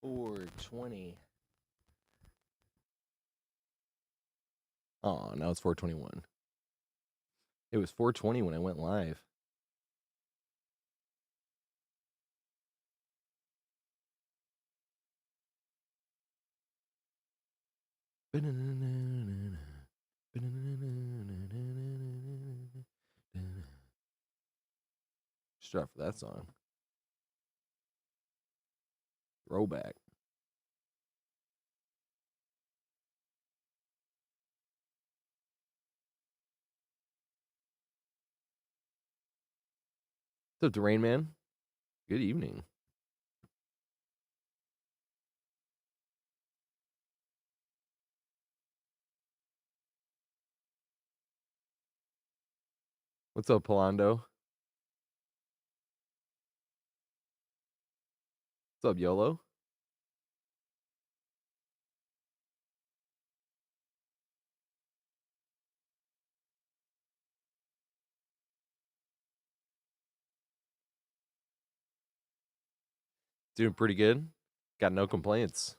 4:20. Oh, now it's 4:21. It was 4:20 when I went live. Start for that song. Throwback. What's up, the Rain Man? Good evening. What's up, Polando? What's up, YOLO? Doing pretty good. Got no complaints.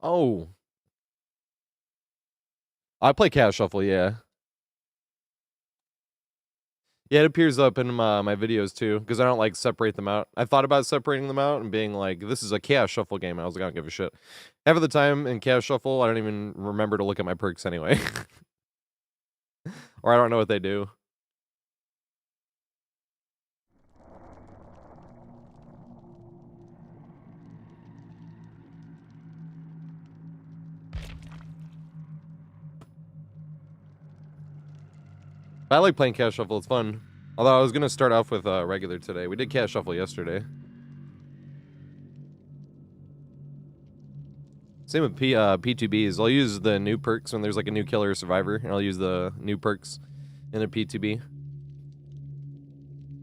Oh. I play Cash Shuffle, yeah. Yeah, it appears up in my videos too, because I don't like separate them out. I thought about separating them out and being like, this is a Chaos Shuffle game. I was like, I don't give a shit. Half of the time in Chaos Shuffle, I don't even remember to look at my perks anyway. Or I don't know what they do. I like playing Cash Shuffle. It's fun. Although I was going to start off with regular today. We did Cash Shuffle yesterday. Same with P2Bs. I'll use the new perks when there's like a new killer or survivor, and I'll use the new perks in a P2B.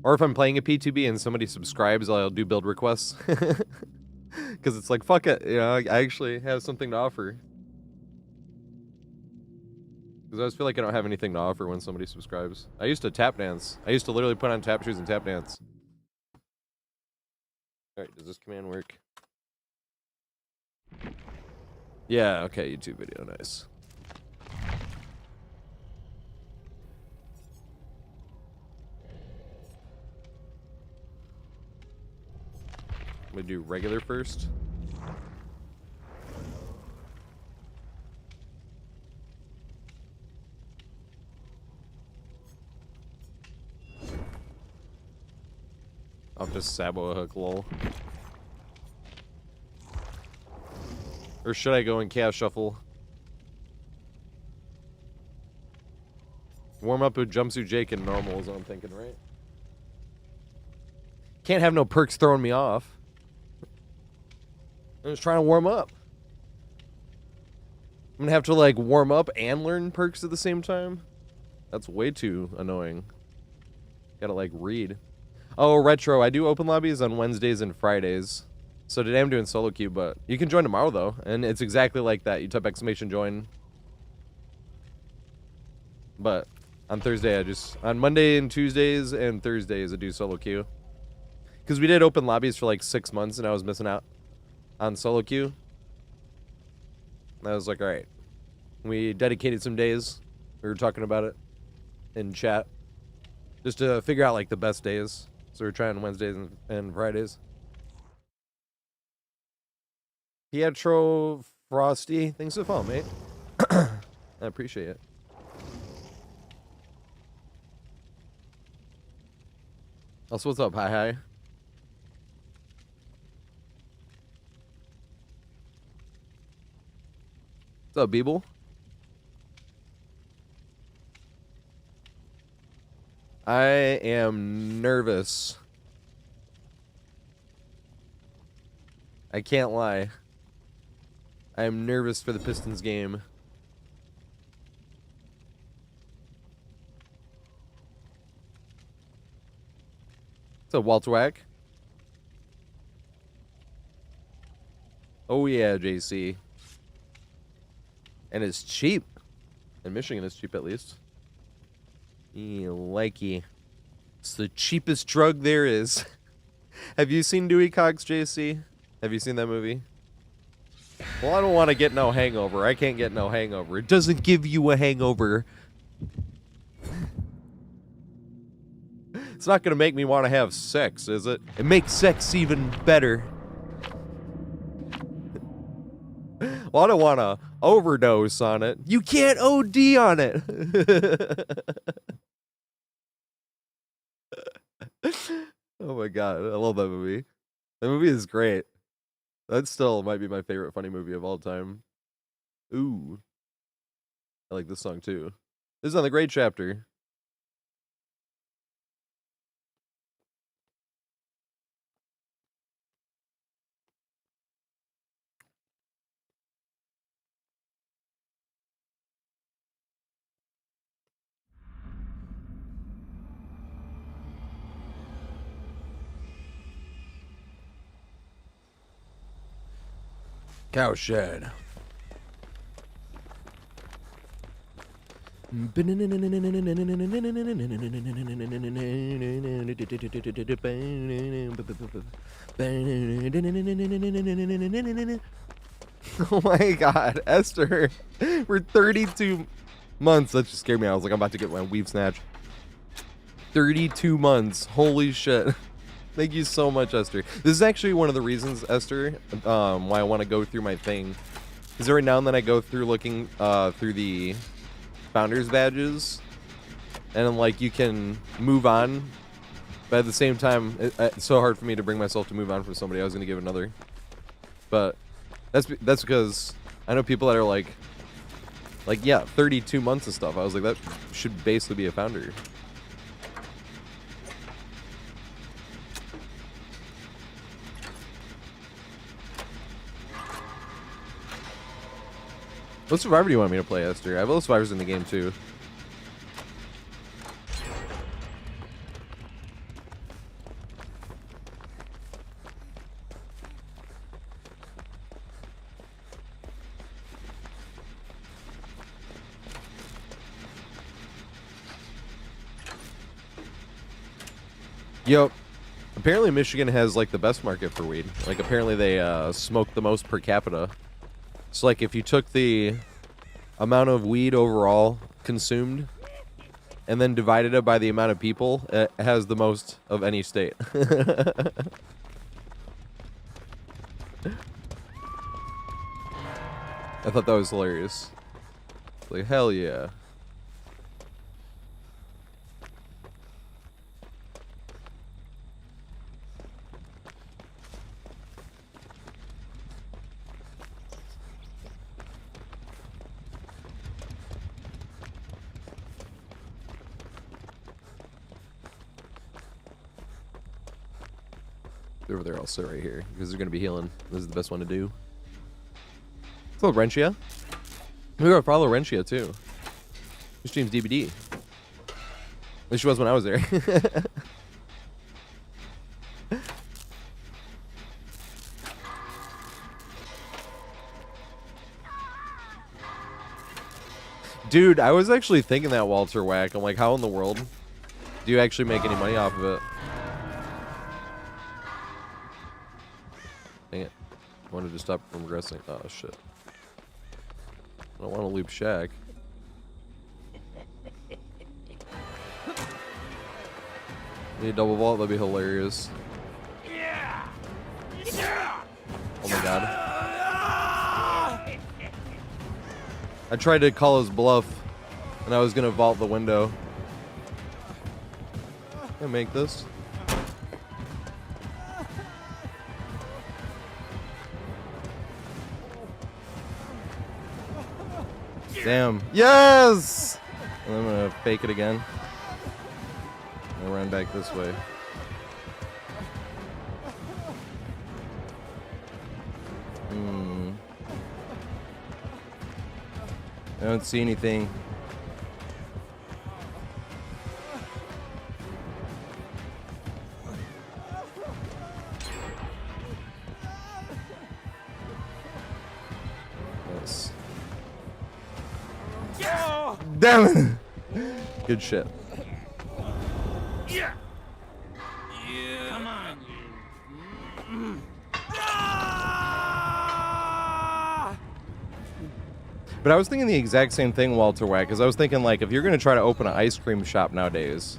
Or if I'm playing a P2B and somebody subscribes, I'll do build requests. Because it's like, fuck it, you know, I actually have something to offer. Because I always feel like I don't have anything to offer when somebody subscribes. I used to tap dance. I used to literally put on tap shoes and tap dance. Alright, does this command work? Yeah, okay, YouTube video, nice. I'm gonna do regular first. I'll just sabo a hook, lol. Or should I go in Chaos Shuffle? Warm up with Jumpsuit Jake and normal is what I'm thinking, right? Can't have no perks throwing me off. I'm just trying to warm up. I'm gonna have to, like, warm up and learn perks at the same time? That's way too annoying. Gotta, like, read. Oh, Retro, I do open lobbies on Wednesdays and Fridays. So today I'm doing solo queue, but you can join tomorrow, though. And it's exactly like that. You type exclamation join. But on Thursday, on Monday and Tuesdays and Thursdays, I do solo queue. Because we did open lobbies for like 6 months and I was missing out on solo queue. And I was like, all right. We dedicated some days. We were talking about it in chat. Just to figure out like the best days. So we're trying Wednesdays and Fridays. Pietro Frosty, thanks for the follow, mate. I appreciate it. Also, what's up? Hi. What's up, Beeble? I am nervous. I can't lie. I am nervous for the Pistons game. What's up, Walter Wack? Oh yeah, JC. And it's cheap. In Michigan, it's cheap at least. Likey. It's the cheapest drug there is. Have you seen Dewey Cox, JC? Have you seen that movie? Well, I don't want to get no hangover. I can't get no hangover. It doesn't give you a hangover. It's not going to make me want to have sex, is it? It makes sex even better. Well, I don't want to overdose on it. You can't OD on it. Oh my god, I love that movie. That movie is great. That still might be my favorite funny movie of all time. Ooh. I like this song too. This is on the Great Chapter. Cowshed. Oh my god, Esther. We're 32 months. That just scared me. I was like, I'm about to get my weave snatch. 32 months. Holy shit. Thank you so much, Esther. This is actually one of the reasons, Esther, why I want to go through my thing. Because every now and then I go through looking through the founders badges, and like you can move on, but at the same time, it's so hard for me to bring myself to move on from somebody. I was going to give another, but that's because I know people that are like yeah, 32 months and stuff. I was like, that should basically be a founder. What survivor do you want me to play, Esther? I have other survivors in the game too. Yep. Apparently Michigan has like the best market for weed. Like apparently they smoke the most per capita. So like if you took the amount of weed overall consumed and then divided it by the amount of people, it has the most of any state. I thought that was hilarious. Like, hell yeah. Over there, I'll sit right here because they're gonna be healing. This is the best one to do. Hello, Rentia. We gotta follow Rentia too. She streams DBD. At least she was when I was there. Dude, I was actually thinking that, Walter Whack. I'm like, how in the world do you actually make any money off of it? Dang it. I wanted to stop from regressing. Oh, shit. I don't want to loop Shaq. Need a double vault? That'd be hilarious. Oh my god. I tried to call his bluff, and I was gonna vault the window. Can I make this? Damn. Yes! And I'm gonna fake it again. I'll run back this way. I don't see anything. Damn it. Good shit. Yeah. Come on. But I was thinking the exact same thing, Walter Wack, because I was thinking, like, if you're going to try to open an ice cream shop nowadays,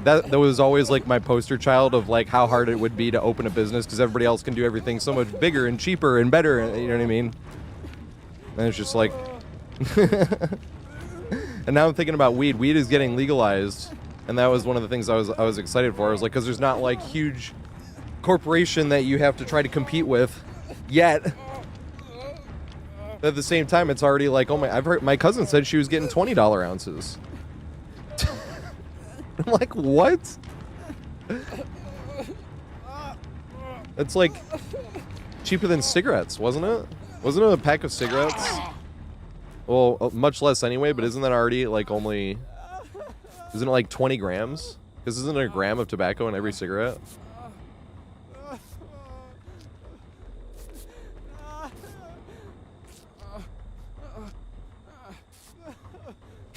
that was always, like, my poster child of, like, how hard it would be to open a business because everybody else can do everything so much bigger and cheaper and better, you know what I mean? And it's just like... And now I'm thinking about weed. Weed is getting legalized, and that was one of the things I was excited for. I was like, because there's not, like, huge corporation that you have to try to compete with yet. But at the same time, it's already like, oh my, I've heard, my cousin said she was getting $20 ounces. I'm like, what? It's like cheaper than cigarettes, wasn't it? Wasn't it a pack of cigarettes? Well, much less anyway, but isn't that already like only, isn't it like 20 grams? Because isn't it a gram of tobacco in every cigarette?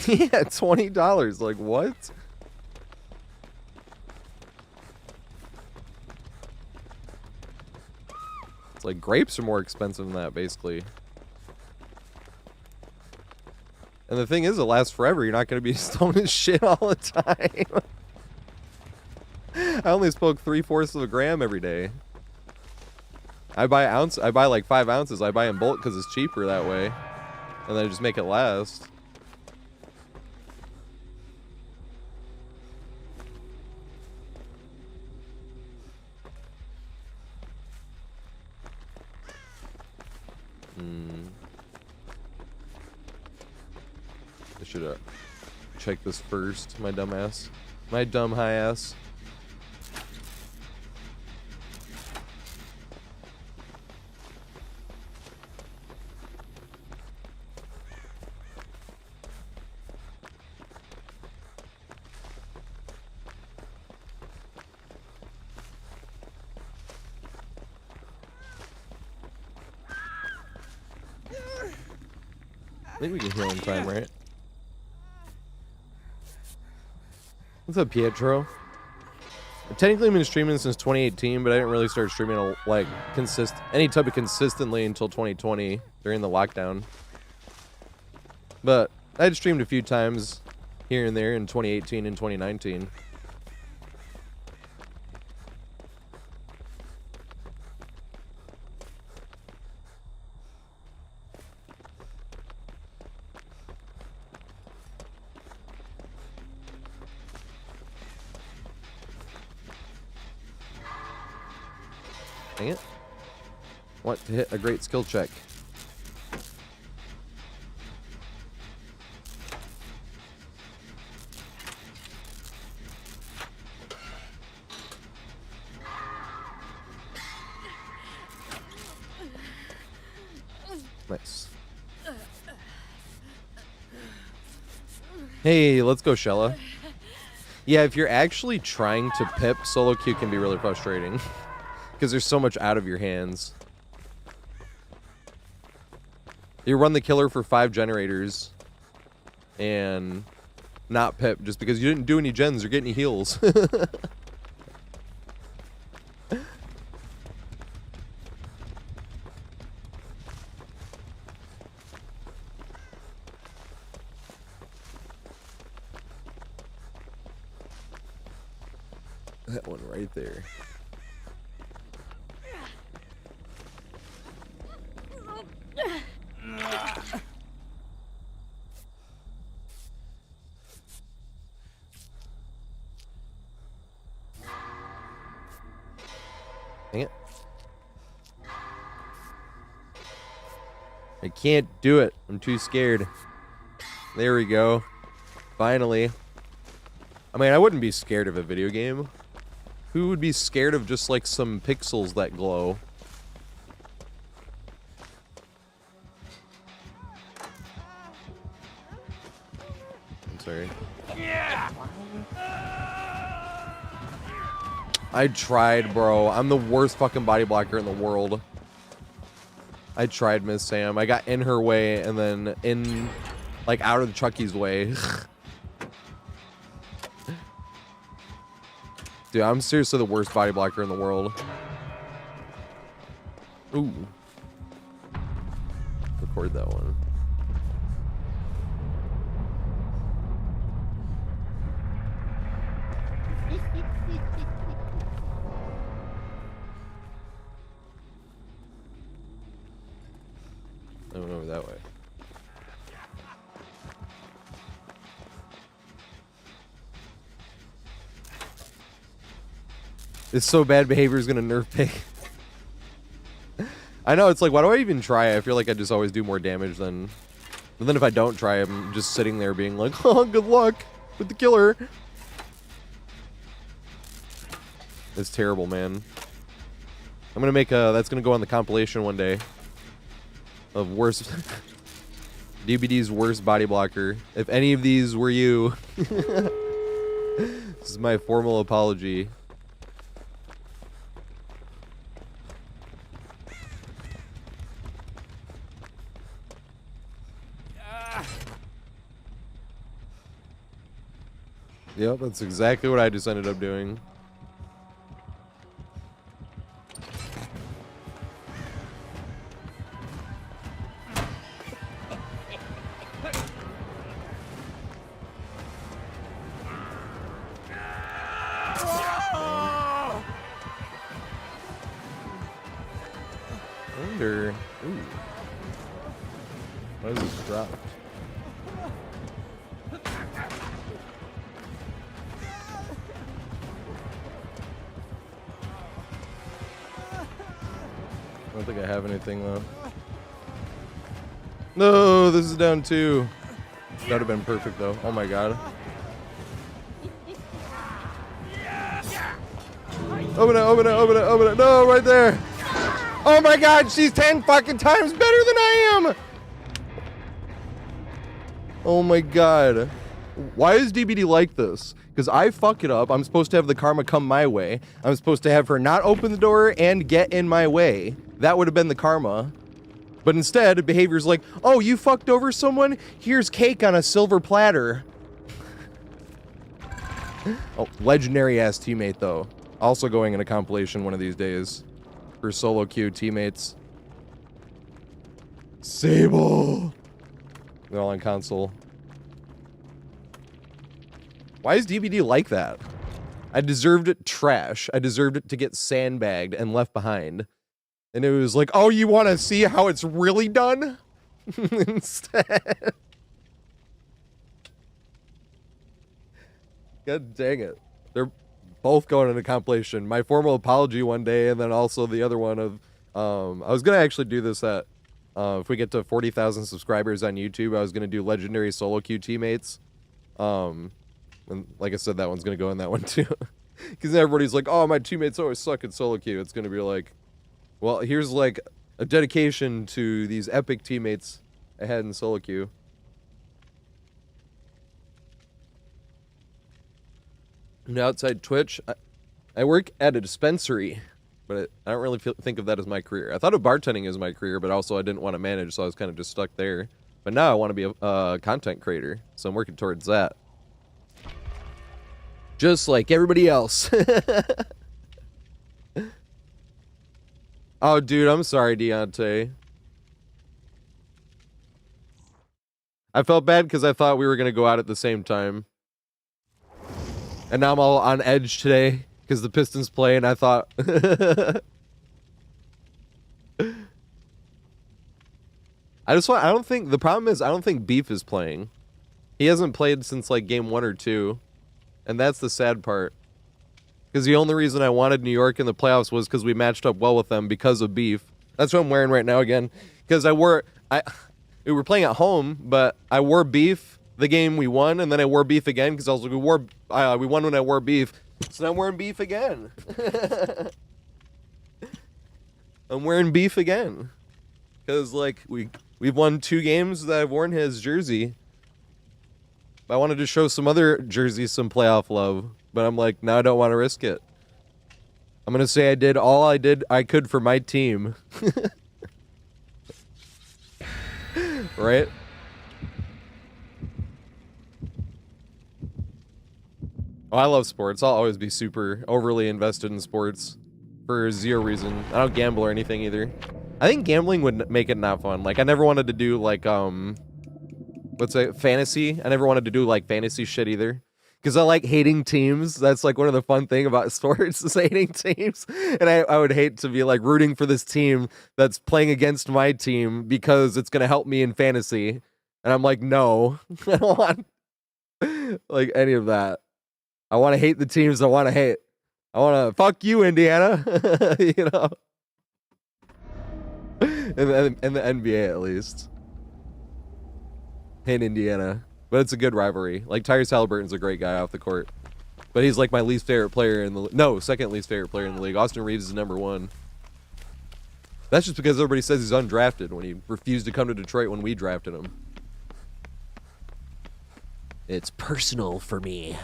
Yeah, $20. Like, what? It's like grapes are more expensive than that, basically. And the thing is, it lasts forever. You're not going to be stoning shit all the time. I only smoke 3/4 of a gram every day. I buy like 5 ounces. I buy in bulk because it's cheaper that way. And then I just make it last. I should check this first, my dumb ass. My dumb high ass. I think we can heal in time, right? What's up, Pietro? I've technically been streaming since 2018, but I didn't really start streaming like any type of consistently until 2020 during the lockdown. But I'd streamed a few times here and there in 2018 and 2019. Dang it. Want to hit a great skill check. Nice. Hey, let's go, Shella. Yeah, if you're actually trying to pip, solo queue can be really frustrating. Because there's so much out of your hands. You run the killer for 5 generators and not pip just because you didn't do any gens or get any heals. That one right there. Dang it. I can't do it. I'm too scared. There we go. Finally. I mean, I wouldn't be scared of a video game. Who would be scared of just like some pixels that glow? I'm sorry. I tried, bro. I'm the worst fucking body blocker in the world. I tried, Miss Sam. I got in her way and then in like out of the Chucky's way. Dude, I'm seriously the worst body blocker in the world. Ooh. Record that one. I went over that way. It's so bad behavior is gonna nerf pig. I know, it's like, why do I even try? I feel like I just always do more damage than... But then if I don't try, I'm just sitting there being like, oh, good luck with the killer. It's terrible, man. I'm gonna make a... That's gonna go on the compilation one day. Of worst... DBD's worst body blocker. If any of these were you... This is my formal apology. Yep, that's exactly what I just ended up doing. I wonder... Ooh. Why is this dropped? I don't think I have anything though. No, this is down 2. That would have been perfect though. Oh my god. Open it, open it, open it, open it. No, right there. Oh my god, she's 10 fucking times better than I am. Oh my god. Why is DBD like this? Because I fuck it up. I'm supposed to have the karma come my way. I'm supposed to have her not open the door and get in my way. That would have been the karma. But instead, behavior's like, oh, you fucked over someone? Here's cake on a silver platter. Oh, legendary ass teammate though. Also going in a compilation one of these days. For solo queue teammates. Sable! They're all on console. Why is DBD like that? I deserved it trash. I deserved it to get sandbagged and left behind. And it was like, oh, you want to see how it's really done? Instead. God dang it. They're both going into compilation. My formal apology one day, and then also the other one of... I was going to actually do this at... if we get to 40,000 subscribers on YouTube, I was going to do legendary solo queue teammates. And like I said, that one's going to go in that one too. Because everybody's like, oh, my teammates always suck at solo queue. It's going to be like, well, here's like a dedication to these epic teammates I had in solo queue. And outside Twitch, I work at a dispensary, but I don't really think of that as my career. I thought of bartending as my career, but also I didn't want to manage, so I was kind of just stuck there. But now I want to be a content creator, so I'm working towards that. Just like everybody else. Oh, dude, I'm sorry, Deontay. I felt bad because I thought we were going to go out at the same time. And now I'm all on edge today because the Pistons play, and I thought... I don't think... The problem is, I don't think Beef is playing. He hasn't played since, like, game 1 or 2. And that's the sad part. Because the only reason I wanted New York in the playoffs was because we matched up well with them because of Beef. That's what I'm wearing right now again. Because we were playing at home, but I wore Beef the game we won, and then I wore Beef again because I was like, we won when I wore Beef. So now I'm wearing Beef again. I'm wearing Beef again. Because, like, we've won 2 games that I've worn his jersey. I wanted to show some other jerseys some playoff love, but I'm like, now I don't want to risk it. I'm gonna say I did all I could for my team. Right? Oh, I love sports. I'll always be super overly invested in sports for zero reason. I don't gamble or anything either. I think gambling would make it not fun. Like, I never wanted to do, like, let's say, fantasy. I never wanted to do, like, fantasy shit either. Because I like hating teams. That's, like, one of the fun thing about sports is hating teams. And I would hate to be, like, rooting for this team that's playing against my team because it's going to help me in fantasy. And I'm like, no. I don't want, like, any of that. I want to hate the teams I want to hate. I want to fuck you, Indiana. You know? In the NBA, at least. Hate Indiana. But it's a good rivalry. Like, Tyrese Halliburton's a great guy off the court. But he's, like, my least favorite player in the... No, second least favorite player in the league. Austin Reeves is #1. That's just because everybody says he's undrafted when he refused to come to Detroit when we drafted him. It's personal for me.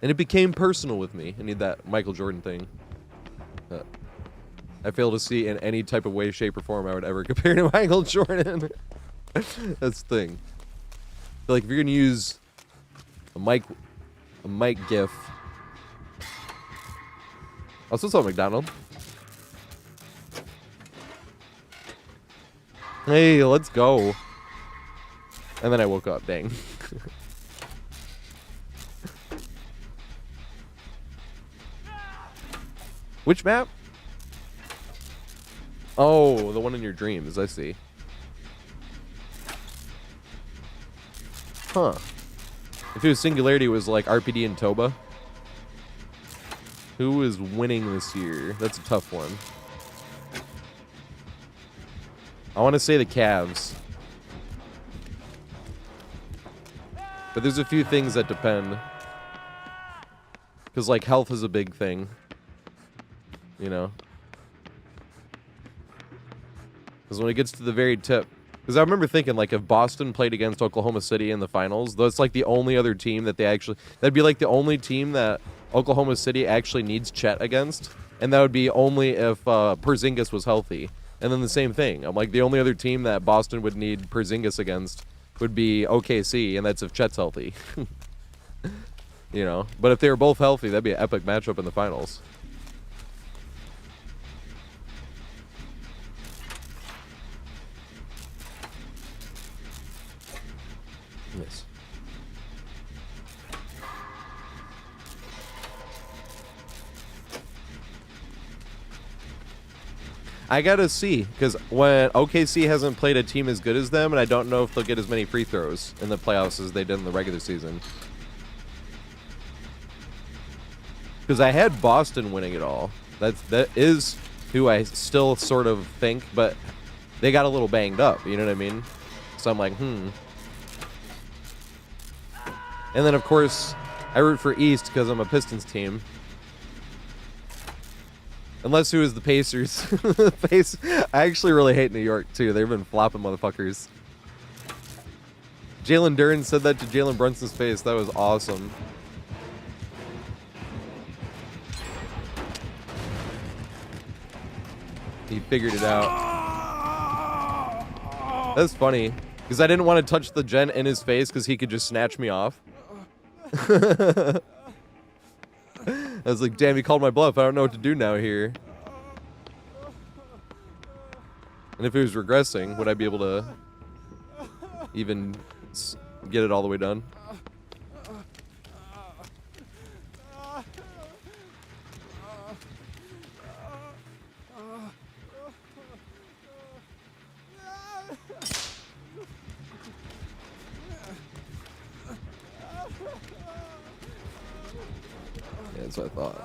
And it became personal with me. I need that Michael Jordan thing. I fail to see in any type of way, shape, or form I would ever compare to Michael Jordan. That's the thing. But like, if you're gonna use a mic gif. Also saw McDonald. Hey, let's go. And then I woke up. Dang. Which map? Oh, the one in your dreams. I see. Huh. If it was Singularity, it was like RPD and Toba. Who is winning this year? That's a tough one. I want to say the Cavs. But there's a few things that depend. Because, like, health is a big thing. You know? Because when it gets to the very tip... Because I remember thinking, like, if Boston played against Oklahoma City in the finals, that's, like, the only other team that they actually... That'd be, like, the only team that Oklahoma City actually needs Chet against. And that would be only if Porzingis was healthy. And then the same thing. I'm like, the only other team that Boston would need Porzingis against would be OKC, and that's if Chet's healthy. You know? But if they were both healthy, that'd be an epic matchup in the finals. Yes. I gotta see, because when OKC hasn't played a team as good as them, and I don't know if they'll get as many free throws in the playoffs as they did in the regular season. Because I had Boston winning it all. That is who I still sort of think, but they got a little banged up, you know what I mean? So I'm like, And then, of course, I root for East because I'm a Pistons team. Unless who is the Pacers. I actually really hate New York, too. They've been flopping motherfuckers. Jalen Duren said that to Jalen Brunson's face. That was awesome. He figured it out. That's funny. Because I didn't want to touch the gen in his face because he could just snatch me off. I was like, damn, he called my bluff. I don't know what to do now here. And if he was regressing, would I be able to even get it all the way done? Yeah, that's what I thought.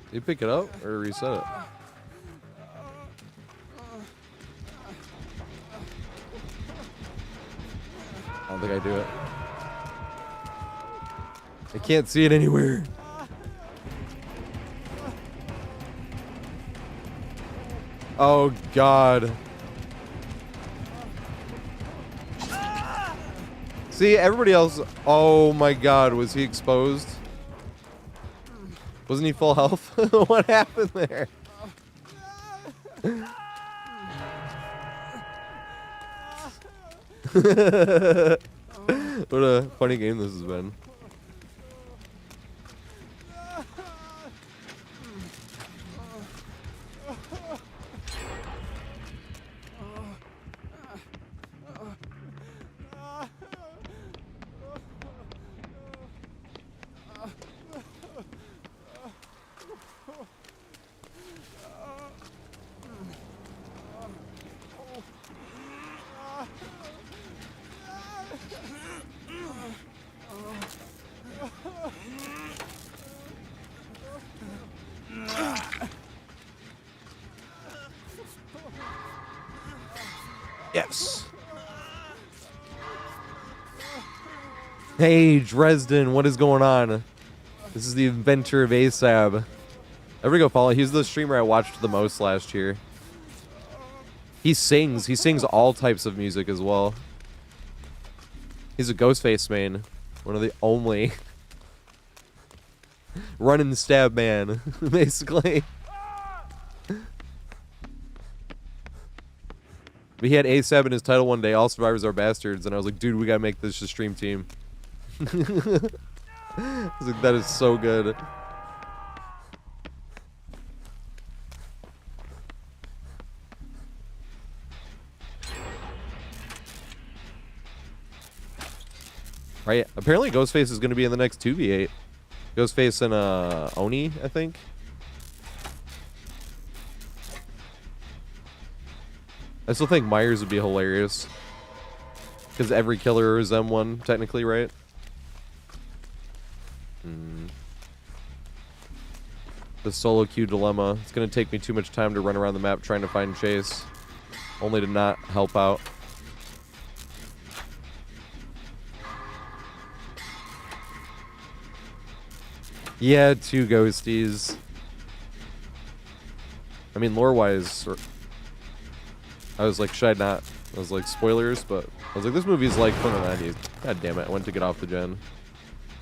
Did you pick it up or reset it? I don't think I do it. I can't see it anywhere. Oh, God. See, everybody else. Oh my god, was he exposed? Wasn't he full health? What happened there? What a funny game this has been. Yes. Hey, Dresden, what is going on? This is the inventor of ASAB. Everybody go follow. He's the streamer I watched the most last year. He sings. He sings all types of music as well. He's a Ghostface main. One of the only run and stab man, basically. But he had ASAB in his title one day, All Survivors Are Bastards, and I was like, dude, we gotta make this a stream team. I was like, that is so good. Right, apparently Ghostface is gonna be in the next 2v8. Ghostface and Oni, I think. I still think Myers would be hilarious. Because every killer is M1, technically, right? The solo queue dilemma. It's going to take me too much time to run around the map trying to find Chase. Only to not help out. Yeah, 2 ghosties. I mean, lore-wise... I was like, should I not? I was like, spoilers, but I was like, this movie's like from the 90s. God damn it, I went to get off the gen.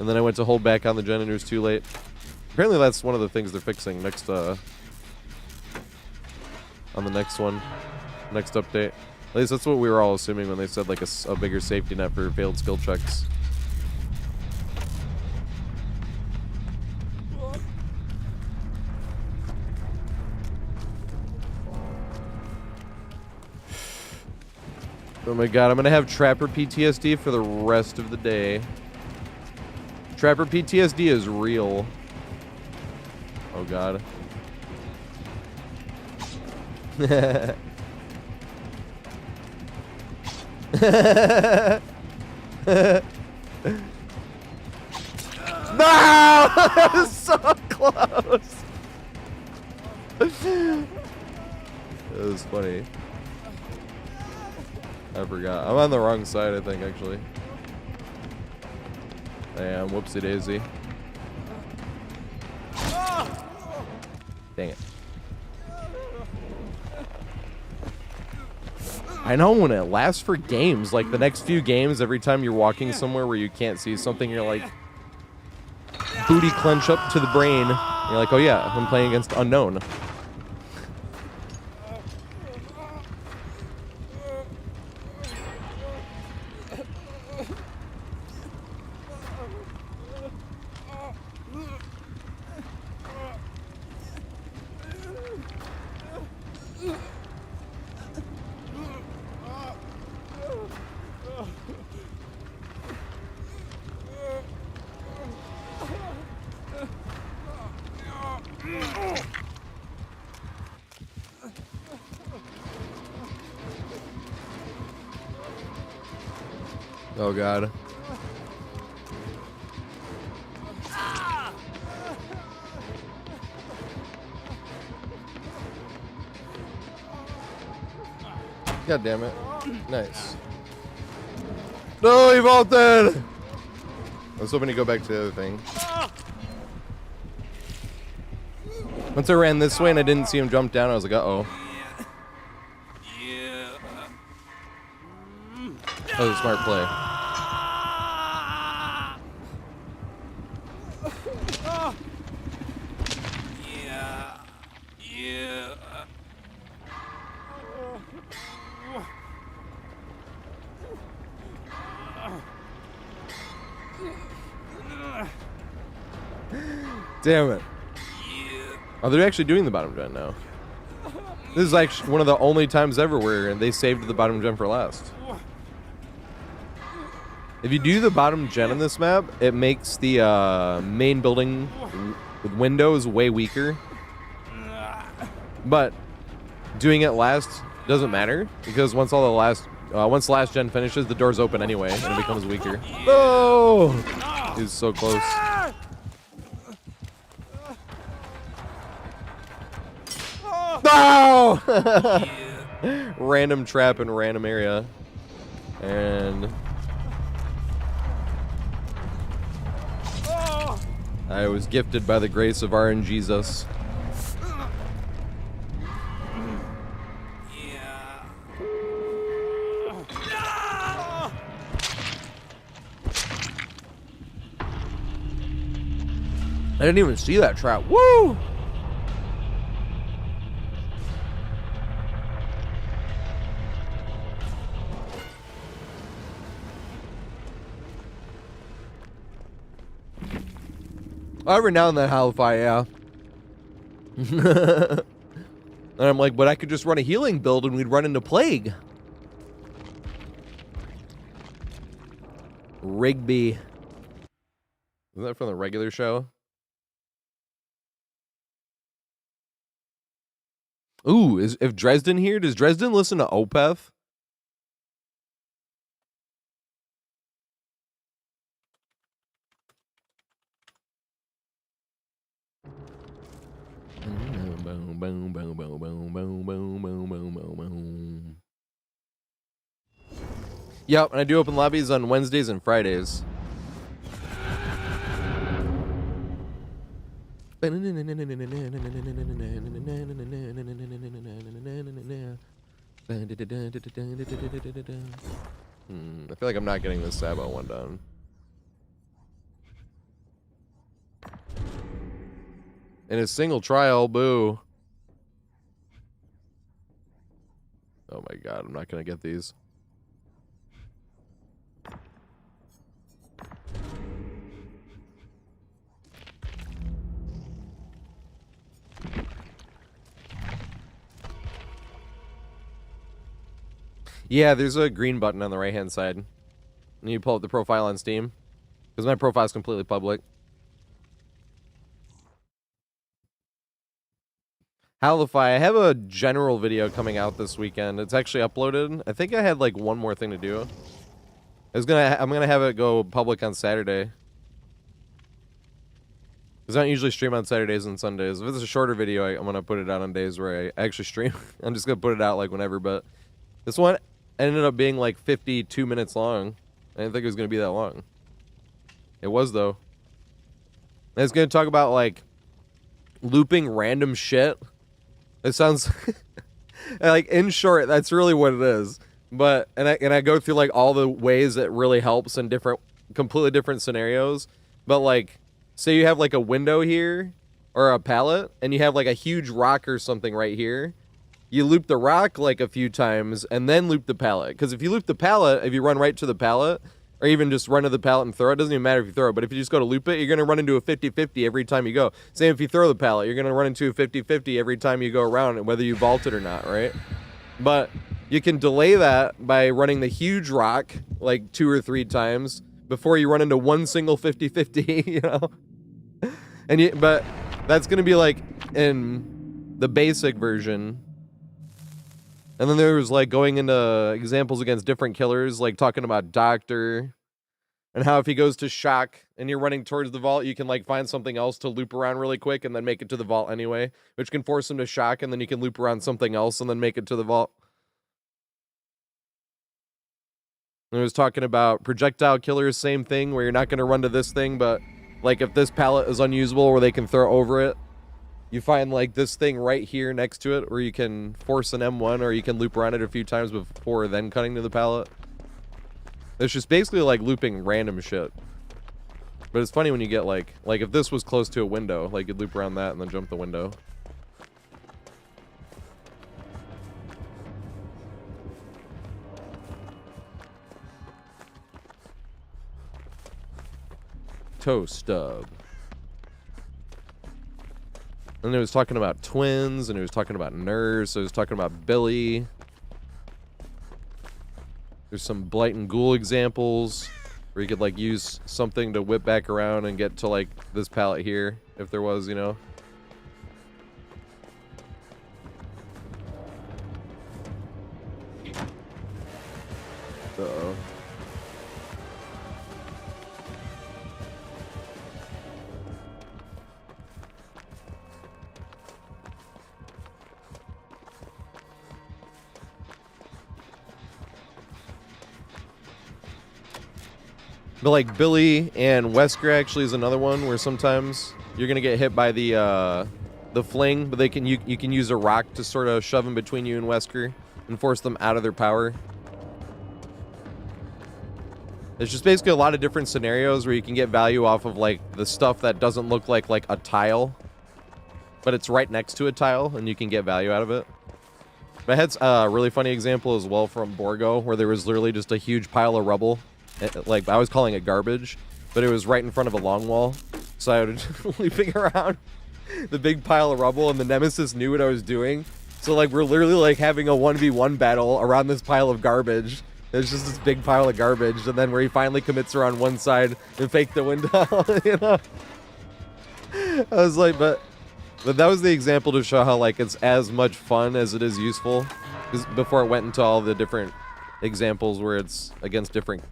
And then I went to hold back on the gen and it was too late. Apparently that's one of the things they're fixing next, on the next one. Next update. At least that's what we were all assuming when they said like a bigger safety net for failed skill checks. Oh my god, I'm gonna have Trapper PTSD for the rest of the day. Trapper PTSD is real. Oh god. No! That was so close! That was funny. I forgot. I'm on the wrong side, I think, actually. I am. Whoopsie daisy. Dang it. I know when it lasts for games, like the next few games, every time you're walking somewhere where you can't see something, you're like, booty clench up to the brain. You're like, oh yeah, I'm playing against unknown. Oh god. God damn it. Nice. No, he vaulted! I was hoping to go back to the other thing. Once I ran this way and I didn't see him jump down, I was like, uh-oh. That was a smart play. Damn it. Oh, they're actually doing the bottom gen now. This is actually one of the only times ever where they saved the bottom gen for last. If you do the bottom gen in this map, it makes the main building with windows way weaker. But doing it last doesn't matter because once the last gen finishes, the doors open anyway and it becomes weaker. Oh, he's so close. No! Random trap in random area, and I was gifted by the grace of RNGesus. I didn't even see that trap. Woo! Every now and then, Halify, yeah. And I'm like, but I could just run a healing build and we'd run into Plague. Rigby. Isn't that from the regular show? Ooh, if Dresden here, does Dresden listen to Opeth? Yep, and I do open lobbies on Wednesdays and Fridays. I feel like I'm not getting this Sabo one done. In a single trial, boo. Oh my god, I'm not gonna get these. Yeah, there's a green button on the right-hand side. And you pull up the profile on Steam. Because my profile is completely public. Halify, I have a general video coming out this weekend. It's actually uploaded. I think I had like one more thing to do. I'm gonna have it go public on Saturday. Because I don't usually stream on Saturdays and Sundays. If it's a shorter video, I'm gonna put it out on days where I actually stream. I'm just gonna put it out like whenever, but this one ended up being like 52 minutes long. I didn't think it was gonna be that long. It was though. And it's gonna talk about like looping random shit. It sounds like, in short, that's really what it is. But and I go through like all the ways it really helps in completely different scenarios. But like, say you have like a window here or a pallet, and you have like a huge rock or something right here. You loop the rock like a few times and then loop the pallet. Because if you loop the pallet, if you run right to the pallet, or even just run to the pallet and throw it, doesn't even matter if you throw it. But if you just go to loop it, you're going to run into a 50-50 every time you go. Same if you throw the pallet, you're going to run into a 50-50 every time you go around, whether you vault it or not, right? But you can delay that by running the huge rock like 2 or 3 times before you run into one single 50-50, you know? But that's going to be like in the basic version. And then there was like going into examples against different killers, like talking about Doctor and how if he goes to shock and you're running towards the vault, you can like find something else to loop around really quick and then make it to the vault anyway, which can force him to shock, and then you can loop around something else and then make it to the vault. And it was talking about projectile killers, same thing, where you're not going to run to this thing, but like if this pallet is unusable where they can throw over it, you find like this thing right here next to it where you can force an M1 or you can loop around it a few times before then cutting to the pallet. It's just basically like looping random shit. But it's funny when you get like if this was close to a window, like you'd loop around that and then jump the window. Toe stub. And it was talking about twins, and it was talking about Nurse, it was talking about Billy. There's some Blight and Ghoul examples where you could like use something to whip back around and get to like this pallet here, if there was, you know. Uh-oh. But like Billy and Wesker actually is another one where sometimes you're gonna get hit by the fling, but you can use a rock to sort of shove them between you and Wesker and force them out of their power. There's just basically a lot of different scenarios where you can get value off of like the stuff that doesn't look like a tile, but it's right next to a tile, and you can get value out of it. But I had a really funny example as well from Borgo, where there was literally just a huge pile of rubble. Like, I was calling it garbage, but it was right in front of a long wall. So I was leaping around the big pile of rubble, and the Nemesis knew what I was doing. So, like, we're literally, like, having a 1v1 battle around this pile of garbage. There's just this big pile of garbage, and then where he finally commits around one side and fake the window, you know? I was like, but that was the example to show how, like, it's as much fun as it is useful. Because before it went into all the different examples where it's against different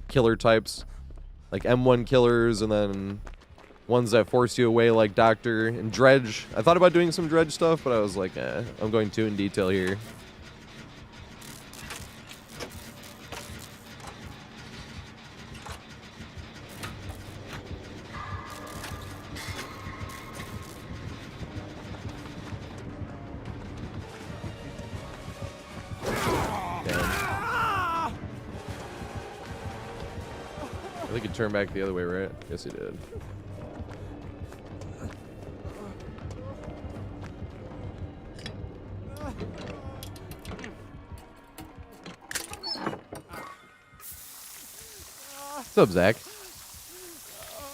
killer types, like M1 killers, and then ones that force you away like Doctor and Dredge. I thought about doing some Dredge stuff, but I was like, I'm going too in detail here. I think he turned back the other way, right? Yes, he did. What's up, Zach?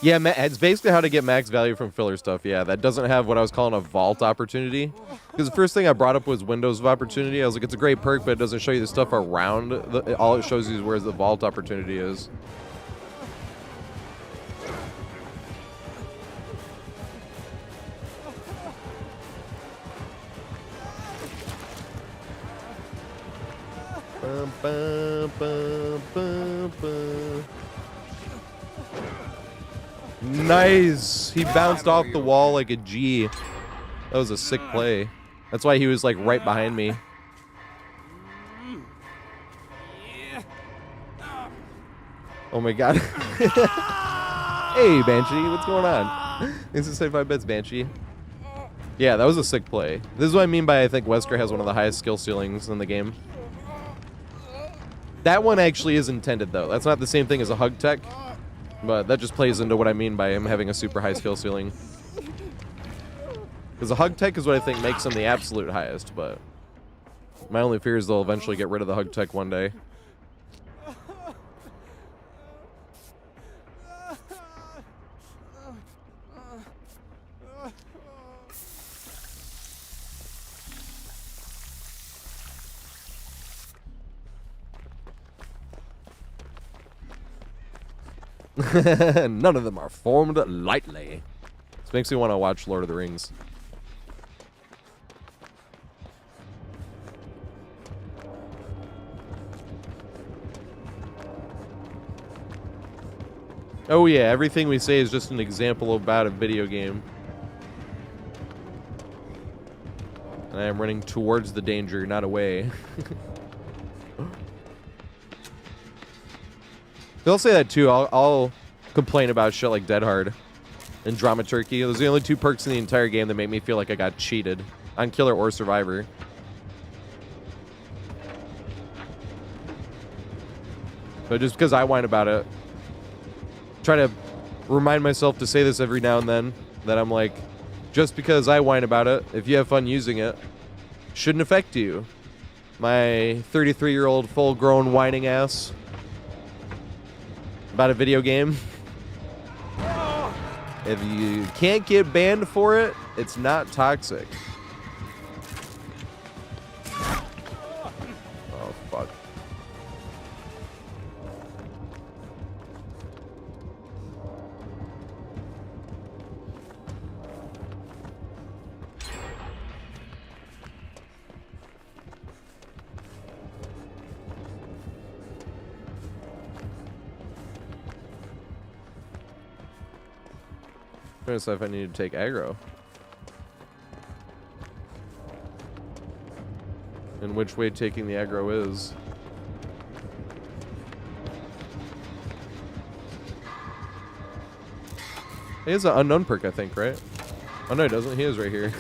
Yeah, it's basically how to get max value from filler stuff. Yeah, that doesn't have what I was calling a vault opportunity. Because the first thing I brought up was Windows of Opportunity. I was like, it's a great perk, but it doesn't show you the stuff around. All it shows you is where the vault opportunity is. Bum, bum, bum, bum, bum. Nice! He bounced off the wall like a G. That was a sick play. That's why he was like right behind me. Oh my god. Hey, Banshee, what's going on? Thanks for 75 bits, Banshee. Yeah, that was a sick play. This is what I mean by I think Wesker has one of the highest skill ceilings in the game. That one actually is intended, though. That's not the same thing as a hug tech, but that just plays into what I mean by him having a super high skill ceiling. Because a hug tech is what I think makes him the absolute highest, but my only fear is they'll eventually get rid of the hug tech one day. None of them are formed lightly. This makes me want to watch Lord of the Rings. Oh yeah, everything we say is just an example about a video game. And I am running towards the danger, not away. They'll say that too. I'll complain about shit like Dead Hard and Drama Turkey. Those are the only two perks in the entire game that make me feel like I got cheated on Killer or Survivor. But just because I whine about it, try to remind myself to say this every now and then, that I'm like, just because I whine about it, if you have fun using it, shouldn't affect you. My 33-year-old full-grown whining ass about a video game. If you can't get banned for it, it's not toxic. Oh, fuck. I'm trying to decide if I need to take aggro. And which way taking the aggro is. He has an unknown perk, I think, right? Oh no, he doesn't. He is right here.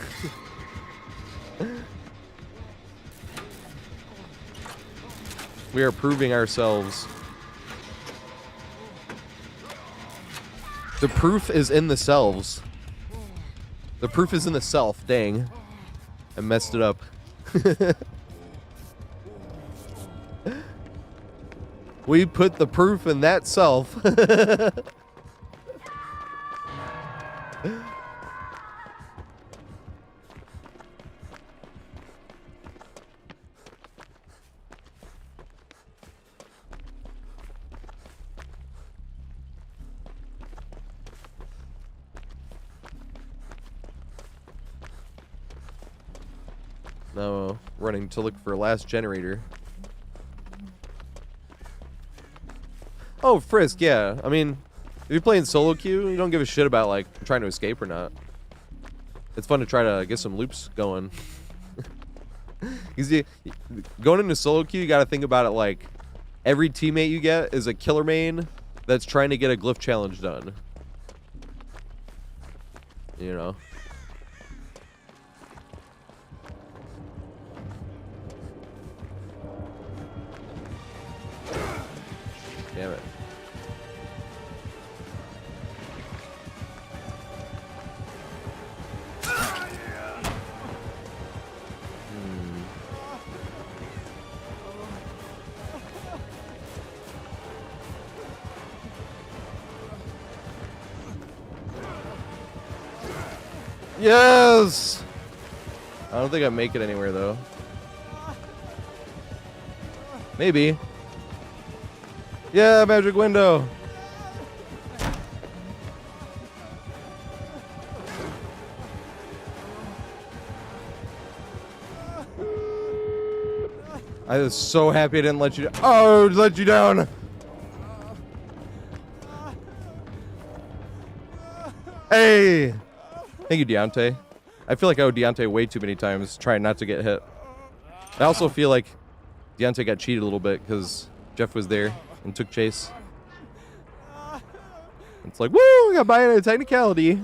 We are proving ourselves. The proof is in the selves. The proof is in the self. Dang. I messed it up. We put the proof in that self. Now running to look for last generator. Oh, Frisk, yeah. I mean, if you're playing solo queue, you don't give a shit about like trying to escape or not. It's fun to try to get some loops going. Going into solo queue, you got to think about it like every teammate you get is a killer main that's trying to get a glyph challenge done. You know? Damn it. Yes! I don't think I make it anywhere though. Maybe. Yeah, magic window. I was so happy I didn't let you. Oh, let you down. Hey. Thank you, Deontay. I feel like I owe Deontay way too many times trying not to get hit. I also feel like Deontay got cheated a little bit because Jeff was there and took chase. It's like, woo, we got by a technicality.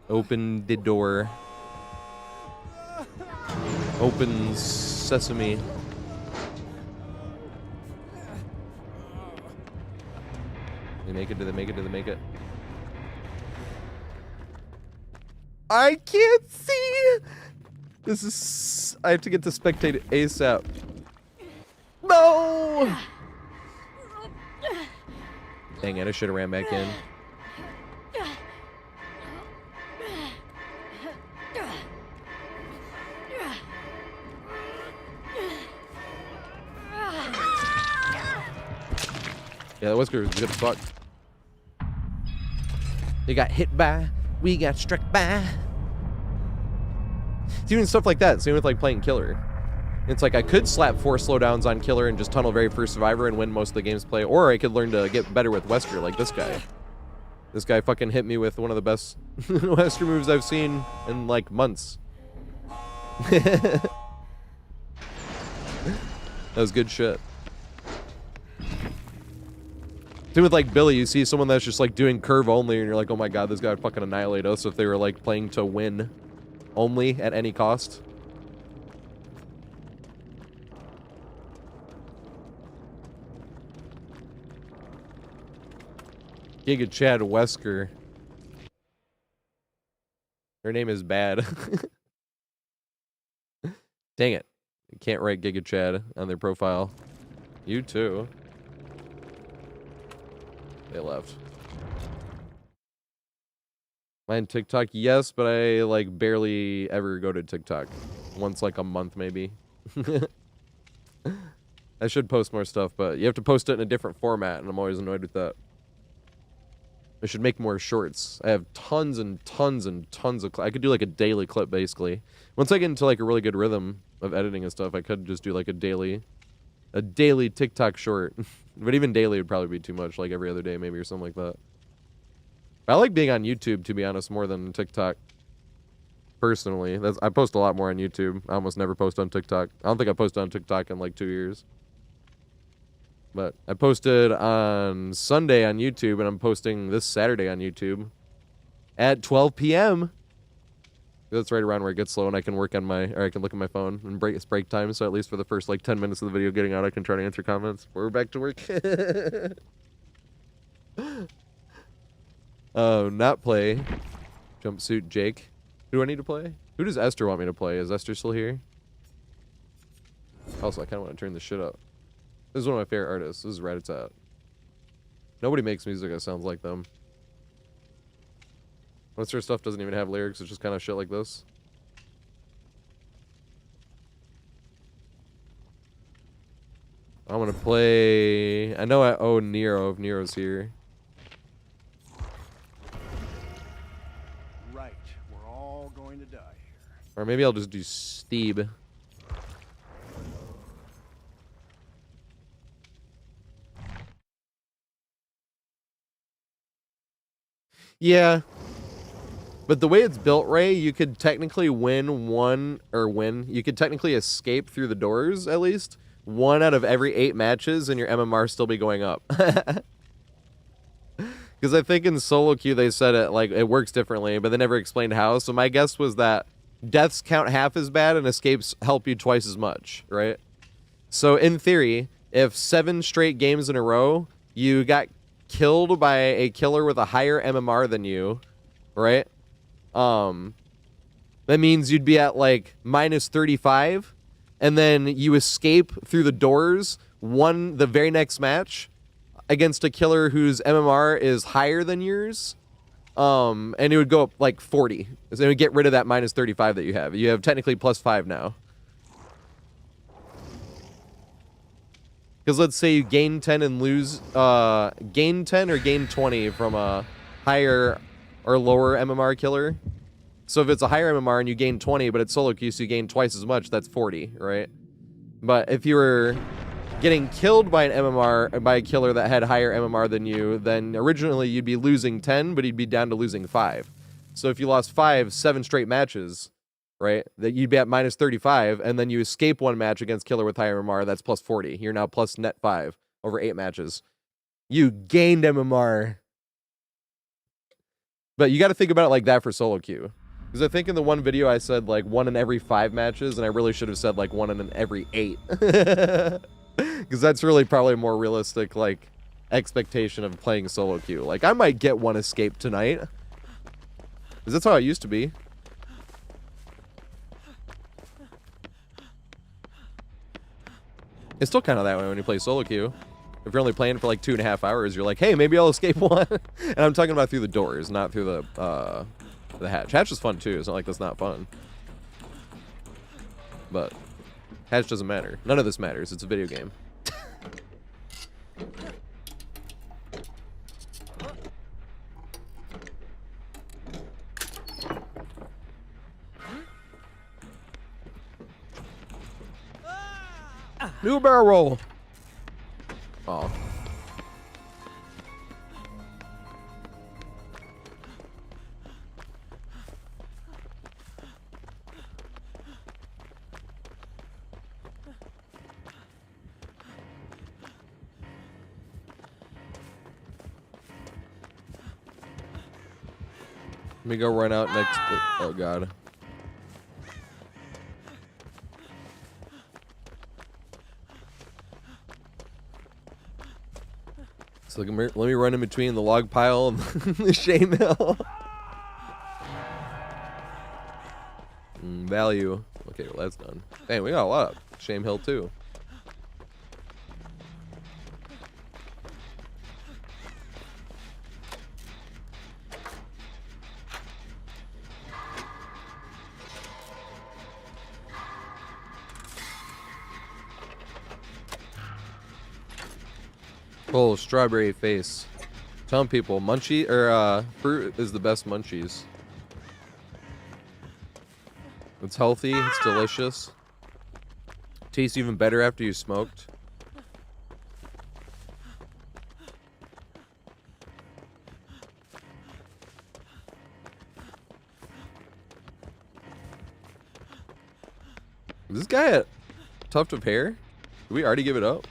Open the door. Open sesame. They make it? Do they make it? Do they make it? I can't see! This is... I have to get to spectate ASAP. No! Dang it, I should have ran back in. Yeah, that Wesker was good as fuck. They got hit by, we got struck by. It's even stuff like that. Same with like playing Killer. It's like I could slap 4 slowdowns on Killer and just tunnel very first survivor and win most of the game's play, or I could learn to get better with Wesker like this guy. This guy fucking hit me with one of the best Wesker moves I've seen in like months. That was good shit. Same with like Billy, you see someone that's just like doing curve only and you're like, oh my god, this guy would fucking annihilate us if they were like playing to win only at any cost. Giga Chad Wesker. Her name is bad. Dang it. You can't write Giga Chad on their profile. You too. They left. Mine TikTok, yes, but I like barely ever go to TikTok. Once like a month maybe. I should post more stuff, but you have to post it in a different format, and I'm always annoyed with that. I should make more shorts. I have tons and tons and tons of... I could do like a daily clip, basically. Once I get into like a really good rhythm of editing and stuff, I could just do like a daily TikTok short. But even daily would probably be too much, like every other day maybe or something like that. I like being on YouTube, to be honest, more than TikTok. Personally. I post a lot more on YouTube. I almost never post on TikTok. I don't think I posted on TikTok in like 2 years. But I posted on Sunday on YouTube, and I'm posting this Saturday on YouTube at 12 p.m. That's right around where it gets slow, and I can work on I can look at my phone and it's break time. So at least for the first like 10 minutes of the video getting out, I can try to answer comments. We're back to work. Not play. Jumpsuit Jake. Who do I need to play? Who does Esther want me to play? Is Esther still here? Also, I kind of want to turn this shit up. This is one of my favorite artists. This is Rat-a-tat. Nobody makes music that sounds like them. Most of their stuff doesn't even have lyrics. It's just kind of shit like this. I'm gonna play... I know I owe Nero if Nero's here. Right. We're all going to die here. Or maybe I'll just do Steeb. Yeah. But the way it's built, Ray, you could technically you could technically escape through the doors, at least. 1 out of every 8 matches, and your MMR still be going up. Because I think in solo queue they said it, like, it works differently, but they never explained how. So my guess was that deaths count half as bad and escapes help you twice as much, right? So in theory, if 7 straight games in a row, you got killed by a killer with a higher MMR than you, right? That means you'd be at like minus 35, and then you escape through the doors, won the very next match against a killer whose MMR is higher than yours, and it would go up like 40. So it would get rid of that minus 35 that you have. You have technically plus 5 now. Because let's say you gain 10 and lose, gain 10 or gain 20 from a higher or lower MMR killer. So if it's a higher MMR and you gain 20, but it's solo queue, so you gain twice as much, that's 40, right? But if you were getting killed by an MMR, by a killer that had higher MMR than you, then originally you'd be losing 10, but you'd be down to losing 5. So if you lost 7 straight matches, right, that you'd be at minus 35, and then you escape 1 match against killer with higher MMR, that's plus 40. You're now plus net 5 over 8 matches. You gained MMR. But you got to think about it like that for solo queue. Because I think in the one video I said like 1 in every 5 matches, and I really should have said like 1 in every 8. Because that's really probably a more realistic like expectation of playing solo queue. Like I might get 1 escape tonight. Because that's how it used to be. It's still kind of that way when you play solo queue. If you're only playing for like 2.5 hours, you're like, hey, maybe I'll escape 1. And I'm talking about through the doors, not through the hatch. Hatch is fun too. It's not like that's not fun. But hatch doesn't matter. None of this matters. It's a video game. New barrel roll. Oh. Let me go run out next. Oh god. So let me run in between the log pile and the shame hill. Value. Okay, well that's done. Dang, we got a lot of shame hill too. Oh, strawberry face. Telling people, munchie or fruit is the best munchies. It's healthy. It's delicious. Tastes even better after you smoked. Is this guy a tuft of hair? Did we already give it up?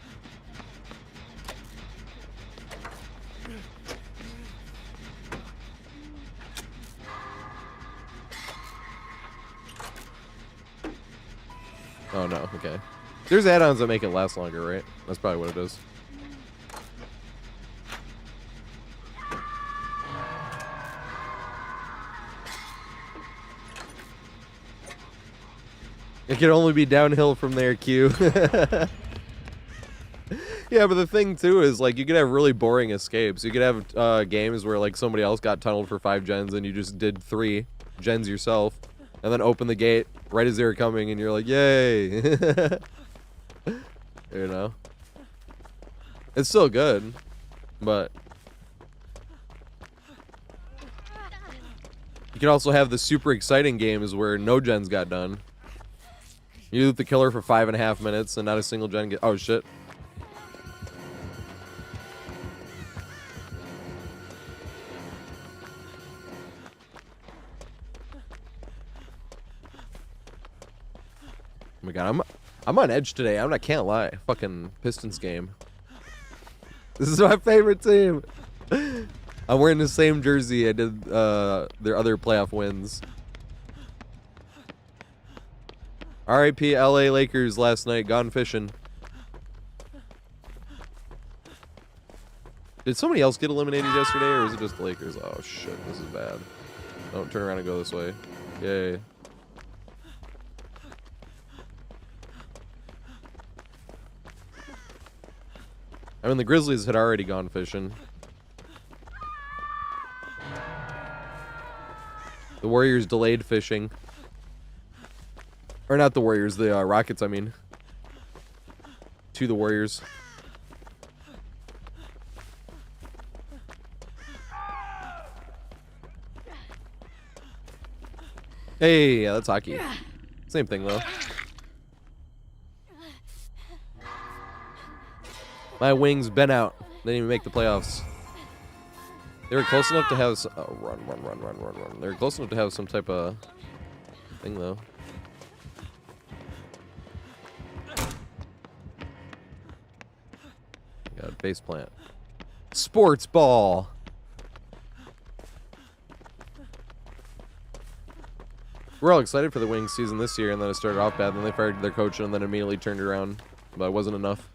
Oh no, okay. There's add-ons that make it last longer, right? That's probably what it is. It can only be downhill from there, Q. Yeah, but the thing too is like you could have really boring escapes. You could have games where like somebody else got tunneled for 5 gens and you just did 3 gens yourself, and then open the gate right as they were coming, and you're like, yay! You know, it's still good, but you can also have the super exciting games where no gens got done. You loot the killer for 5.5 minutes and not a single gen get. Oh shit. Oh my god, I'm on edge today. I can't lie. Fucking Pistons game. This is my favorite team. I'm wearing the same jersey I did their other playoff wins. RIP LA Lakers last night, gone fishing. Did somebody else get eliminated yesterday, or was it just the Lakers? Oh shit, this is bad. Don't turn around and go this way. Yay. I mean, the Grizzlies had already gone fishing. The Warriors delayed fishing. Or not the Warriors, the Rockets, I mean. To the Warriors. Hey, yeah, that's hockey. Same thing, though. My wings been out. They didn't even make the playoffs. They were close enough to have... Oh, run. They were close enough to have some type of thing, though. God, base plant. Sports ball. We're all excited for the Wings season this year, and then it started off bad. Then they fired their coach, and then immediately turned around. But it wasn't enough.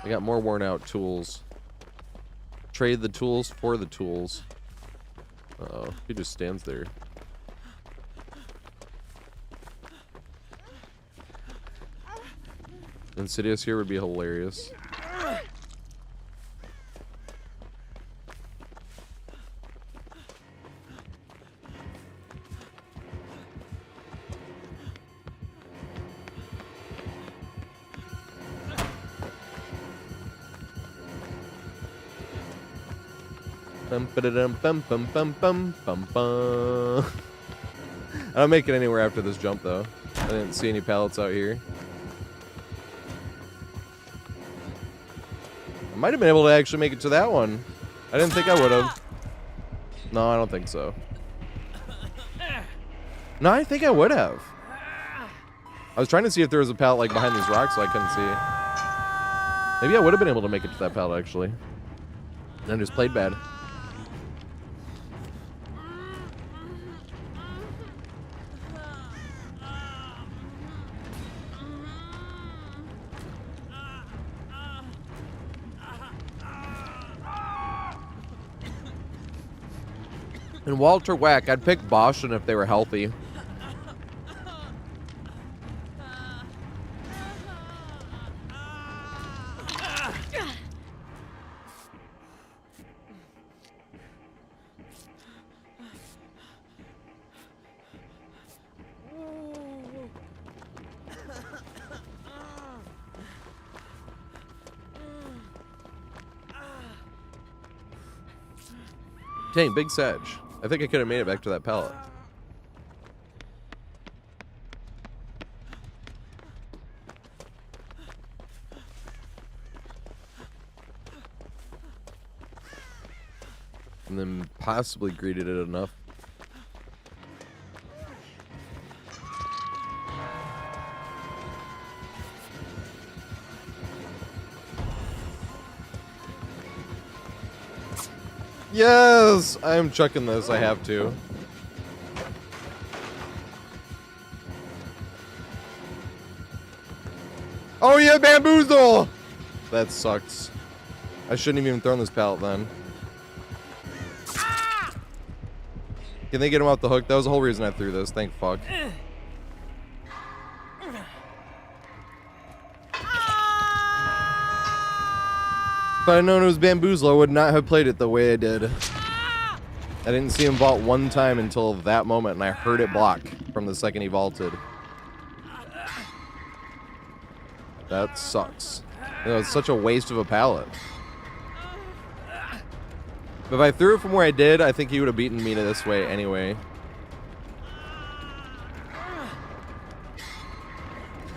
I got more worn out tools. Trade the tools for the tools. Uh-oh, he just stands there. Insidious here would be hilarious. I don't make it anywhere after this jump, though. I didn't see any pallets out here. I might have been able to actually make it to that one. I didn't think I would have. No, I don't think so. No, I think I would have. I was trying to see if there was a pallet like behind these rocks, so I couldn't see. Maybe I would have been able to make it to that pallet, actually. I just played bad. And Walter Whack, I'd pick Boston if they were healthy. Dang, big Sag. I think I could have made it back to that pallet. And then possibly greeted it enough. Yes! I'm chucking this. I have to. Oh yeah, bamboozle! That sucks. I shouldn't have even thrown this pallet then. Can they get him off the hook? That was the whole reason I threw this. Thank fuck. If I had known it was bamboozle, I would not have played it the way I did. I didn't see him vault one time until that moment, and I heard it block from the second he vaulted. That sucks. You know, it's such a waste of a pallet. But if I threw it from where I did, I think he would have beaten me this way anyway.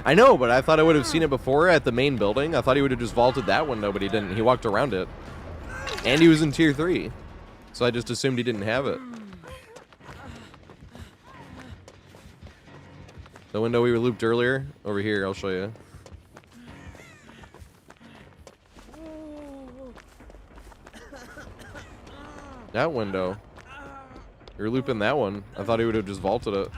I know, but I thought I would have seen it before at the main building. I thought he would have just vaulted that window, but he didn't. He walked around it. And he was in tier 3. So I just assumed he didn't have it. The window we were looped earlier, over here, I'll show you. That window. We were looping that one. I thought he would have just vaulted it.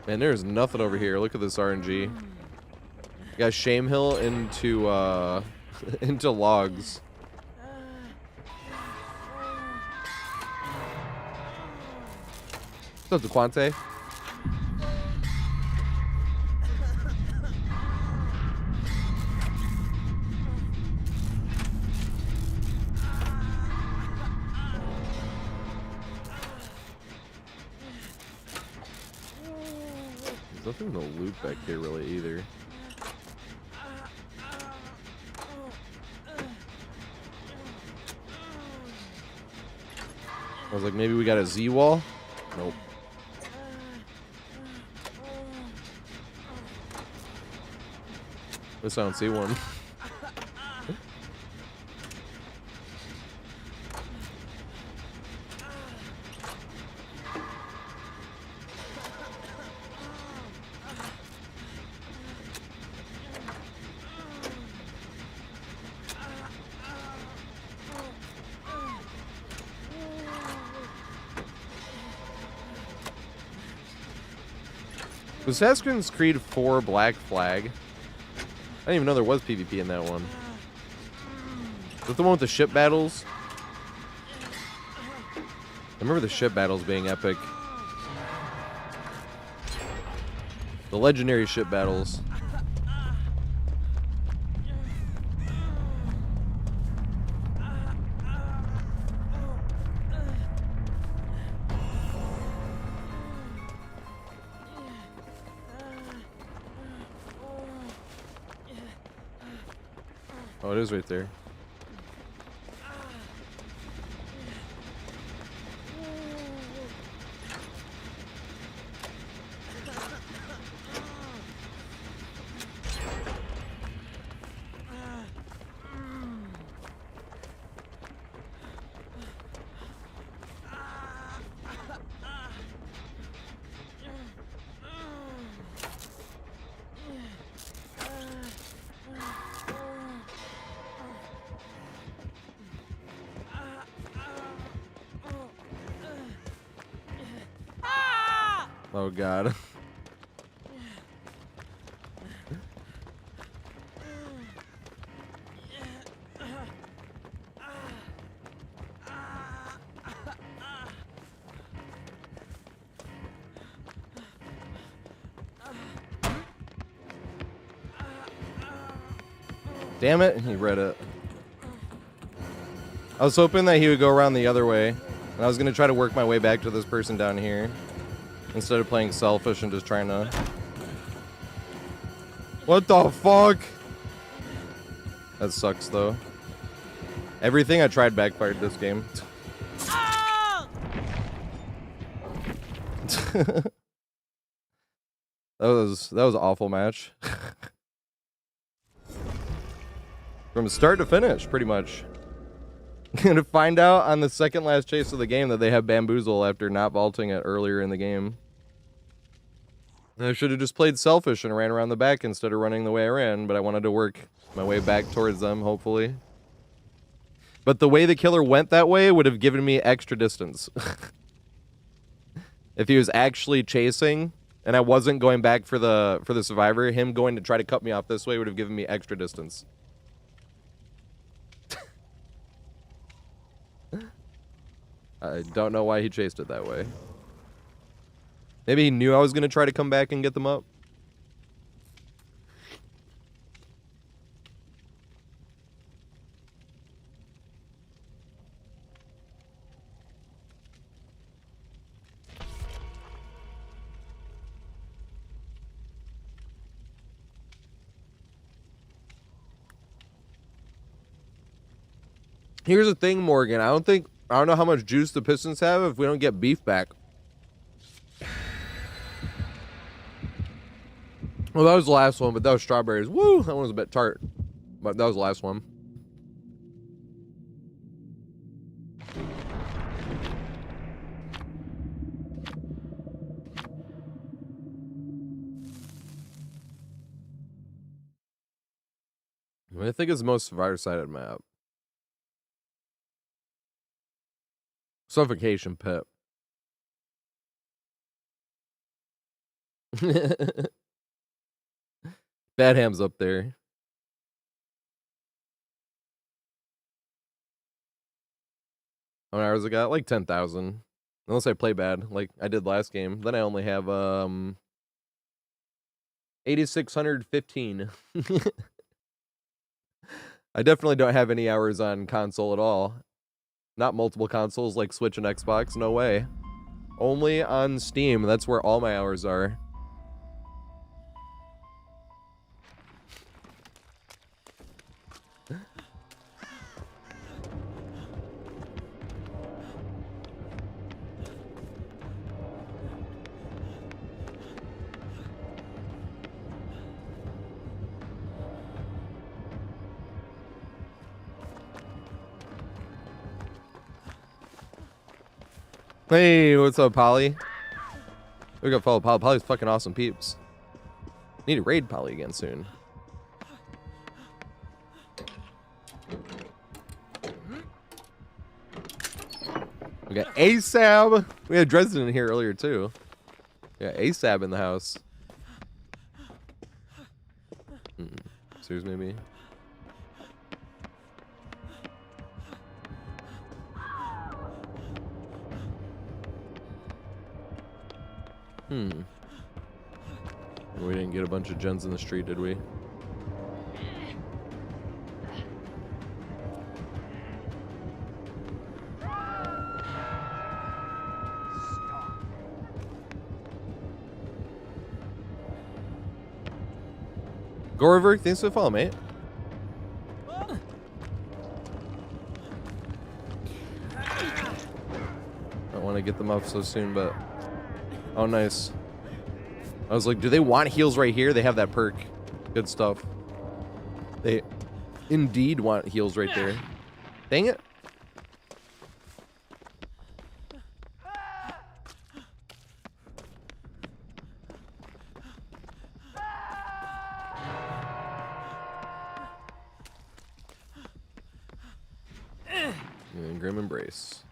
Man, there's nothing over here. Look at this RNG. Got Shame Hill into into logs. What's up, DeQuante? There's nothing to loot back here really either. I was like, maybe we got a Z wall? Nope. At least I don't see one. Was Assassin's Creed 4 Black Flag? I didn't even know there was PvP in that one. Is that the one with the ship battles? I remember the ship battles being epic. The legendary ship battles. Oh, it is right there. Oh god. Damn it, he read it. I was hoping that he would go around the other way. And I was going to try to work my way back to this person down here. Instead of playing selfish and just trying to What the fuck? That sucks, though. Everything I tried backfired this game. that was an awful match. From start to finish, pretty much. Gonna find out on the second last chase of the game that they have bamboozle after not vaulting it earlier in the game. I should have just played selfish and ran around the back instead of running the way I ran, but I wanted to work my way back towards them, hopefully. But the way the killer went that way would have given me extra distance. If he was actually chasing and I wasn't going back for the survivor, him going to try to cut me off this way would have given me extra distance. I don't know why he chased it that way. Maybe he knew I was going to try to come back and get them up. Here's the thing, Morgan. I don't know how much juice the Pistons have if we don't get beef back. Well, that was the last one, but that was strawberries. Woo! That one was a bit tart. But that was the last one. I think it's the most survivor-sided map. Suffocation pit. Bad Ham's up there. How many hours I got? Like 10,000. Unless I play bad, like I did last game. Then I only have 8,615. I definitely don't have any hours on console at all. Not multiple consoles like Switch and Xbox, no way. Only on Steam, that's where all my hours are. Hey, what's up, Polly? We gotta follow Polly. Polly's fucking awesome peeps. Need to raid Polly again soon. We got ASAB. We had Dresden in here earlier too. Yeah, ASAB in the house. Serious, maybe. We didn't get a bunch of gens in the street, did we? Go River, thanks for the follow, mate. Don't want to get them up so soon, but oh, nice. I was like, do they want heals right here? They have that perk. Good stuff. They indeed want heals right there. Dang it. And Grim Embrace.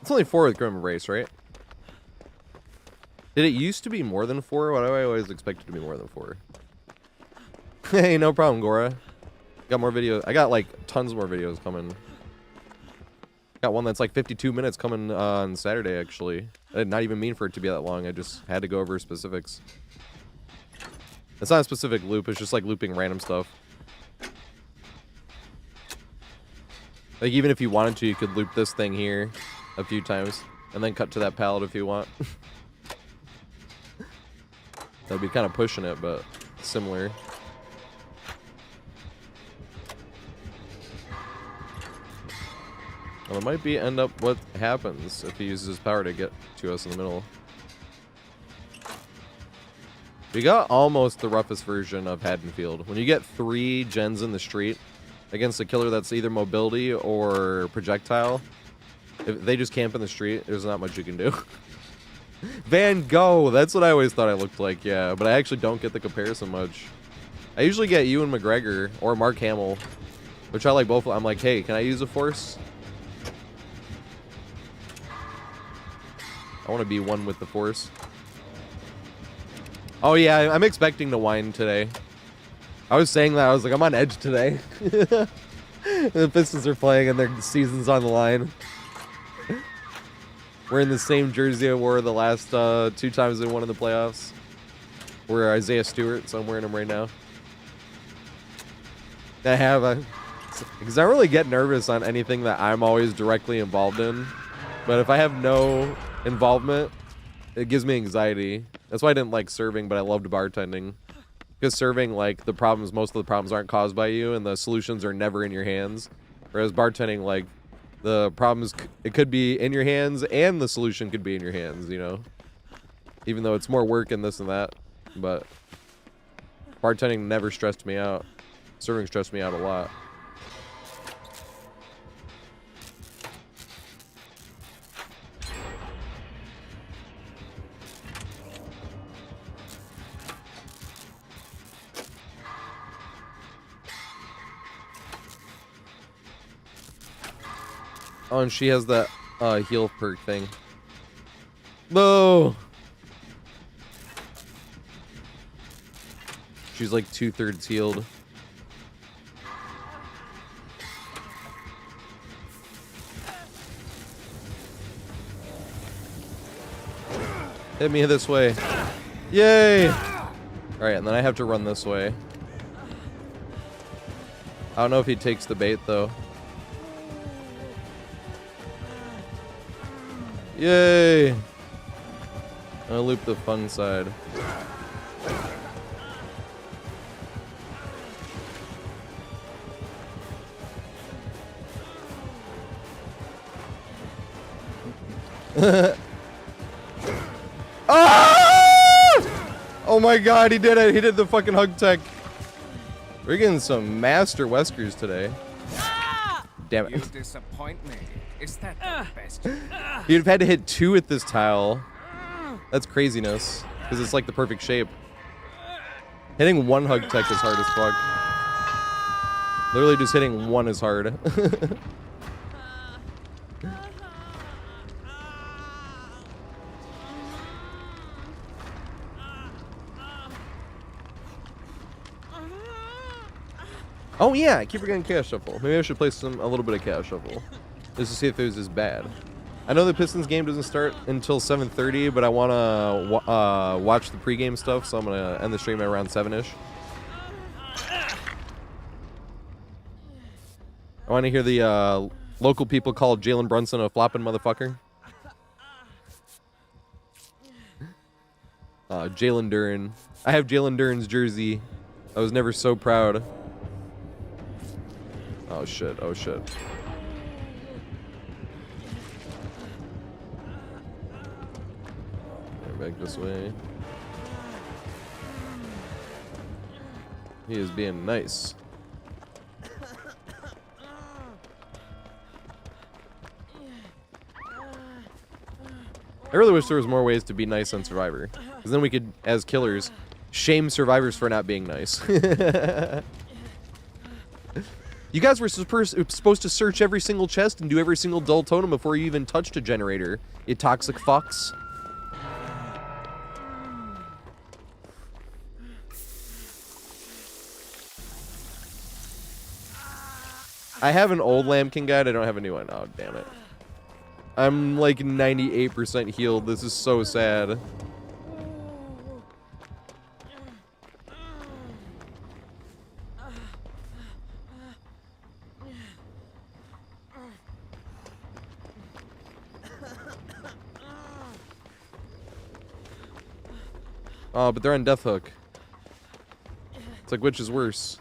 It's only 4 with Grim Embrace, right? Did it used to be more than 4? Why do I always expect it to be more than 4? Hey, no problem, Gora. Got more videos. I got like tons more videos coming. Got one that's like 52 minutes coming on Saturday, actually. I did not even mean for it to be that long. I just had to go over specifics. It's not a specific loop. It's just like looping random stuff. Like even if you wanted to, you could loop this thing here. a few times, and then cut to that pallet if you want. That'd be kind of pushing it, but similar. Well, it might be end up what happens if he uses his power to get to us in the middle. We got almost the roughest version of Haddonfield. When you get 3 gens in the street against a killer that's either mobility or projectile, if they just camp in the street, there's not much you can do. Van Gogh, that's what I always thought I looked like, yeah, but I actually don't get the comparison much. I usually get Ewan McGregor or Mark Hamill, which I like both. I'm like, hey, can I use a force? I want to be one with the force. Oh yeah, I'm expecting to whine today. I was saying that, I was like, I'm on edge today. The Pistons are playing and their season's on the line. We're in the same jersey I wore the last 2 times they won in the playoffs. We're Isaiah Stewart, so I'm wearing them right now. I have, because I don't really get nervous on anything that I'm always directly involved in. But if I have no involvement, it gives me anxiety. That's why I didn't like serving, but I loved bartending. Because serving, like, most of the problems aren't caused by you, and the solutions are never in your hands. Whereas bartending, like, the problems, it could be in your hands, and the solution could be in your hands, you know? Even though it's more work and this and that. But bartending never stressed me out. Serving stressed me out a lot. Oh, and she has that heal perk thing. No! She's like 2/3 healed. Hit me this way. Yay! Alright, and then I have to run this way. I don't know if he takes the bait, though. Yay! I'll loop the fun side. Ah! Oh my god, he did it! He did the fucking hug tech. We're getting some master Weskers today. Damn it. You disappoint me. Is that the best? You'd have had to hit 2 at this tile. That's craziness. Because it's like the perfect shape. Hitting 1 hug tech is hard as fuck. Literally just hitting 1 is hard. Oh yeah, I keep forgetting Chaos Shuffle. Maybe I should play a little bit of Chaos Shuffle. Just to see if it was as bad. I know the Pistons game doesn't start until 7:30, but I want to watch the pregame stuff, so I'm going to end the stream at around 7-ish. I want to hear the local people call Jalen Brunson a flopping motherfucker. Jalen Duren. I have Jalen Duren's jersey. I was never so proud. Oh shit, oh shit. Back this way. He is being nice. I really wish there was more ways to be nice on Survivor. Because then we could, as killers, shame survivors for not being nice. You guys were supposed to search every single chest and do every single dull totem before you even touched a generator, you toxic fucks. I have an old Lambkin guide, I don't have a new one. Oh, damn it. I'm like 98% healed. This is so sad. Oh, but they're on death hook. It's like, which is worse?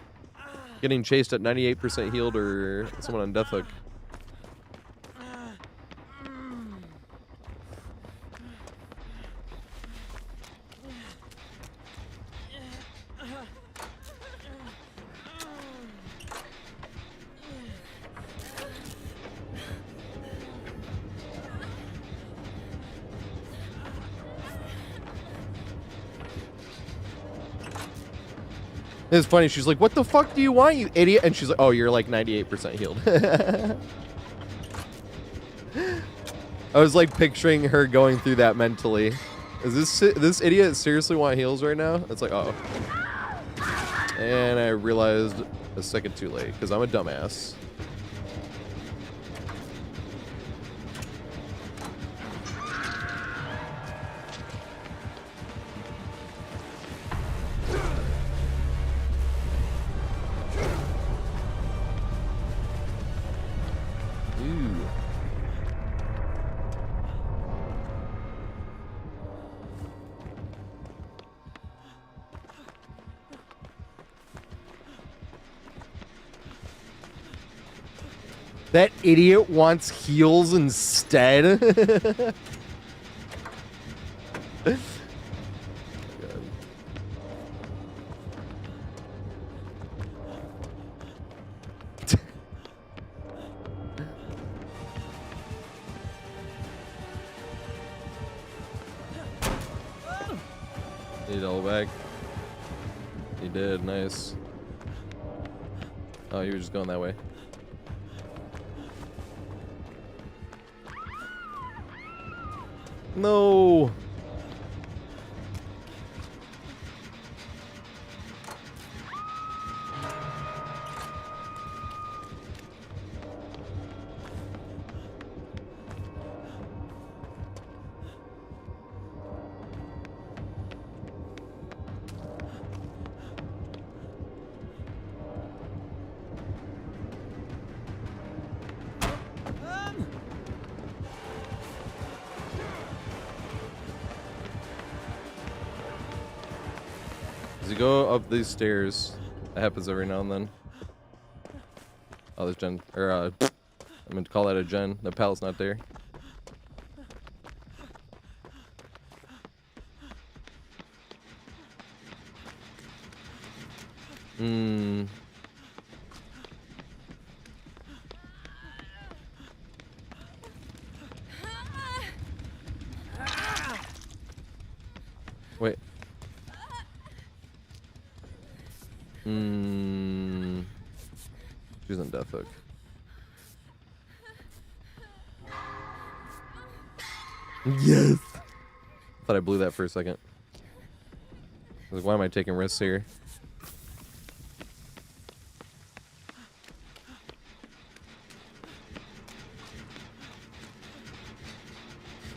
Getting chased at 98% healed or someone on death hook? It's funny, she's like, what the fuck do you want, you idiot? And she's like, oh, you're like 98% healed. I was like picturing her going through that mentally. Is this idiot seriously want heals right now? It's like, oh. And I realized a second too late, because I'm a dumbass. That idiot wants heals instead. Need it all back. He did, nice. Oh, you were just going that way. No. As you go up these stairs, that happens every now and then. Oh, there's Jen, or I meant to call that a Jen. The pallet's not there. Hmm. Wait. Hmm. She's on death hook. Yes. Thought I blew that for a second. I was like, why am I taking risks here?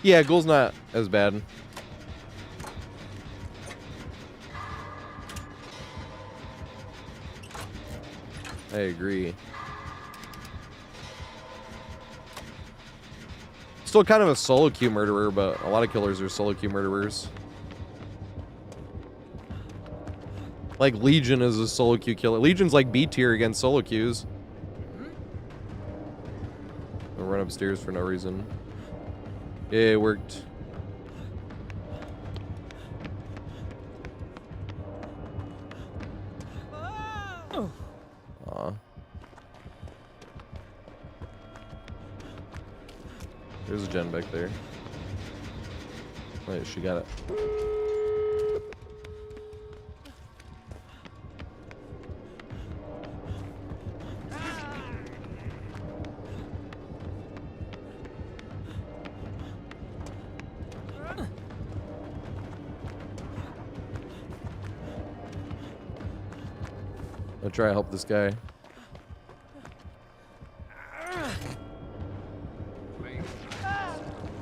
Yeah, Ghoul's not as bad. I agree. Still kind of a solo queue murderer, but a lot of killers are solo queue murderers. Like Legion is a solo queue killer. Legion's like B tier against solo queues. I'll run upstairs for no reason. Yeah, it worked. Aw. There's a gen back there. Wait, she got it. I'll try to help this guy.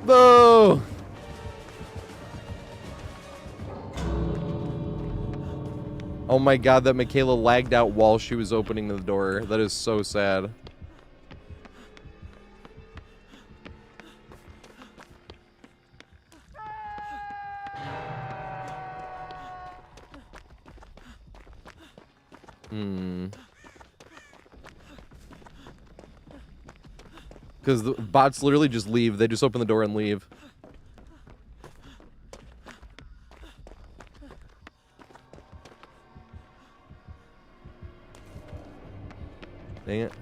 No! Oh my god, that Michaela lagged out while she was opening the door. That is so sad. Because the bots literally just leave. They just open the door and leave. Dang it.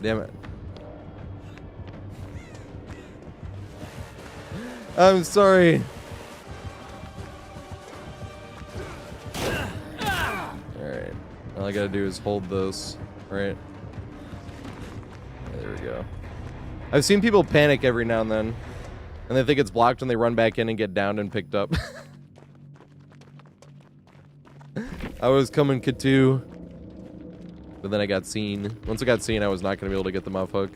Damn it. I'm sorry. Alright. All I gotta do is hold this. Right? There we go. I've seen people panic every now and then. And they think it's blocked and they run back in and get downed and picked up. I was coming K2. But then I got seen. Once I got seen, I was not going to be able to get them off hook.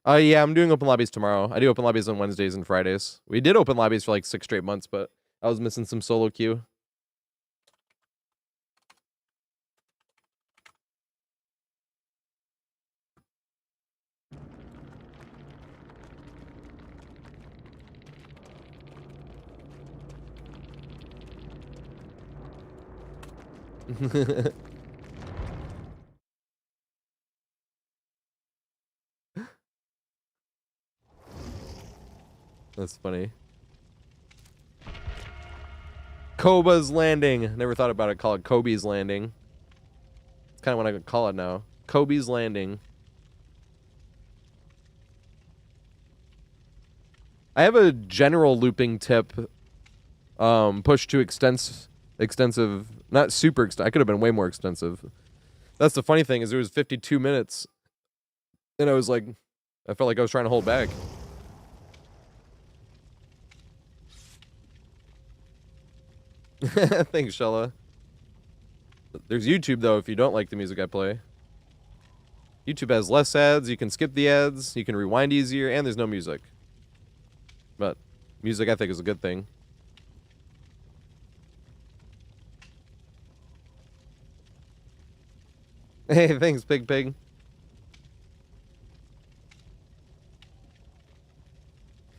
Yeah, I'm doing open lobbies tomorrow. I do open lobbies on Wednesdays and Fridays. We did open lobbies for like 6 straight months, but I was missing some solo queue. That's funny. Koba's Landing. Never thought about it. Call it Kobe's Landing. It's kind of what I could call it now. Kobe's Landing. I have a general looping tip. Push to extensive, not super extensive. I could have been way more extensive. That's the funny thing is it was 52 minutes. And I was like, I felt like I was trying to hold back. Thanks, Shella. There's YouTube, though, if you don't like the music I play. YouTube has less ads, you can skip the ads, you can rewind easier, and there's no music. But music, I think, is a good thing. Hey, thanks, Pig Pig.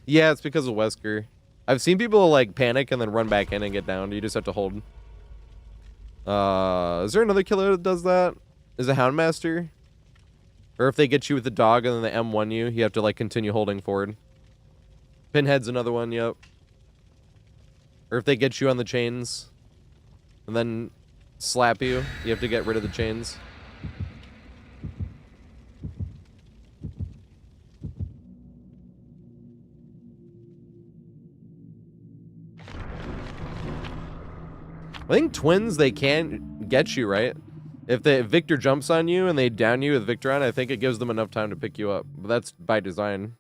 Yeah, it's because of Wesker. I've seen people, like, panic and then run back in and get down. You just have to hold. Is there another killer that does that? Is it Houndmaster? Or if they get you with the dog and then they M1 you, you have to, like, continue holding forward. Pinhead's another one, yep. Or if they get you on the chains and then slap you, you have to get rid of the chains. I think twins, they can get you, right? If Victor jumps on you and they down you with Victor on, I think it gives them enough time to pick you up. But that's by design.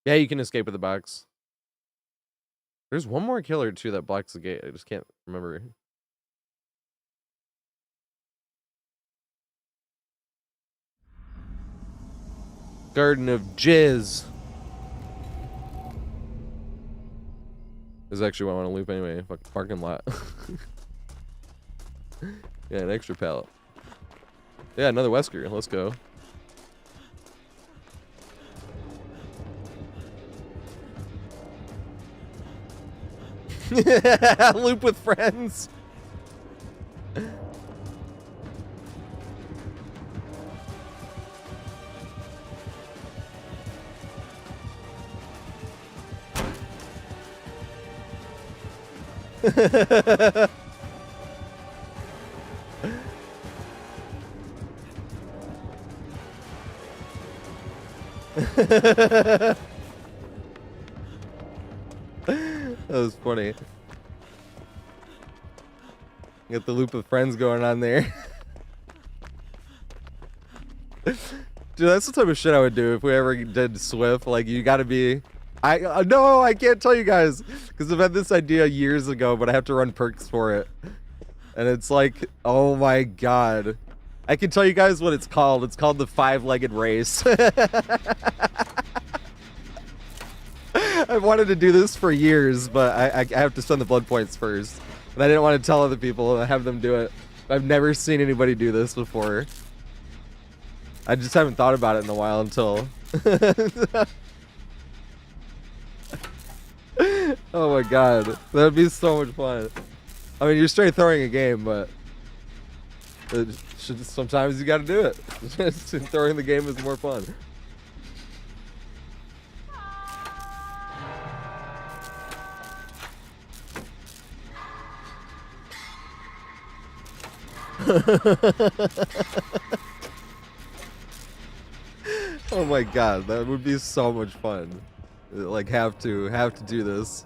Yeah, you can escape with the box. There's one more killer, too, that blocks the gate. I just can't remember. Garden of Jizz. This is actually what I want to loop anyway. Fuck, parking lot. Yeah, an extra pallet. Yeah, another Wesker. Let's go. Loop with friends. That was funny. Got the loop of friends going on there. Dude, that's the type of shit I would do if we ever did Swift. Like, you gotta be... no, I can't tell you guys. Because I've had this idea years ago, but I have to run perks for it. And it's like, oh my god. I can tell you guys what it's called. It's called the 5-legged race. I've wanted to do this for years, but I have to send the blood points first. And I didn't want to tell other people and have them do it. I've never seen anybody do this before. I just haven't thought about it in a while until... Oh my god. That would be so much fun. I mean, you're straight throwing a game, but... sometimes you gotta do it. Throwing the game is more fun. Oh my god, that would be so much fun. Like, have to do this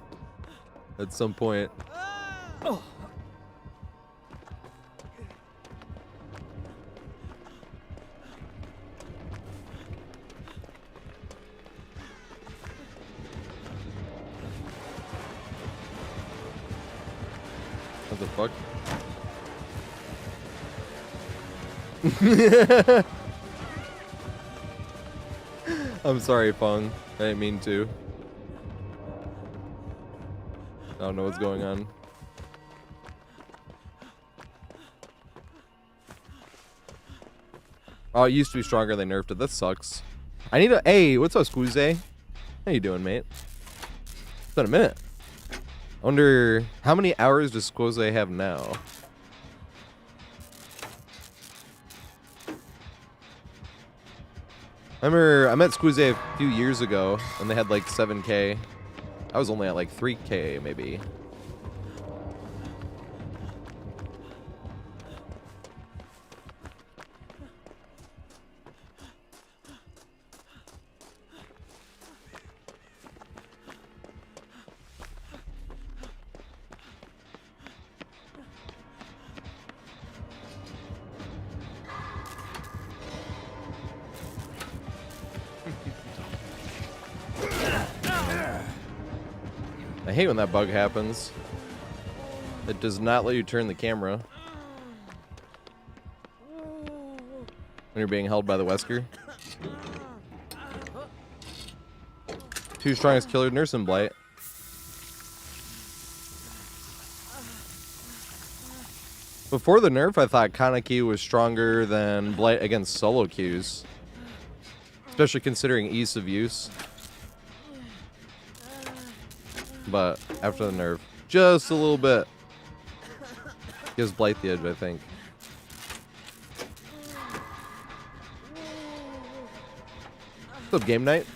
at some point. What the fuck? I'm sorry, Fung. I didn't mean to. I don't know what's going on. Oh, it used to be stronger. They nerfed it. That sucks. I need a... Hey, what's up, Squeezy? How you doing, mate? It's been a minute. I wonder how many hours does Squeezy have now? I remember I met Squeezy a few years ago, and they had like 7K. I was only at like 3K, maybe. I hate when that bug happens. It does not let you turn the camera when you're being held by the Wesker. 2 strongest killer, Nurse and Blight. Before the nerf, I thought Kaneki was stronger than Blight against solo queues, especially considering ease of use. But after the nerf, just a little bit. Gives Blight the edge, I think. What's up, game night?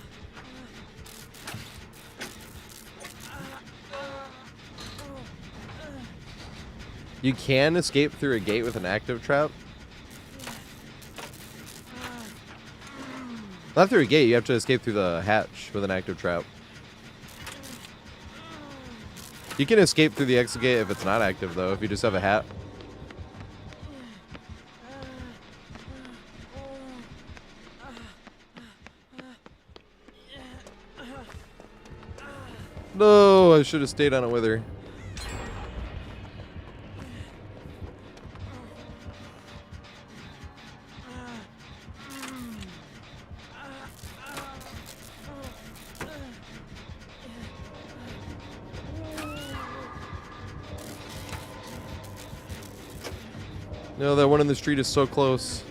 You can escape through a gate with an active trap. Not through a gate, you have to escape through the hatch with an active trap. You can escape through the exit gate if it's not active, though, if you just have a hat. No, I should have stayed on it with her. No, that one in the street is so close.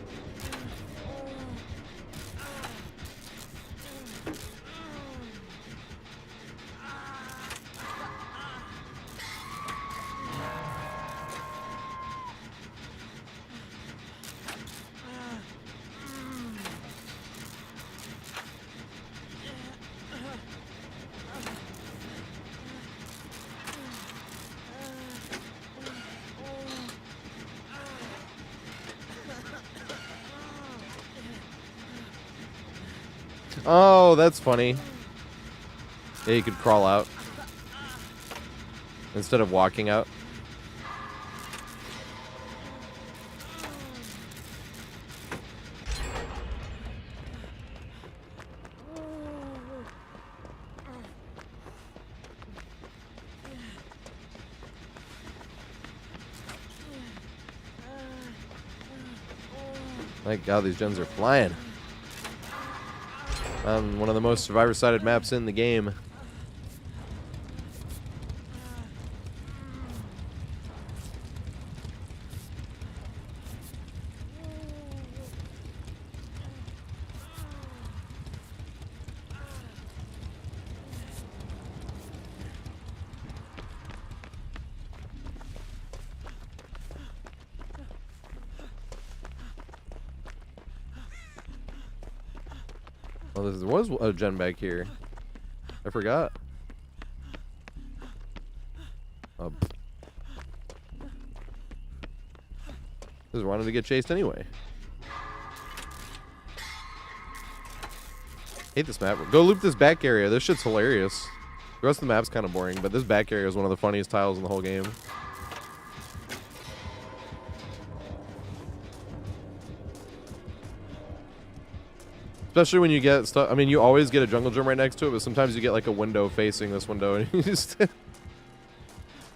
Oh, that's funny. Yeah, you could crawl out instead of walking out. My god, these gens are flying. On one of the most survivor-sided maps in the game. Oh, there was a gen back here. I forgot. Oh. Just wanted to get chased anyway. Hate this map. Go loop this back area. This shit's hilarious. The rest of the map's kind of boring, but this back area is one of the funniest tiles in the whole game. Especially when you get stuff. I mean, you always get a jungle gym right next to it, but sometimes you get like a window facing this window, and you just.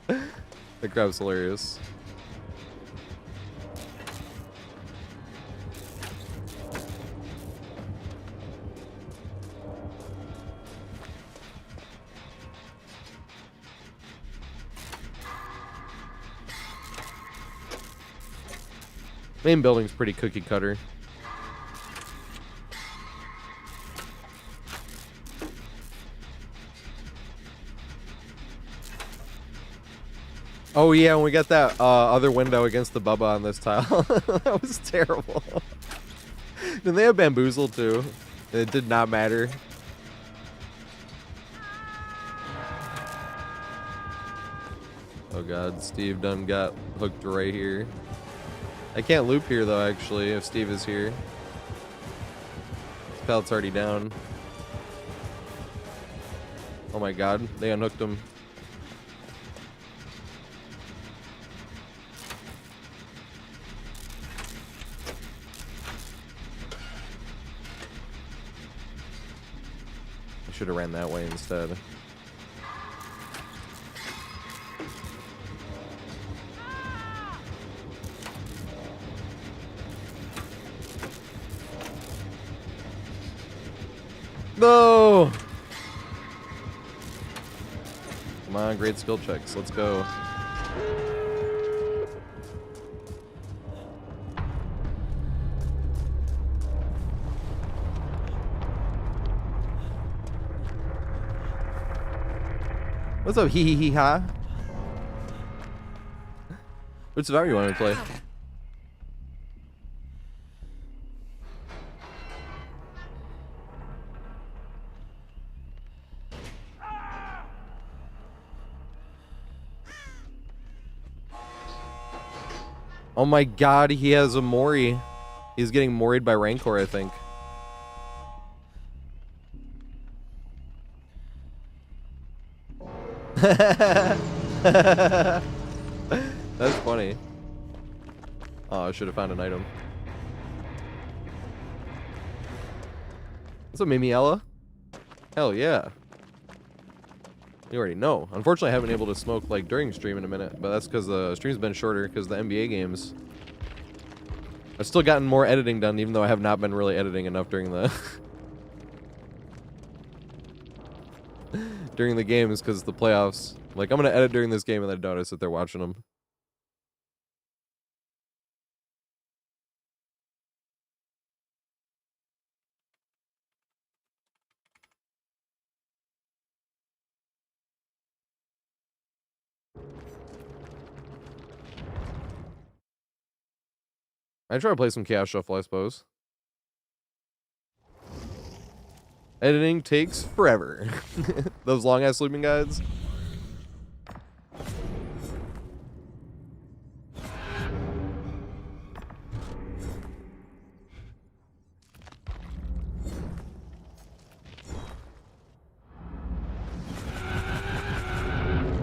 The crap's hilarious. Main building's pretty cookie cutter. Oh yeah, when we got that other window against the Bubba on this tile. That was terrible. Then they have bamboozle too. It did not matter. Oh god, Steve done got hooked right here. I can't loop here though, actually, if Steve is here. His pallet's already down. Oh my god, they unhooked him. I should have ran that way instead. No! Come on, great skill checks. Let's go. What's up, hee hee hee ha? Which survivor you want to play? Oh my god, he has a Mori. He's getting moried by Rancor, I think. That's funny. Oh, I should have found an item. What's up, Mimiella? Hell yeah. You already know. Unfortunately, I haven't been able to smoke like during stream in a minute, but that's because the stream's been shorter because the NBA games. I've still gotten more editing done, even though I have not been really editing enough during the during the games because the playoffs. Like, I'm gonna edit during this game and then notice that they're watching them. I try to play some Chaos Shuffle, I suppose. Editing takes forever. Those long-ass looping guides.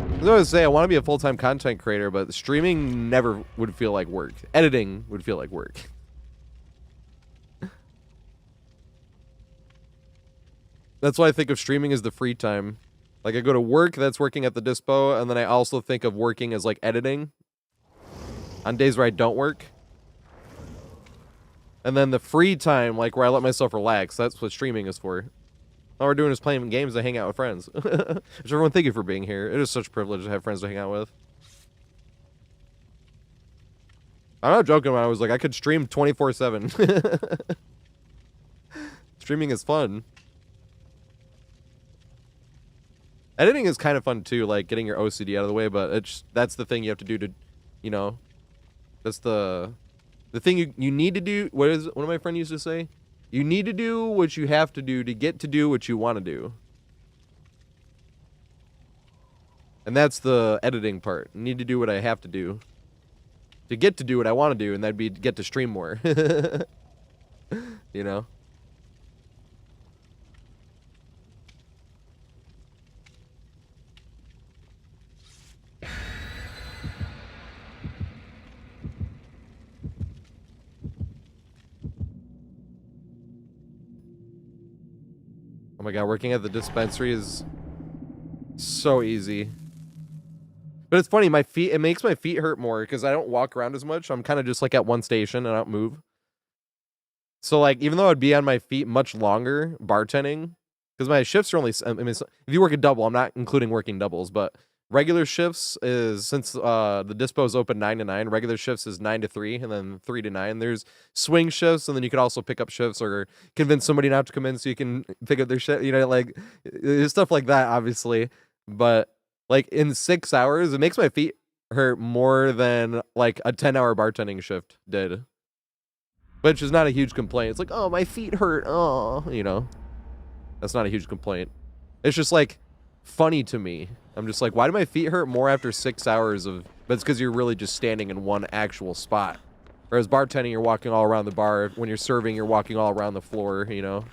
I was always say I want to be a full-time content creator, but streaming never would feel like work. Editing would feel like work. That's why I think of streaming as the free time. Like, I go to work, that's working at the dispo, and then I also think of working as, like, editing. On days where I don't work. And then the free time, like where I let myself relax, that's what streaming is for. All we're doing is playing games and hang out with friends. Which everyone, thank you for being here. It is such a privilege to have friends to hang out with. I'm not joking when I was like, I could stream 24/7. Streaming is fun. Editing is kind of fun too, like getting your OCD out of the way, but that's the thing you have to do to, you know, that's the thing you need to do. What did my friend used to say? You need to do what you have to do to get to do what you want to do. And that's the editing part. I need to do what I have to do to get to do what I want to do, and that'd be to get to stream more. You know? Oh my god, working at the dispensary is so easy. But it's funny, it makes my feet hurt more because I don't walk around as much. I'm kind of just like at one station and I don't move. So like, even though I'd be on my feet much longer bartending, because my shifts are only, I mean, if you work a double, I'm not including working doubles, but regular shifts is, since the dispo is open 9 to 9, regular shifts is 9 to 3 and then 3 to 9. There's swing shifts, and then you can also pick up shifts or convince somebody not to come in so you can pick up their shift, you know, like there's stuff like that, obviously. But like in 6 hours, it makes my feet hurt more than like a 10-hour bartending shift did. Which is not a huge complaint. It's like, oh, my feet hurt. Oh, you know, that's not a huge complaint. It's just like funny to me. I'm just like, why do my feet hurt more after 6 hours of, but it's because you're really just standing in one actual spot. Whereas bartending, you're walking all around the bar. When you're serving, you're walking all around the floor, you know.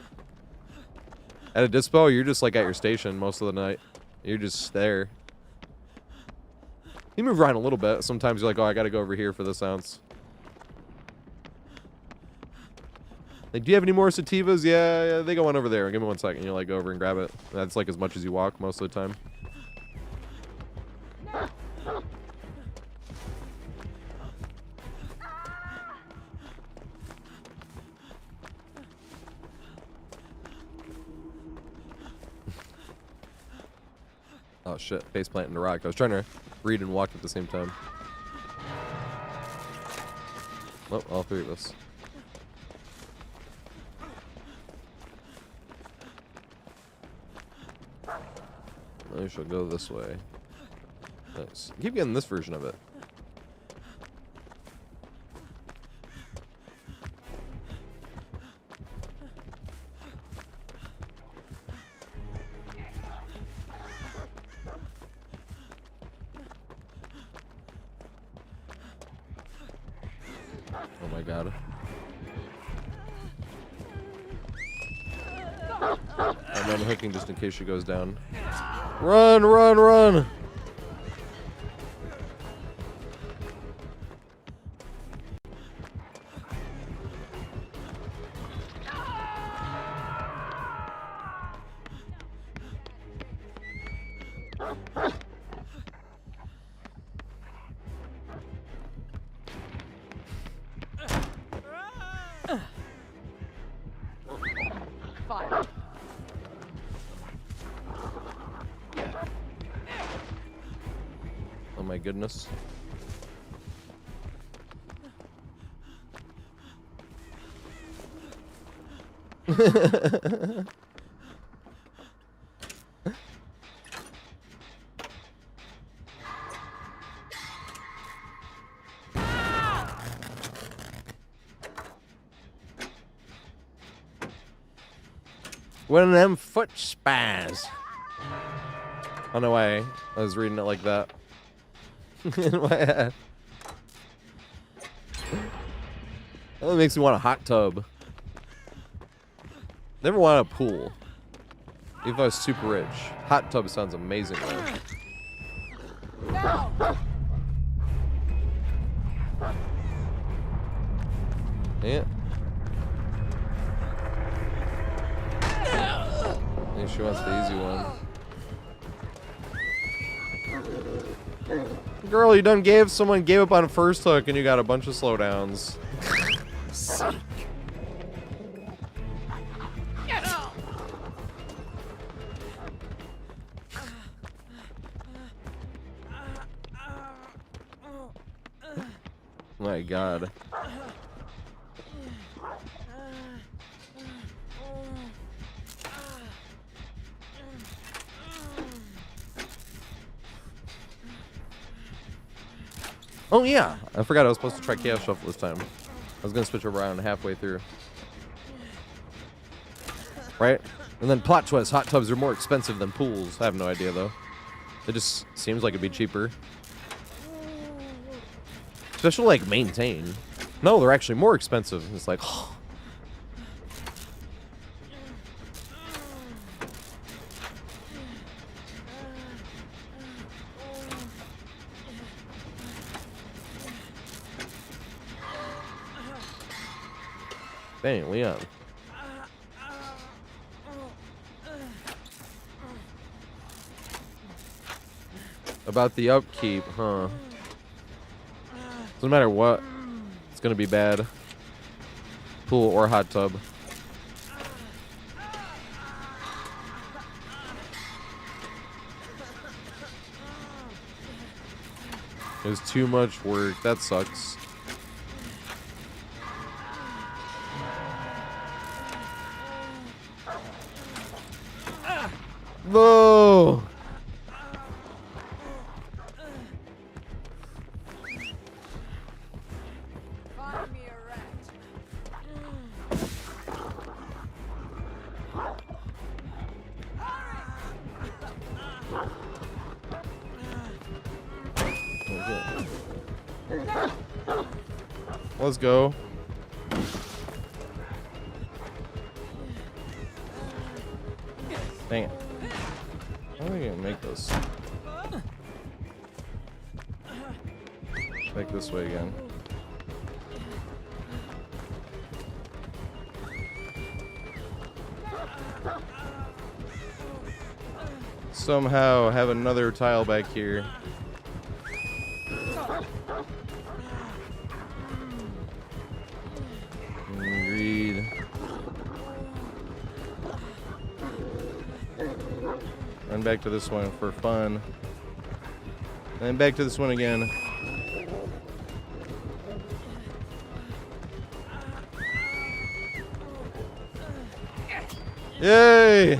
At a dispo, you're just like at your station most of the night. You're just there. You move around a little bit. Sometimes you're like, oh, I gotta go over here for this ounce. Like, do you have any more sativas? Yeah, they go on over there. Give me 1 second. You like go over and grab it. That's like as much as you walk most of the time. Oh shit, face plant in the rock. I was trying to read and walk at the same time. Oh, all three of us. I shall go this way. Nice. I keep getting this version of it. Oh my god. I'm unhooking just in case she goes down. Run, run, run! Oh my goodness. One of them foot spaz. I don't know why I was reading it like that. In my head. That makes me want a hot tub. Never want a pool. Even if I was super rich. Hot tub sounds amazing though. Yeah. Maybe she wants the easy one. Girl, you gave up on first hook and you got a bunch of slowdowns. My God. Oh yeah, I forgot I was supposed to try Chaos Shuffle this time. I was gonna switch around halfway through. Right? And then plot twist, hot tubs are more expensive than pools. I have no idea though. It just seems like it'd be cheaper. Especially like maintain. No, they're actually more expensive. It's like, oh. Dang, Leon. About the upkeep, huh? Doesn't matter what. It's gonna be bad. Pool or hot tub. It was too much work. That sucks. No. Find me a rat. Let's go. Dang it. How are we gonna make this? Make this way again. Somehow have another tile back here. Greed. Run back to this one for fun. And then back to this one again. Yay!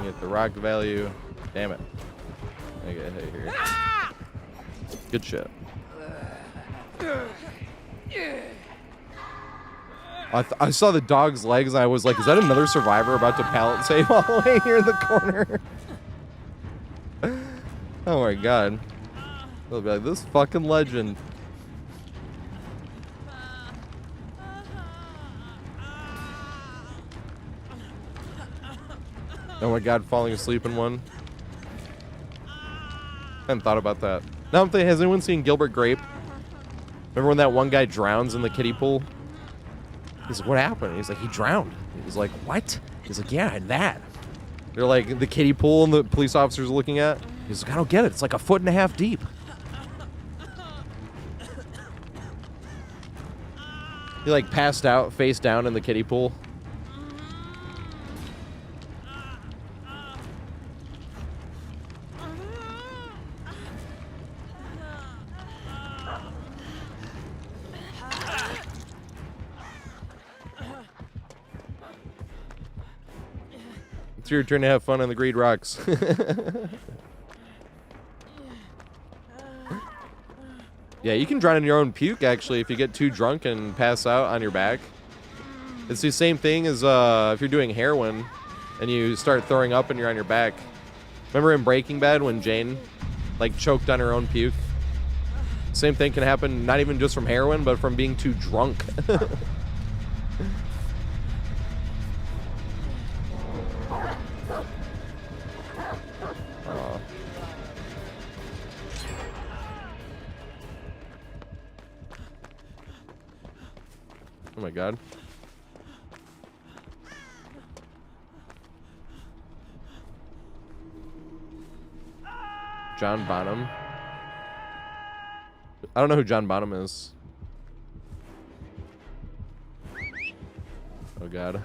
Get the rock value. Damn it. I get hit here. Good shit. I saw the dog's legs and I was like, is that another survivor about to pallet save all the way here in the corner? Oh my God. They'll be like, this fucking legend. Oh my God, falling asleep in one. I hadn't thought about that. Now I'm thinking, has anyone seen Gilbert Grape? Remember when that one guy drowns in the kiddie pool? He's like, what happened? He's like, he drowned. He's like, what? He's like, yeah, that. They're like, the kiddie pool and the police officer's looking at. He's like, I don't get it. It's like 1.5 feet deep. He like passed out face down in the kiddie pool. It's your turn to have fun on the Greed Rocks. Yeah, you can drown in your own puke, actually, if you get too drunk and pass out on your back. It's the same thing as if you're doing heroin and you start throwing up and you're on your back. Remember in Breaking Bad when Jane, like, choked on her own puke? Same thing can happen, not even just from heroin, but from being too drunk. Oh my God. John Bonham. I don't know who John Bonham is. Oh God.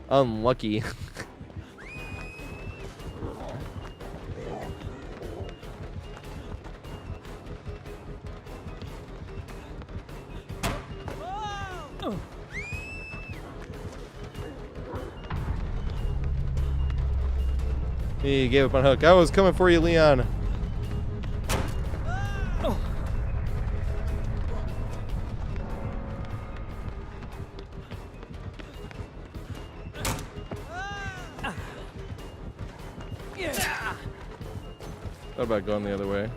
Unlucky. He gave up on hook. I was coming for you, Leon. What about going the other way?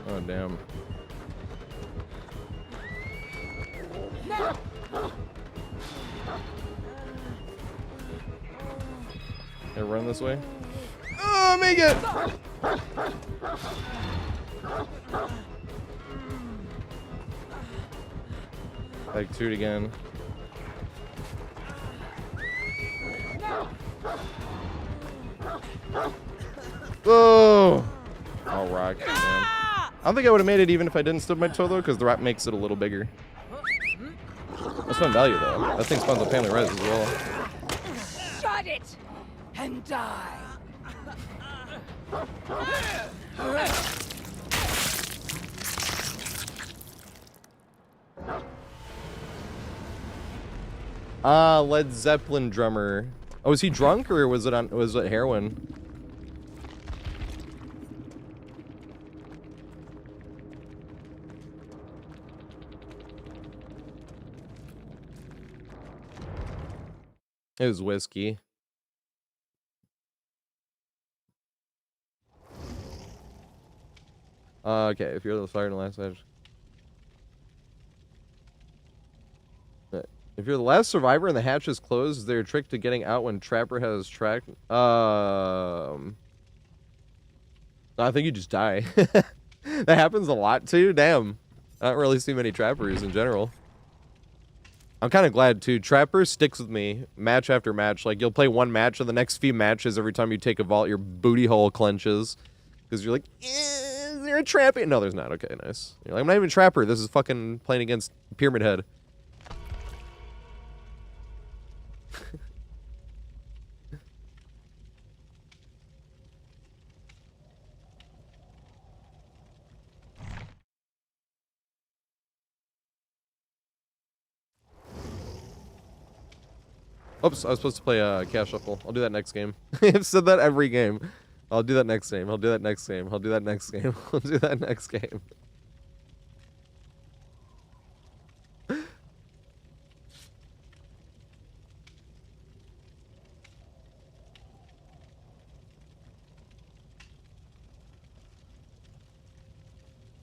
Oh, damn. Can I run this way? Oh, make it! Like shoot again. Whoa! Oh, rock, man. I don't think I would have made it even if I didn't stub my toe, though, because the rock makes it a little bigger. That's fun value, though. That thing spawns on family res as well. Shut it and die. Ah, Led Zeppelin drummer. Oh, was he drunk or was it heroin? It was whiskey. Okay, if you're the fire in the last match. If you're the last survivor and the hatch is closed, is there a trick to getting out when Trapper has tracked? I think you just die. That happens a lot too. Damn. I don't really see many Trappers in general. I'm kind of glad too. Trapper sticks with me match after match. Like, you'll play one match, and the next few matches, every time you take a vault, your booty hole clenches. Because you're like, is there a Trapper? No, there's not. Okay, nice. You're like, I'm not even Trapper. This is fucking playing against Pyramid Head. Oops, I was supposed to play Cash Shuffle. I'll do that next game. I've said that every game. I'll do that next game. I'll do that next game. I'll do that next game. I'll do that next game.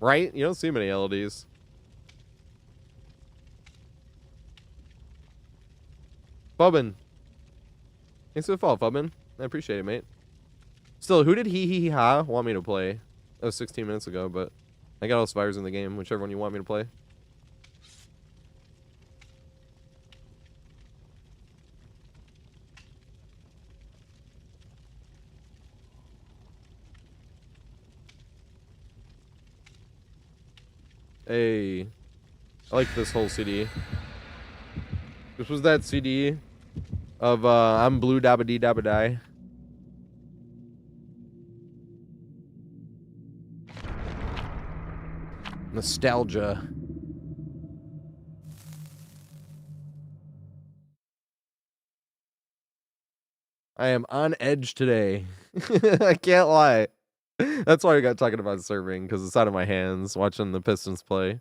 Right? You don't see many LODs. Fubbin. Thanks for the follow, Fubbin. I appreciate it, mate. Still, who did he ha want me to play? That was 16 minutes ago, but I got all survivors in the game, whichever one you want me to play. Hey, I like this whole CD. This was that CD of I'm Blue Dabba Dee Dabba Die. Nostalgia. I am on edge today. I can't lie. That's why I got talking about serving, because it's out of my hands watching the Pistons play.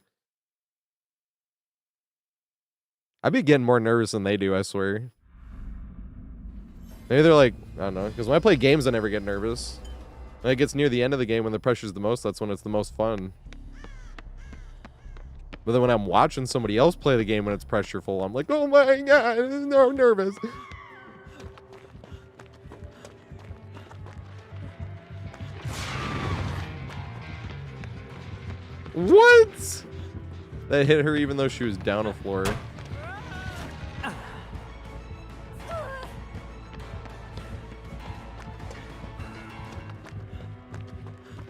I be getting more nervous than they do, I swear. Maybe they're like, I don't know, because when I play games, I never get nervous. When it gets near the end of the game, when the pressure's the most, that's when it's the most fun. But then when I'm watching somebody else play the game when it's pressureful, I'm like, oh my god, I'm so nervous. What? That hit her even though she was down a floor.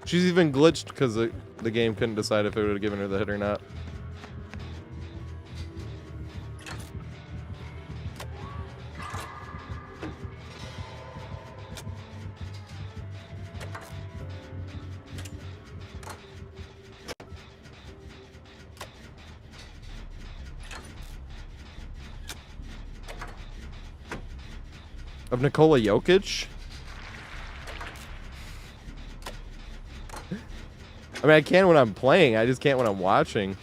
She's even glitched because the game couldn't decide if it would have given her the hit or not. Of Nikola Jokic? I mean, I can when I'm playing. I just can't when I'm watching.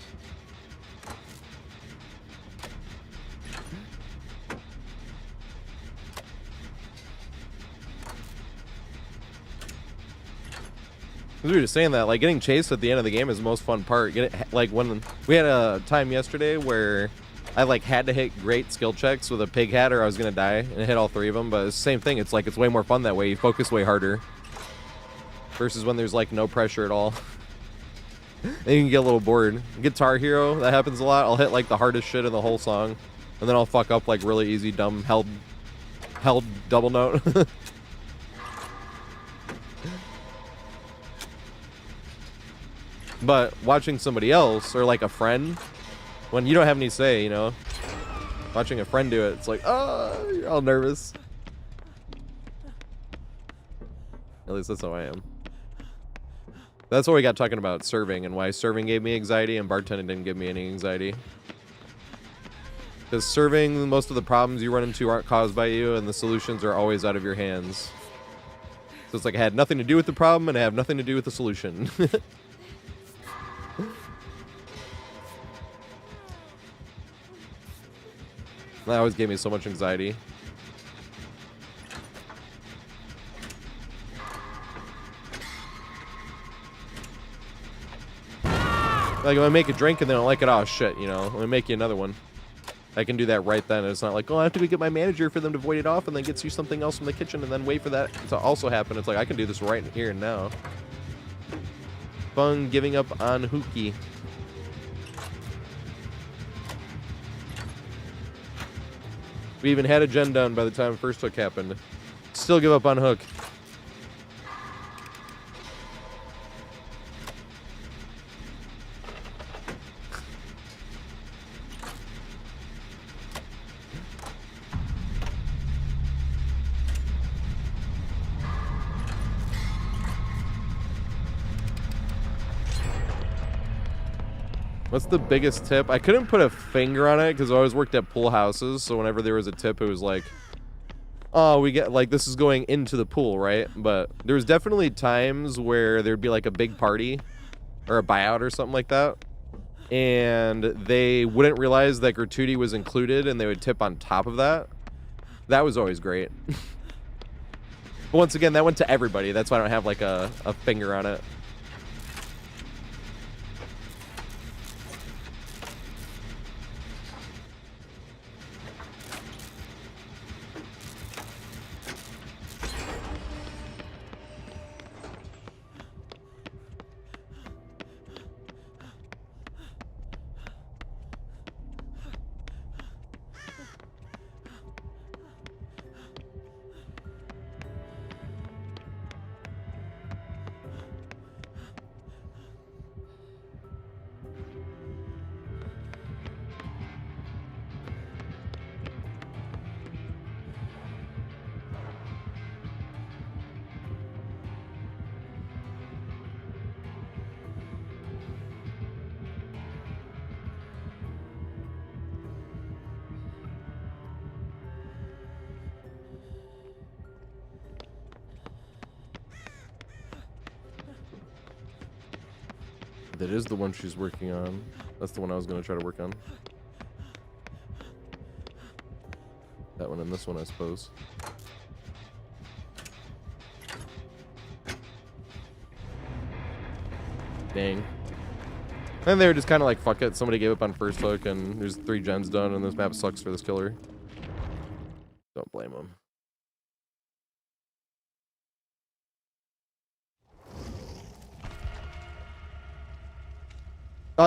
We were just saying that, like, getting chased at the end of the game is the most fun part. Like, when we had a time yesterday where I, like, had to hit great skill checks with a pig hat or I was going to die, and I hit all 3 of them, but it's the same thing. It's, like, it's way more fun that way. You focus way harder versus when there's, like, no pressure at all. And you can get a little bored. Guitar Hero, that happens a lot. I'll hit, like, the hardest shit in the whole song, and then I'll fuck up, like, really easy, dumb, held double note. But watching somebody else, or like a friend, when you don't have any say, you know, watching a friend do it, it's like, oh, you're all nervous. At least that's how I am. That's what we got talking about serving and why serving gave me anxiety and bartending didn't give me any anxiety. Because serving, most of the problems you run into aren't caused by you, and the solutions are always out of your hands. So it's like I had nothing to do with the problem, and I have nothing to do with the solution. That always gave me so much anxiety. Like, when I make a drink and then I don't like it, oh shit, you know, let me make you another one. I can do that right then. It's not like, oh, I have to go get my manager for them to void it off and then get you something else from the kitchen and then wait for that to also happen. It's like, I can do this right here and now. Fun giving up on Hookie. We even had a gen done by the time first hook happened. Still give up on hook. What's the biggest tip? I couldn't put a finger on it because I always worked at pool houses. So whenever there was a tip, it was like, oh, we get, like, this is going into the pool, right? But there was definitely times where there'd be like a big party or a buyout or something like that. And they wouldn't realize that gratuity was included and they would tip on top of that. That was always great. But once again, that went to everybody. That's why I don't have like a finger on it. That is the one she's working on. That's the one I was going to try to work on. That one and this one, I suppose. Dang. And they were just kind of like, fuck it. Somebody gave up on first hook, and there's 3 gens done, and this map sucks for this killer. Don't blame them.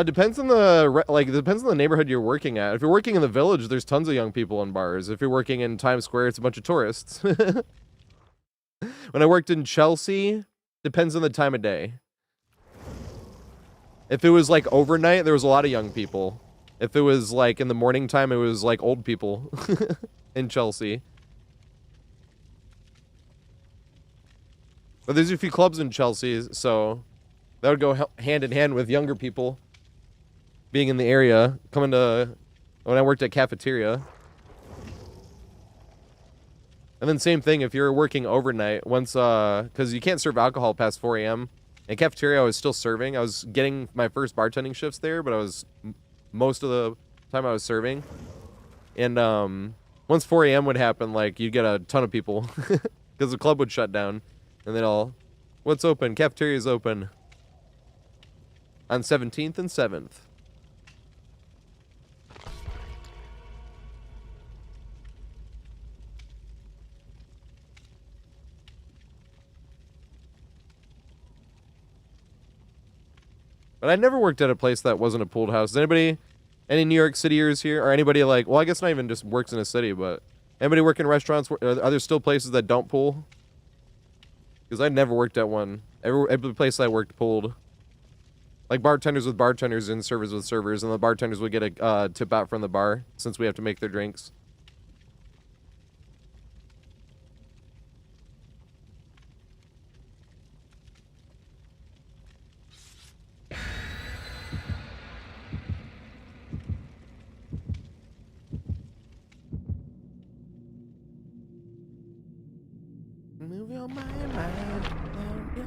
Depends on the depends on the neighborhood you're working at. If you're working in the village, there's tons of young people in bars. If you're working in Times Square, it's a bunch of tourists. When I worked in Chelsea, depends on the time of day. If it was like overnight, there was a lot of young people. If it was like in the morning time, it was like old people in Chelsea. But there's a few clubs in Chelsea, so that would go hand in hand with younger people being in the area, coming to, when I worked at cafeteria. And then same thing if you're working overnight, once, because you can't serve alcohol past 4 a.m. In cafeteria, I was still serving. I was getting my first bartending shifts there, but I was, most of the time I was serving. And once 4 a.m. would happen, like, you'd get a ton of people because the club would shut down. And then all, what's open? Cafeteria's open on 17th and 7th. But I never worked at a place that wasn't a pooled house. Is anybody, any New York Cityers here, or anybody like, well, I guess not even just works in a city, but anybody work in restaurants? Are there still places that don't pool? Because I never worked at one. Every place I worked pooled. Like bartenders with bartenders and servers with servers, and the bartenders would get a tip out from the bar since we have to make their drinks. Move your mind, down your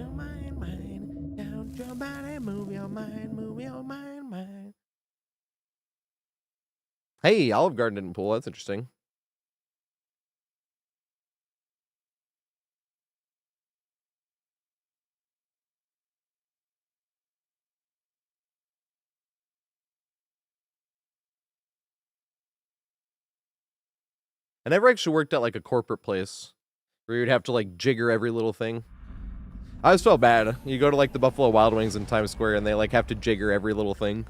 mind, down your body, move your mind. Hey, Olive Garden didn't pool. That's interesting. I never actually worked at like a corporate place where you'd have to like jigger every little thing. I always felt bad. You go to like the Buffalo Wild Wings in Times Square and they like have to jigger every little thing.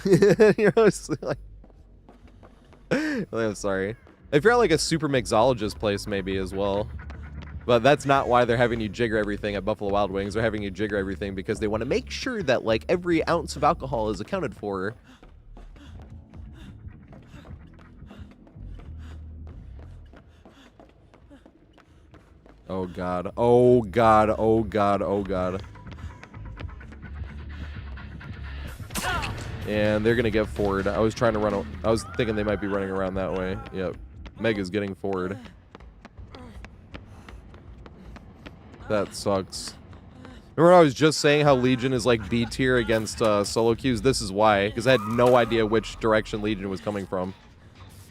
You're always like, I'm sorry. If you're at like a super mixologist place maybe as well. But that's not why they're having you jigger everything at Buffalo Wild Wings. They're having you jigger everything because they want to make sure that like every ounce of alcohol is accounted for. Oh god. Oh god. Oh god. Oh god. And they're gonna get forward. I was trying to run. I was thinking they might be running around that way. Yep. Meg is getting forward. That sucks. Remember I was just saying how Legion is like B tier against solo queues? This is why. Because I had no idea which direction Legion was coming from.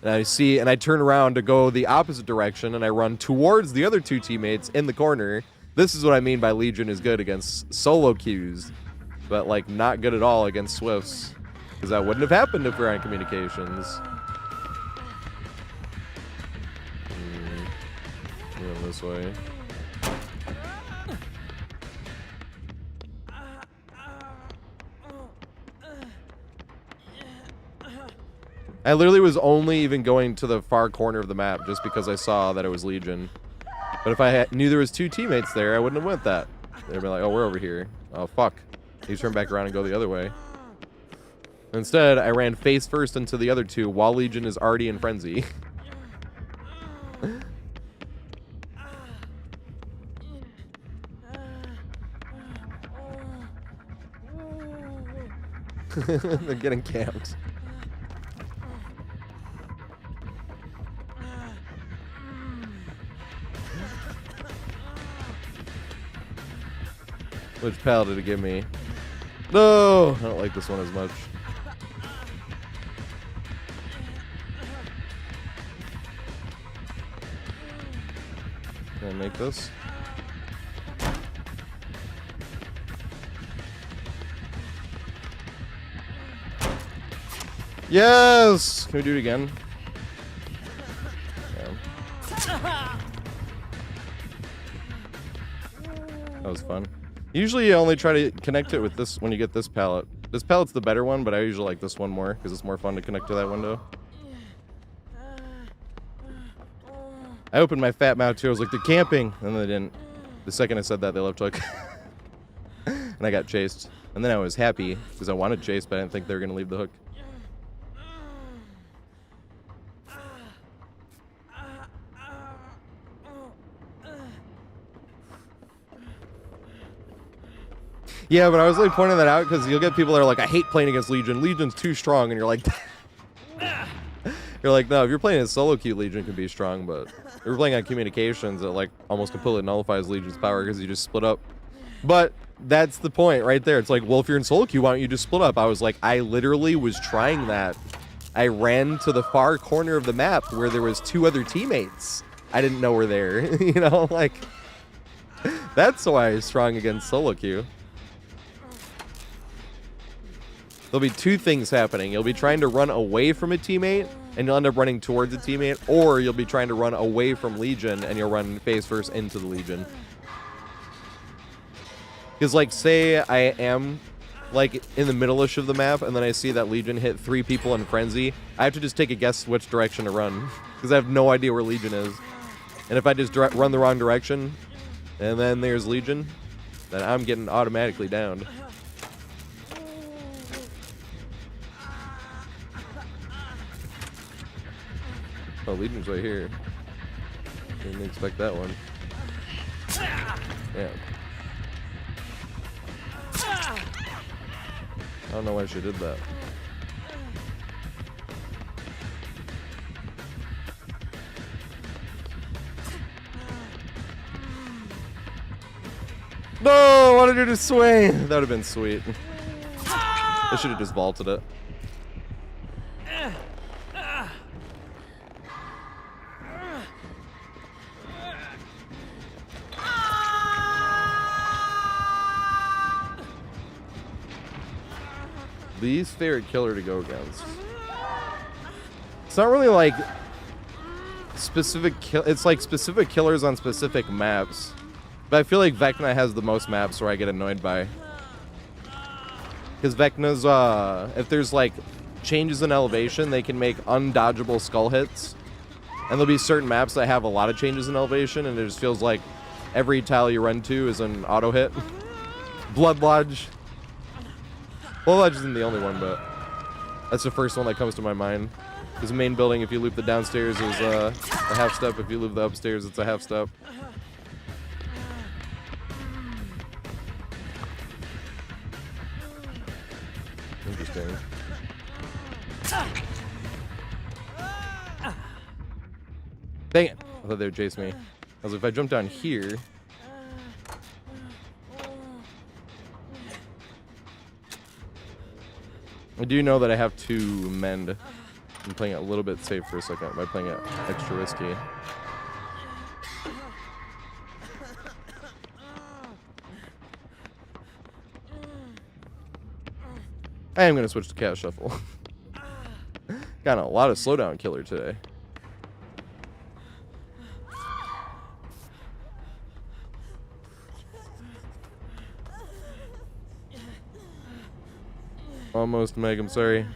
And I turn around to go the opposite direction, and I run towards the other two teammates in the corner. This is what I mean by Legion is good against solo queues, but like not good at all against Swifts, because that wouldn't have happened if we were on communications. Going this way. I literally was only even going to the far corner of the map just because I saw that it was Legion. But if I knew there was two teammates there, I wouldn't have went that. They'd be like, oh, we're over here. Oh, fuck. You turn back around and go the other way. Instead, I ran face first into the other two while Legion is already in frenzy. They're getting camped. Which pal did it give me? No! I don't like this one as much. Can I make this? Yes! Can we do it again? Yeah. That was fun. Usually you only try to connect it with this when you get this pallet. This pallet's the better one, but I usually like this one more because it's more fun to connect to that window. I opened my fat mouth too. I was like, they're camping. And then they didn't. The second I said that, they left hook. And I got chased. And then I was happy because I wanted chased, but I didn't think they were going to leave the hook. Yeah, but I was like pointing that out because you'll get people that are like, I hate playing against Legion. Legion's too strong. And you're like, You're like, no, if you're playing a solo queue, Legion can be strong, but if you're playing on communications, it like almost completely nullifies Legion's power because you just split up. But that's the point right there. It's like, well, if you're in solo queue, why don't you just split up? I was like, I literally was trying that. I ran to the far corner of the map where there was 2 other teammates. I didn't know were there. You know, like, that's why I was strong against solo queue. There'll be 2 things happening. You'll be trying to run away from a teammate, and you'll end up running towards a teammate, or you'll be trying to run away from Legion, and you'll run face first into the Legion. Because, like, say I am, like, in the middle-ish of the map, and then I see that Legion hit 3 people in Frenzy, I have to just take a guess which direction to run. Because I have no idea where Legion is. And if I just run the wrong direction, and then there's Legion, then I'm getting automatically downed. Oh, Legion's right here. Didn't expect that one. Yeah. I don't know why she did that. No! I wanted her to swing! That would have been sweet. I should have just vaulted it. Least favorite killer to go against. It's not really like specific it's like specific killers on specific maps. But I feel like Vecna has the most maps where I get annoyed by. Because Vecna's if there's like changes in elevation, they can make undodgeable skull hits. And there'll be certain maps that have a lot of changes in elevation, and it just feels like every tile you run to is an auto hit. Blood Lodge. Blood Lodge isn't the only one, but that's the first one that comes to my mind. Because main building, if you loop the downstairs, is a half step. If you loop the upstairs, it's a half step. Interesting. Dang it! I thought they would chase me. I was like, if I jump down here. I do know that I have to mend. I'm playing it a little bit safe for a second by playing it extra risky. I am going to switch to Cat Shuffle. Got a lot of slowdown killer today. Almost, Meg, I'm sorry.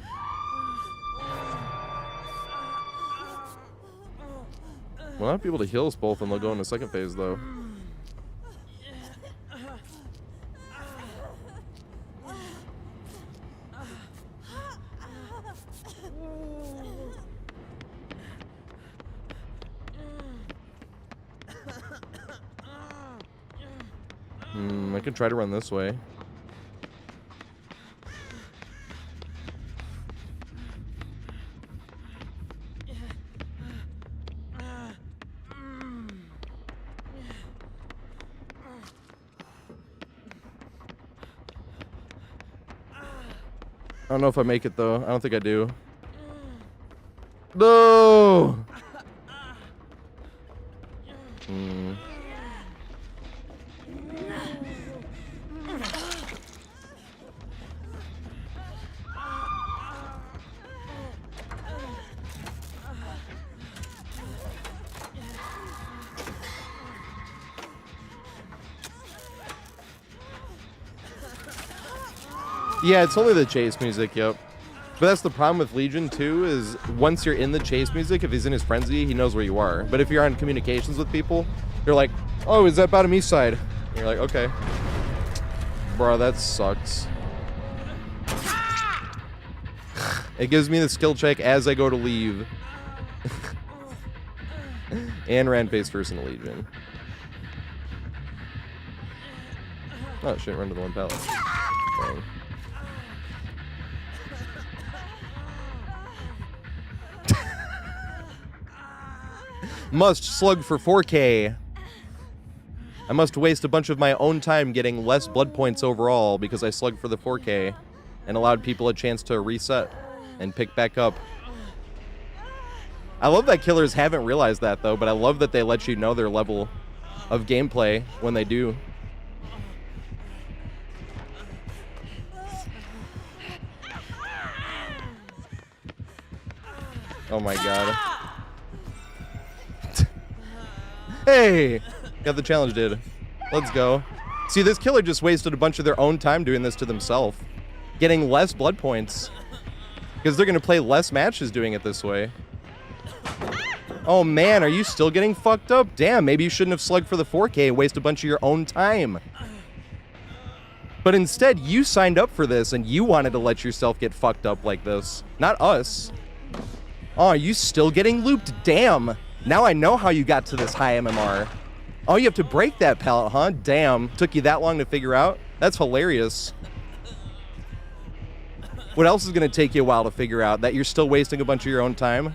We'll not be able to heal us both, and they'll go into second phase, though. I can try to run this way. I don't know if I make it, though. I don't think I do. No! Yeah, it's only the chase music, yep. But that's the problem with Legion, too, is once you're in the chase music, if he's in his frenzy, he knows where you are. But if you're on communications with people, they're like, oh, is that bottom east side? And you're like, okay. Bro, that sucks. It gives me the skill check as I go to leave. And ran face first in the Legion. Oh, shit, run to the one pallet. Dang. Must slug for 4K. I must waste a bunch of my own time getting less blood points overall because I slugged for the 4K and allowed people a chance to reset and pick back up. I love that killers haven't realized that, though, but I love that they let you know their level of gameplay when they do. Oh my god. Hey! Got the challenge, dude. Let's go. See, this killer just wasted a bunch of their own time doing this to themselves. Getting less blood points. Because they're going to play less matches doing it this way. Oh man, are you still getting fucked up? Damn, maybe you shouldn't have slugged for the 4K and waste a bunch of your own time. But instead, you signed up for this and you wanted to let yourself get fucked up like this. Not us. Oh, are you still getting looped? Damn. Now I know how you got to this high MMR. Oh, you have to break that pallet, huh? Damn. Took you that long to figure out? That's hilarious. What else is going to take you a while to figure out? That you're still wasting a bunch of your own time?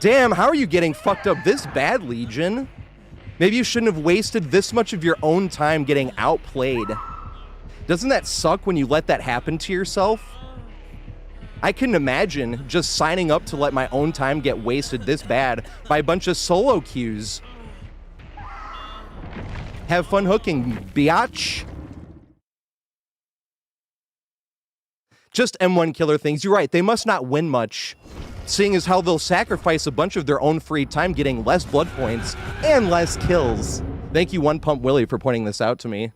Damn, how are you getting fucked up this bad, Legion? Maybe you shouldn't have wasted this much of your own time getting outplayed. Doesn't that suck when you let that happen to yourself? I couldn't imagine just signing up to let my own time get wasted this bad by a bunch of solo queues. Have fun hooking, biatch. Just M1 killer things. You're right, they must not win much, seeing as how they'll sacrifice a bunch of their own free time getting less blood points and less kills. Thank you, One Pump Willie, for pointing this out to me.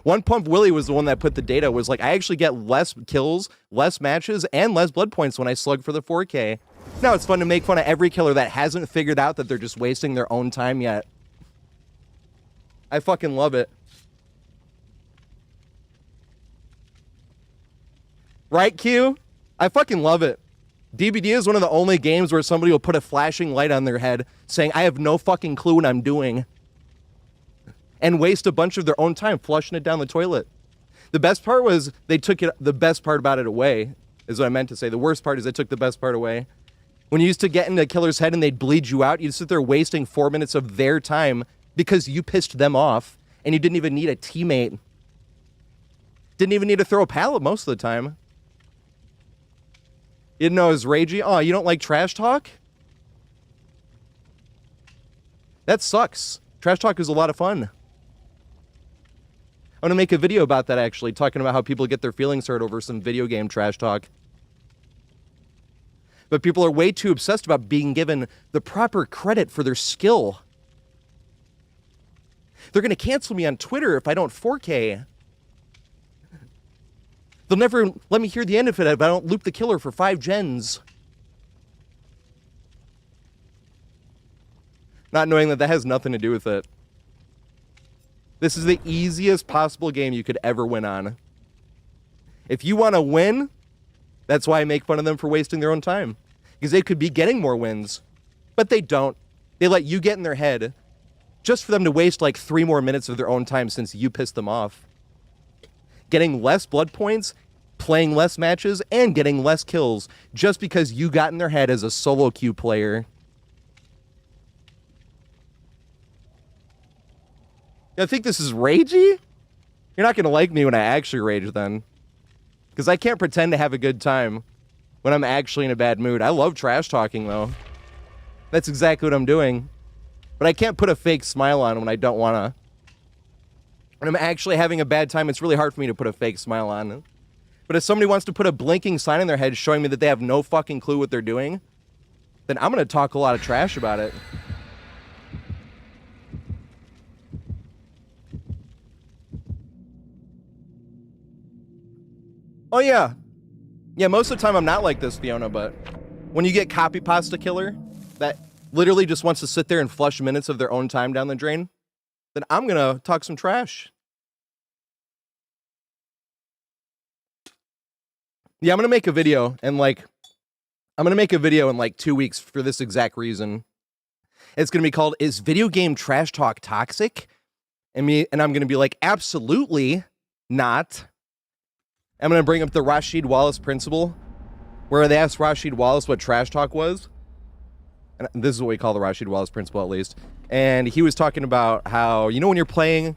One Pump Willie was the one that put the data, was like, I actually get less kills, less matches, and less blood points when I slug for the 4K. Now it's fun to make fun of every killer that hasn't figured out that they're just wasting their own time yet. I fucking love it. Right, Q? I fucking love it. DBD is one of the only games where somebody will put a flashing light on their head saying, I have no fucking clue what I'm doing, and waste a bunch of their own time flushing it down the toilet. The best part was they took it, the best part about it away, is what I meant to say. The worst part is they took the best part away. When you used to get into a killer's head and they'd bleed you out, you'd sit there wasting 4 minutes of their time because you pissed them off, and you didn't even need a teammate. Didn't even need to throw a pallet most of the time. You didn't know it was ragey? Oh, you don't like trash talk? That sucks. Trash talk is a lot of fun. I'm going to make a video about that, actually, talking about how people get their feelings hurt over some video game trash talk. But people are way too obsessed about being given the proper credit for their skill. They're going to cancel me on Twitter if I don't 4K. They'll never let me hear the end of it if I don't loop the killer for 5 gens. Not knowing that that has nothing to do with it. This is the easiest possible game you could ever win on. If you want to win, that's why I make fun of them for wasting their own time. Because they could be getting more wins. But they don't. They let you get in their head just for them to waste like 3 more minutes of their own time since you pissed them off. Getting less blood points, playing less matches, and getting less kills just because you got in their head as a solo queue player. I think this is ragey? You're not going to like me when I actually rage then. Because I can't pretend to have a good time when I'm actually in a bad mood. I love trash talking, though. That's exactly what I'm doing. But I can't put a fake smile on when I don't want to. When I'm actually having a bad time, it's really hard for me to put a fake smile on. But if somebody wants to put a blinking sign in their head showing me that they have no fucking clue what they're doing, then I'm going to talk a lot of trash about it. Oh, yeah. Yeah, most of the time I'm not like this, Fiona, but when you get copy pasta killer that literally just wants to sit there and flush minutes of their own time down the drain, then I'm going to talk some trash. Yeah, I'm going to make a video in like 2 weeks for this exact reason. It's going to be called, Is Video Game Trash Talk Toxic? And I'm going to be like, absolutely. not. I'm going to bring up the Rasheed Wallace principle, where they asked Rasheed Wallace what trash talk was. And this is what we call the Rasheed Wallace principle, at least. And he was talking about how, you know, when you're playing,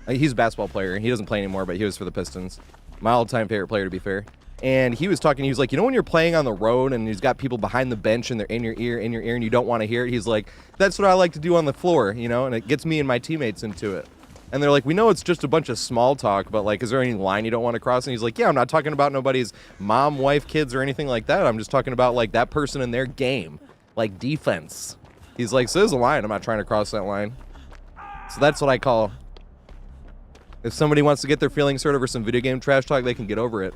he's a basketball player. He doesn't play anymore, but he was for the Pistons. My all-time favorite player, to be fair. And he was talking, he was like, you know when you're playing on the road and he's got people behind the bench and they're in your ear, and you don't want to hear it? He's like, that's what I like to do on the floor, you know, and it gets me and my teammates into it. And they're like, we know it's just a bunch of small talk, but, like, is there any line you don't want to cross? And he's like, yeah, I'm not talking about nobody's mom, wife, kids, or anything like that. I'm just talking about, like, that person in their game, like defense. He's like, so there's a line. I'm not trying to cross that line. So that's what I call, if somebody wants to get their feelings hurt over some video game trash talk, they can get over it.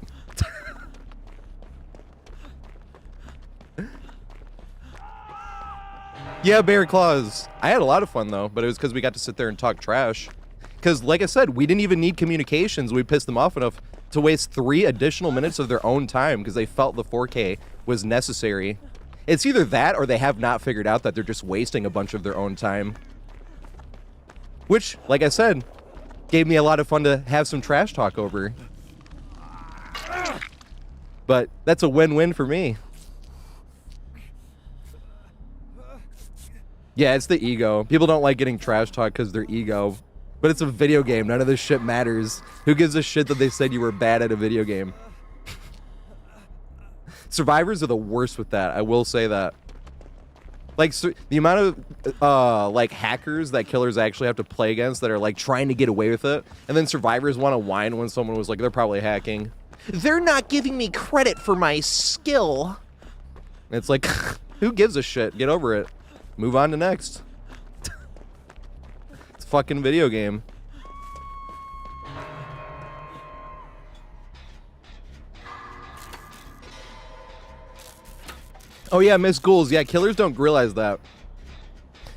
Yeah, Bear Claws. I had a lot of fun, though, but it was because we got to sit there and talk trash. Because, like I said, we didn't even need communications. We pissed them off enough to waste 3 additional minutes of their own time because they felt the 4K was necessary. It's either that or they have not figured out that they're just wasting a bunch of their own time. Which, like I said, gave me a lot of fun to have some trash talk over. But that's a win-win for me. Yeah, it's the ego. People don't like getting trash talk because they're ego. But it's a video game. None of this shit matters. Who gives a shit that they said you were bad at a video game? Survivors are the worst with that. I will say that. Like, so the amount of, like, hackers that killers actually have to play against that are, like, trying to get away with it. And then survivors want to whine when someone was like, they're probably hacking. They're not giving me credit for my skill. And it's like, who gives a shit? Get over it. Move on to next. It's a fucking video game. Oh yeah, Miss Ghouls. Yeah, killers don't realize that.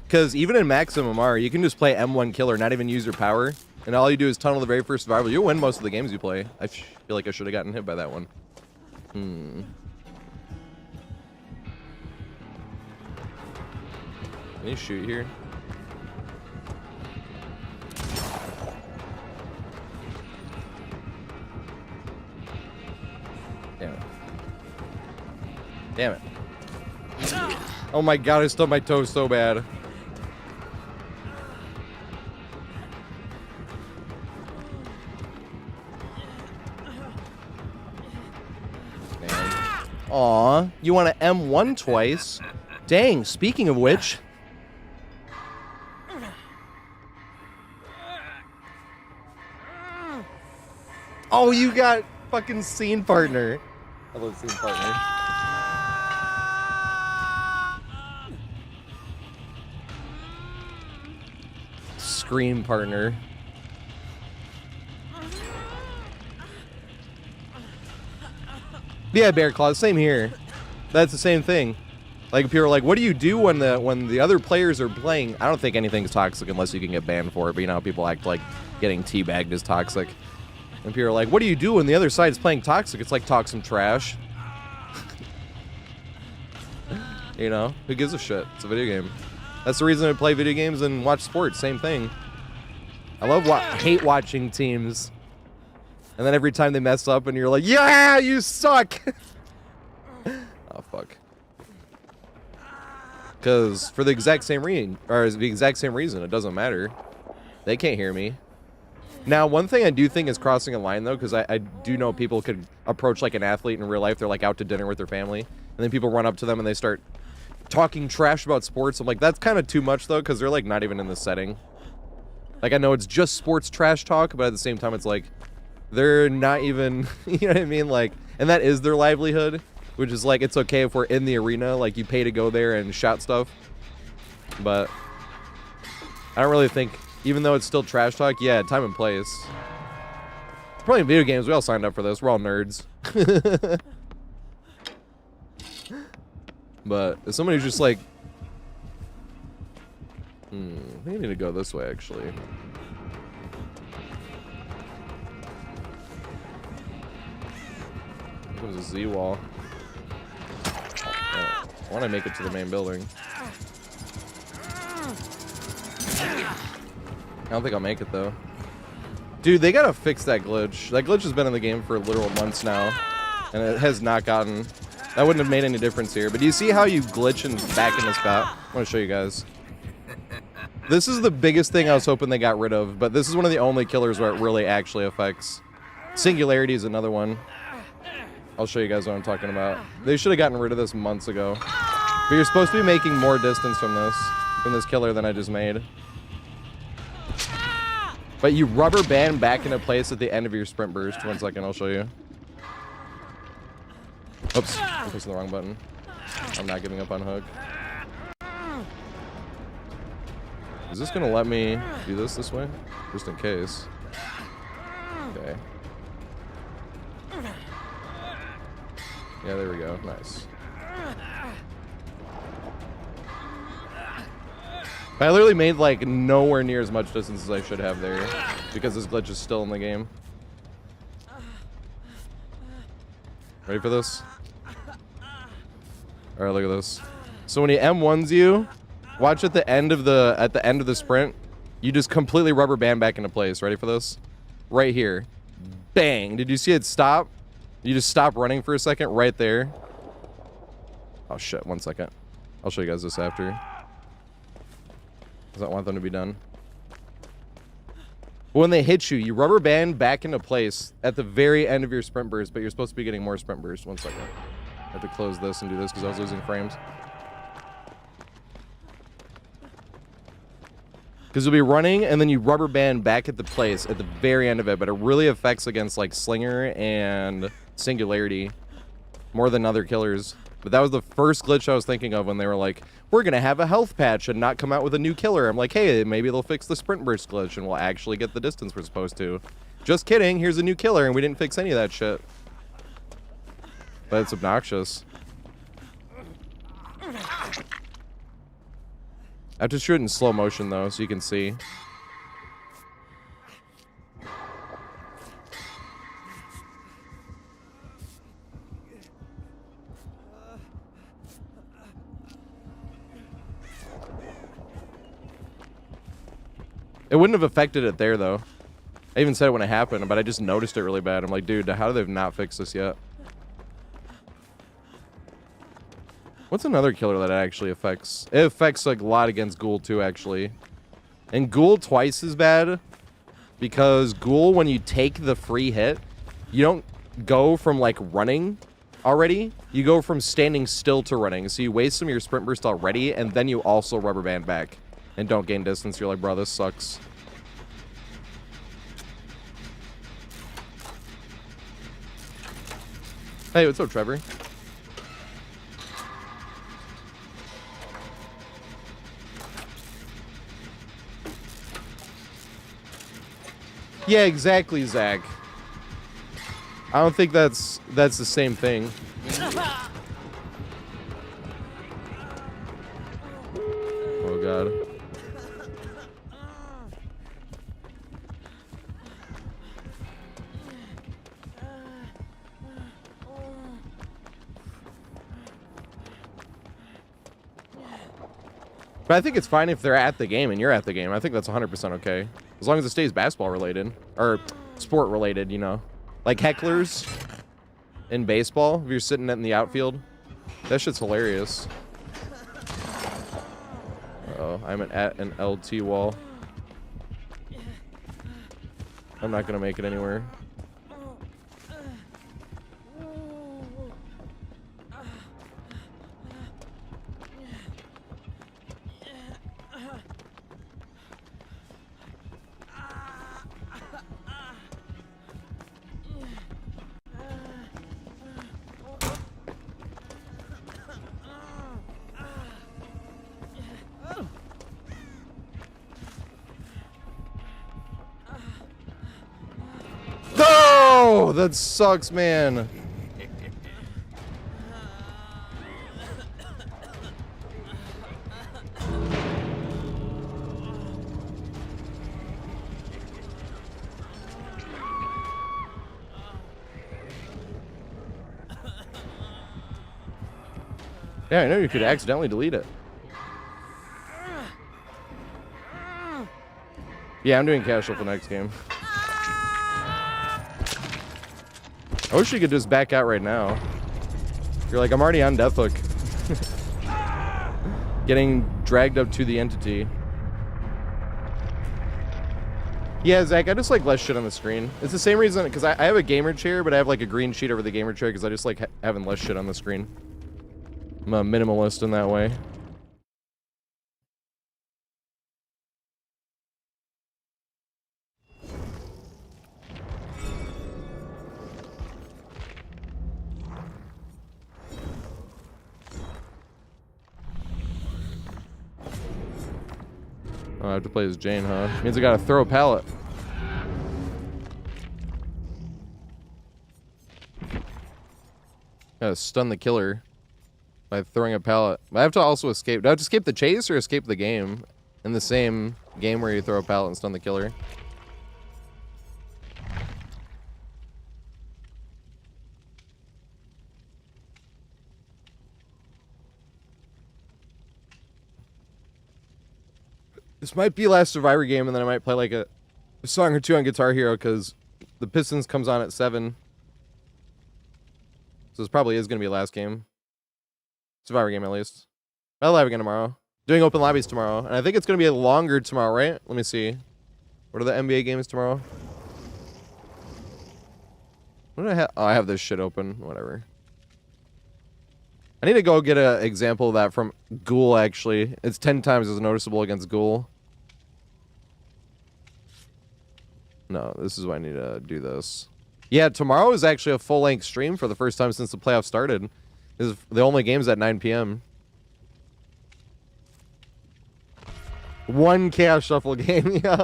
Because even in Max MMR, you can just play M1 killer, not even use your power. And all you do is tunnel the very first survival. You'll win most of the games you play. I feel like I should have gotten hit by that one. Can you shoot here? Damn it. Damn it. Oh my god, I stubbed my toe so bad. Aw, you want to M1 twice? Dang, speaking of which... Oh, you got fucking scene partner. I love scene partner. Scream partner. Yeah, Bear Claws, same here. That's the same thing. Like, people are like, what do you do when the other players are playing? I don't think anything's toxic unless you can get banned for it, but you know how people act like getting teabagged is toxic. And people are like, what do you do when the other side is playing toxic? It's like, talk some trash. You know, who gives a shit? It's a video game. That's the reason I play video games and watch sports. Same thing. I love hate watching teams. And then every time they mess up and you're like, yeah, you suck. Oh, fuck. Because for the exact same reason, it doesn't matter. They can't hear me. Now, one thing I do think is crossing a line, though, because I do know people could approach, like, an athlete in real life. They're, like, out to dinner with their family. And then people run up to them and they start talking trash about sports. I'm like, that's kind of too much, though, because they're, like, not even in the setting. Like, I know it's just sports trash talk, but at the same time, it's like, they're not even, you know what I mean? Like, and that is their livelihood, which is, like, it's okay if we're in the arena. Like, you pay to go there and shout stuff. But I don't really think... Even though it's still trash talk, yeah, time and place. Probably in video games, we all signed up for this. We're all nerds. But if somebody who's just like... I think I need to go this way, actually. Here comes a Z-wall. I want to make it to the main building. I don't think I'll make it, though. Dude, they gotta fix that glitch. That glitch has been in the game for literal months now. And it has not gotten... That wouldn't have made any difference here. But do you see how you glitch and back in the spot? I want to show you guys. This is the biggest thing I was hoping they got rid of. But this is one of the only killers where it really actually affects. Singularity is another one. I'll show you guys what I'm talking about. They should have gotten rid of this months ago. But you're supposed to be making more distance from this killer than I just made. But you rubber band back into place at the end of your sprint burst. 1 second, I'll show you. Oops, I'm pressing the wrong button. I'm not giving up on hook. Is this gonna let me do this way? Just in case. Okay. Yeah, there we go. Nice. But I literally made like nowhere near as much distance as I should have there because this glitch is still in the game. Ready for this? All right, look at this. So when he M1s you, watch at the end of the sprint, you just completely rubber band back into place. Ready for this? Right here. Bang. Did you see it stop? You just stop running for a second right there. Oh shit, 1 second. I'll show you guys this after. Because I want them to be done. When they hit you, you rubber band back into place at the very end of your sprint burst, but you're supposed to be getting more sprint burst. 1 second. I have to close this and do this because I was losing frames. Because you'll be running and then you rubber band back at the place at the very end of it, but it really affects against like Slinger and Singularity more than other killers. But that was the first glitch I was thinking of when they were like, we're going to have a health patch and not come out with a new killer. I'm like, hey, maybe they'll fix the sprint burst glitch and we'll actually get the distance we're supposed to. Just kidding, here's a new killer and we didn't fix any of that shit. But it's obnoxious. I have to shoot it in slow motion though, so you can see. It wouldn't have affected it there though. I even said it when it happened, but I just noticed it really bad. I'm like, dude, how do they not fix this yet? What's another killer that it actually affects? It affects like a lot against Ghoul too, actually. And Ghoul twice as bad because Ghoul, when you take the free hit, you don't go from like running already. You go from standing still to running. So you waste some of your sprint burst already, and then you also rubber band back and don't gain distance. You're like, bro, this sucks. Hey, what's up, Trevor? Yeah, exactly, Zach. I don't think that's the same thing. Oh god. But I think it's fine if they're at the game and you're at the game. I think that's 100% okay. As long as it stays basketball related. Or sport related, you know. Like hecklers in baseball, if you're sitting in the outfield. That shit's hilarious. Uh-oh, I'm at an LT wall. I'm not going to make it anywhere. No! That sucks, man. Yeah, I know you could accidentally delete it. Yeah, I'm doing casual for the next game. I wish you could just back out right now. You're like, I'm already on death hook. Getting dragged up to the entity. Yeah, Zach, I just like less shit on the screen. It's the same reason, because I have a gamer chair, but I have like a green sheet over the gamer chair because I just like having less shit on the screen. I'm a minimalist in that way. Oh, I have to play as Jane, huh? Means I gotta throw a pallet. Gotta stun the killer by throwing a pallet. I have to also escape. Do I have to escape the chase or escape the game? In the same game where you throw a pallet and stun the killer. This might be last Survivor game, and then I might play like a song or two on Guitar Hero, because the Pistons comes on at 7. So this probably is going to be last game. Survivor game, at least. I'll live again tomorrow. Doing open lobbies tomorrow. And I think it's going to be longer tomorrow, right? Let me see. What are the NBA games tomorrow? What do I have? Oh, I have this shit open. Whatever. I need to go get an example of that from Ghoul, actually. It's 10 times as noticeable against Ghoul. No, this is why I need to do this. Yeah, tomorrow is actually a full-length stream for the first time since the playoffs started. This is the only game's at 9 p.m. One Chaos Shuffle game, yeah.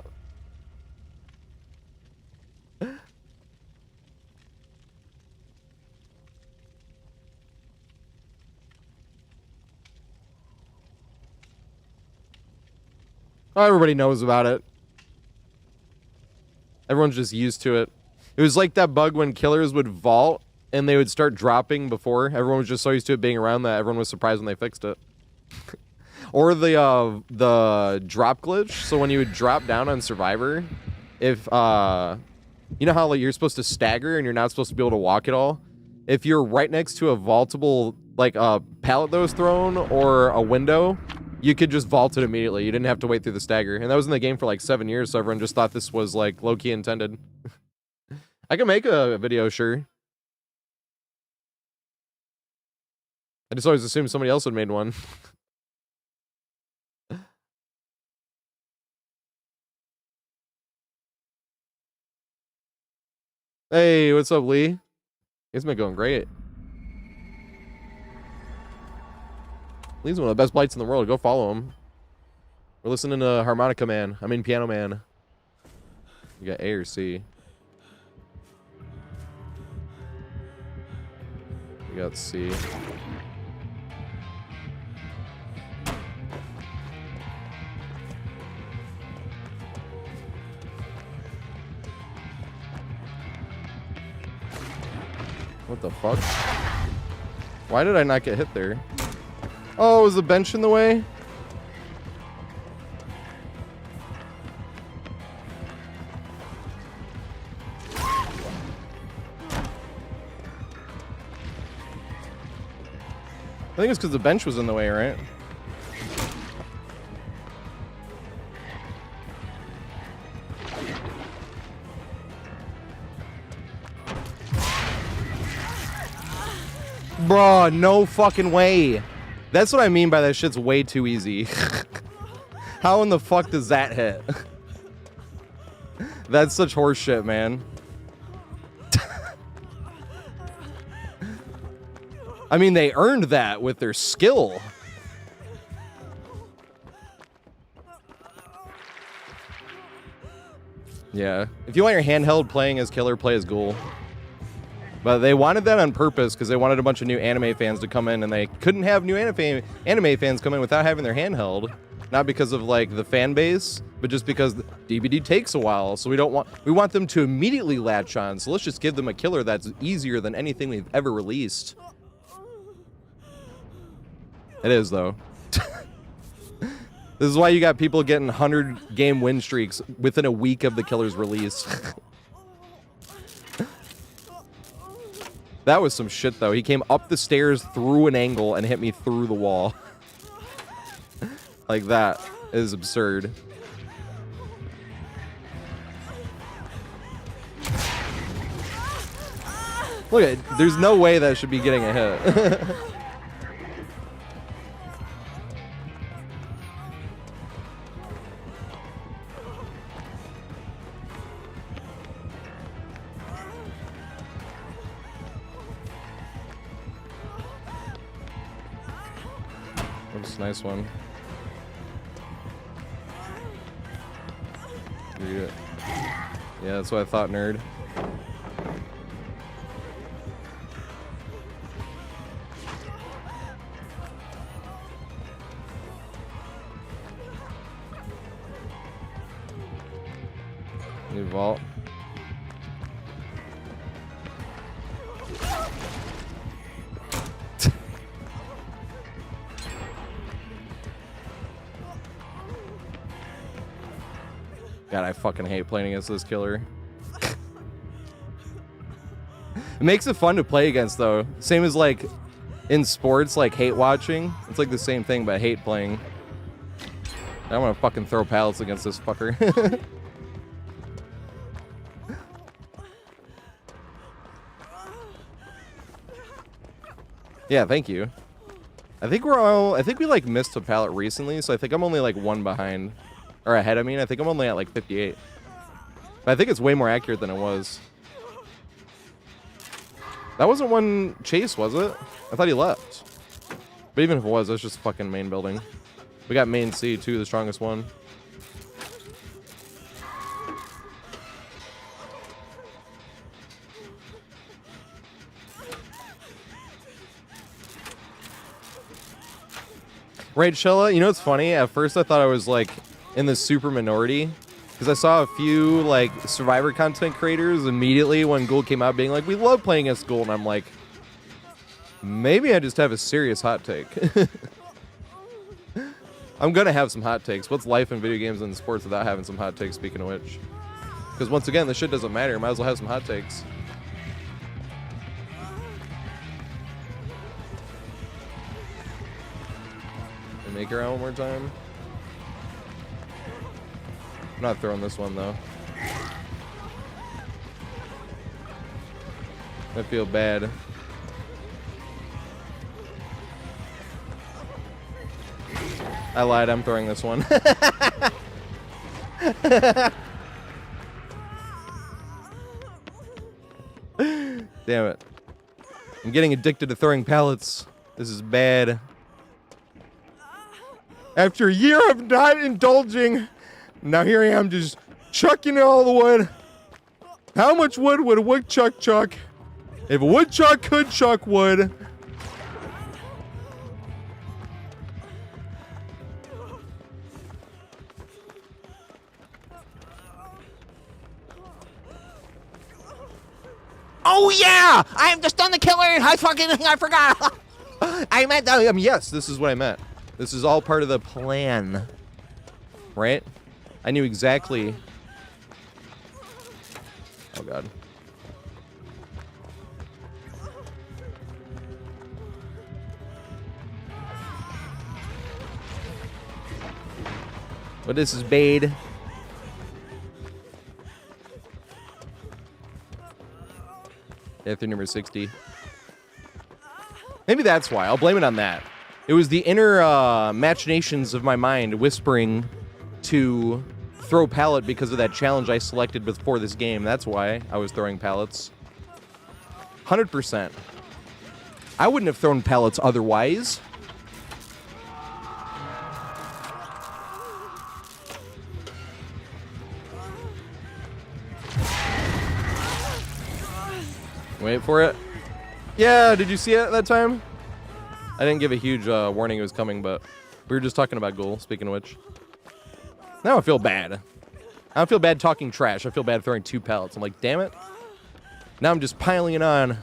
Oh, everybody knows about it. Everyone's just used to it. It was like that bug when killers would vault and they would start dropping before. Everyone was just so used to it being around that everyone was surprised when they fixed it. Or the drop glitch. So when you would drop down on Survivor, if you know how like you're supposed to stagger and you're not supposed to be able to walk at all? If you're right next to a vaultable, like a pallet that was thrown or a window, you could just vault it immediately. You didn't have to wait through the stagger. And that was in the game for like 7 years, so everyone just thought this was like low-key intended. I can make a video, sure. I just always assumed somebody else had made one. Hey, what's up, Lee? It's been going great. Lee's one of the best blights in the world. Go follow him. We're listening to Harmonica Man. I mean Piano Man. You got A or C. You got C. What the fuck? Why did I not get hit there? Oh, was the bench in the way? I think it's because the bench was in the way, right? Bruh, no fucking way. That's what I mean by that shit's way too easy. How in the fuck does that hit? That's such horseshit, man. I mean, they earned that with their skill. Yeah. If you want your handheld playing as killer, play as ghoul. But they wanted that on purpose because they wanted a bunch of new anime fans to come in, and they couldn't have new anime fans come in without having their handheld. Not because of like the fan base, but just because the DVD takes a while. So we want them to immediately latch on. So let's just give them a killer that's easier than anything we've ever released. It is though. This is why you got people getting 100-game win streaks within a week of the killer's release. That was some shit, though. He came up the stairs through an angle and hit me through the wall. Like, that is absurd. Look at it. There's no way that should be getting a hit. That's a nice one. Read it. Yeah, that's what I thought, nerd. New vault. God, I fucking hate playing against this killer. It makes it fun to play against, though. Same as, like, in sports, like, hate watching. It's like the same thing, but I hate playing. I want to fucking throw pallets against this fucker. Yeah, thank you. I think we, like, missed a pallet recently, so I think I'm only, like, one behind. Or ahead, I mean. I think I'm only at, like, 58. But I think it's way more accurate than it was. That wasn't one chase, was it? I thought he left. But even if it was, that's just fucking main building. We got main C, too, the strongest one. Right, Shella? You know what's funny? At first I thought I was, like, in the super minority. Because I saw a few, like, Survivor content creators immediately when Ghoul came out being like, we love playing as Ghoul. And I'm like, maybe I just have a serious hot take. I'm going to have some hot takes. What's life in video games and sports without having some hot takes, speaking of which? Because once again, this shit doesn't matter. Might as well have some hot takes. Make her out one more time. I'm not throwing this one though. I feel bad. I lied, I'm throwing this one. Damn it. I'm getting addicted to throwing pallets. This is bad. After a year of not indulging, now here I am just chucking all the wood. How much wood would a woodchuck chuck? If a woodchuck could chuck wood. Oh yeah! I am just on the killer! I forgot! I meant, yes, this is what I meant. This is all part of the plan, right? I knew exactly. Oh, God. But this is Bade. Yeah, through number 60. Maybe that's why. I'll blame it on that. It was the inner machinations of my mind whispering to throw pallet because of that challenge I selected before this game. That's why I was throwing pallets. 100%. I wouldn't have thrown pallets otherwise. Wait for it. Yeah, did you see it that time? I didn't give a huge warning it was coming, but we were just talking about Ghoul, speaking of which. Now I feel bad. I don't feel bad talking trash. I feel bad throwing 2 pallets. I'm like, damn it. Now I'm just piling it on.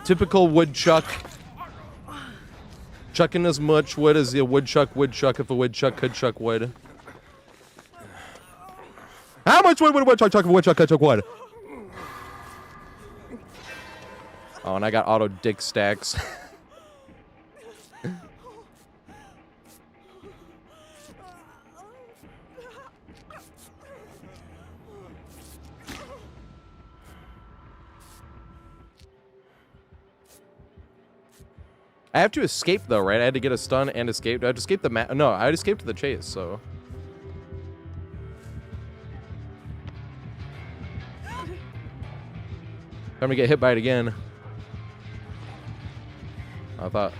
Typical woodchuck. Chucking as much wood as a woodchuck would chuck if a woodchuck could chuck wood. How much wood would a woodchuck chuck if a woodchuck could chuck wood? Oh, and I got auto dick stacks. I have to escape though, right? I had to get a stun and escape. Do I have to escape the map? No, I had escaped the chase, so. Time to get hit by it again. I thought.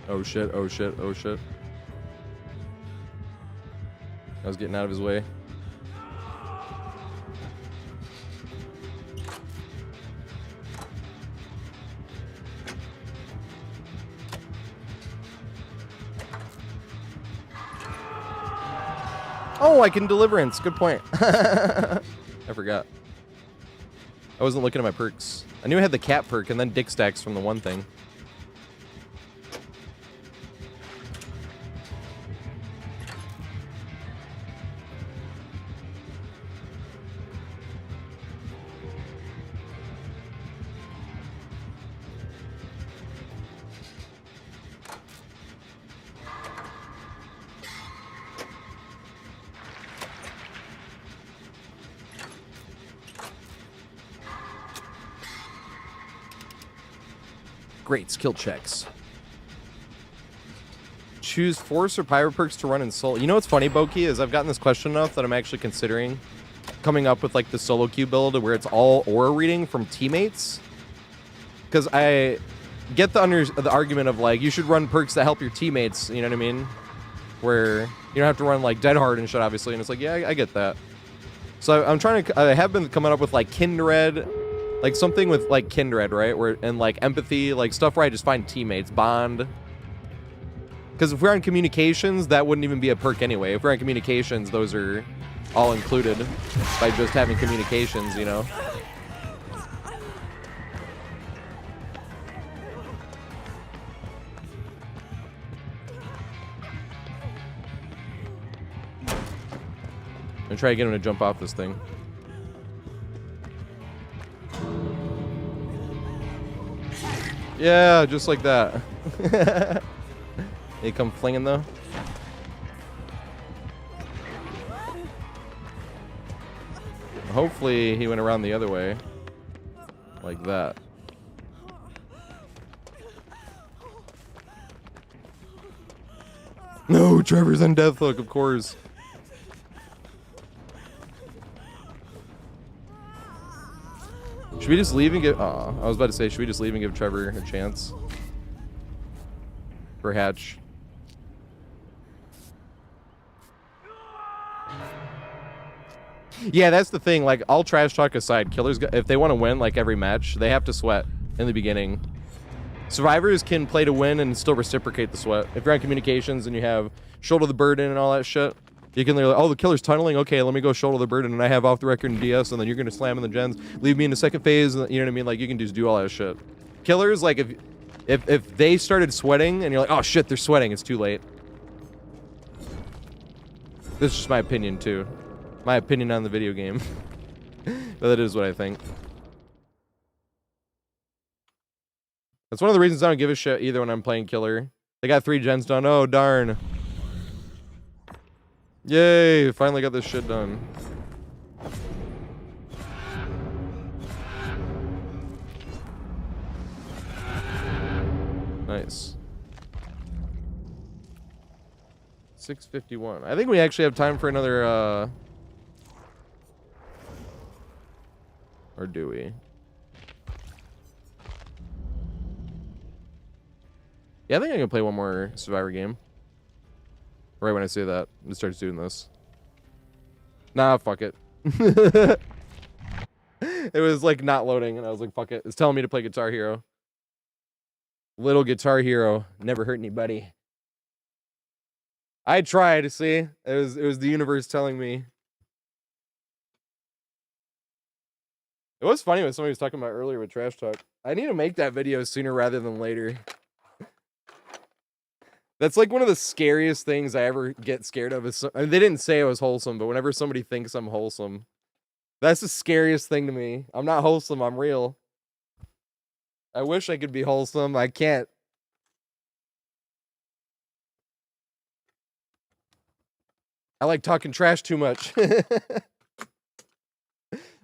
Oh shit, oh shit, oh shit. I was getting out of his way. Oh, I can deliverance. Good point. I forgot. I wasn't looking at my perks. I knew I had the cat perk and then dick stacks from the one thing. Great skill checks. Choose force or pyro perks to run in solo. You know what's funny, Boki, is I've gotten this question enough that I'm actually considering coming up with like the solo queue build where it's all aura reading from teammates. Because I get the argument of like you should run perks that help your teammates. You know what I mean? Where you don't have to run like dead hard and shit, obviously. And it's like, yeah, I get that. So I'm trying to. I have been coming up with like kindred. Like something with like kindred, right? Where and like empathy, like stuff where I just find teammates, bond. Because if we're on communications, that wouldn't even be a perk anyway. If we're on communications, those are all included by just having communications, you know. I'm trying to get him to jump off this thing. Yeah, just like that. They come flinging though. Hopefully he went around the other way. Like that. No, Trevor's on Deathhook, of course. Should we just leave and give... I was about to say, should we just leave and give Trevor a chance? For Hatch. Yeah, that's the thing. Like, all trash talk aside, killers, if they want to win, like, every match, they have to sweat in the beginning. Survivors can play to win and still reciprocate the sweat. If you're on communications and you have shoulder the burden and all that shit, you can literally, oh, the killer's tunneling. Okay, let me go shoulder the burden, and I have off the record and DS, and then you're gonna slam in the gens, leave me in the second phase. You know what I mean? Like you can just do all that shit. Killers, like if they started sweating and you're like, oh shit, they're sweating, it's too late. This is just my opinion too, my opinion on the video game, but that is what I think. That's one of the reasons I don't give a shit either when I'm playing killer. They got 3 gens done. Oh darn. Yay, finally got this shit done. Nice. 6:51. I think we actually have time for another, or do we? Yeah, I think I can play one more Survivor game. Right when I say that, it starts doing this. Nah, fuck it. It was like not loading, and I was like, fuck it. It's telling me to play Guitar Hero. Little Guitar Hero. Never hurt anybody. I tried, see? It was the universe telling me. It was funny when somebody was talking about earlier with Trash Talk. I need to make that video sooner rather than later. That's like one of the scariest things I ever get scared of. I mean, they didn't say I was wholesome, but whenever somebody thinks I'm wholesome, that's the scariest thing to me. I'm not wholesome. I'm real. I wish I could be wholesome. I can't. I like talking trash too much. But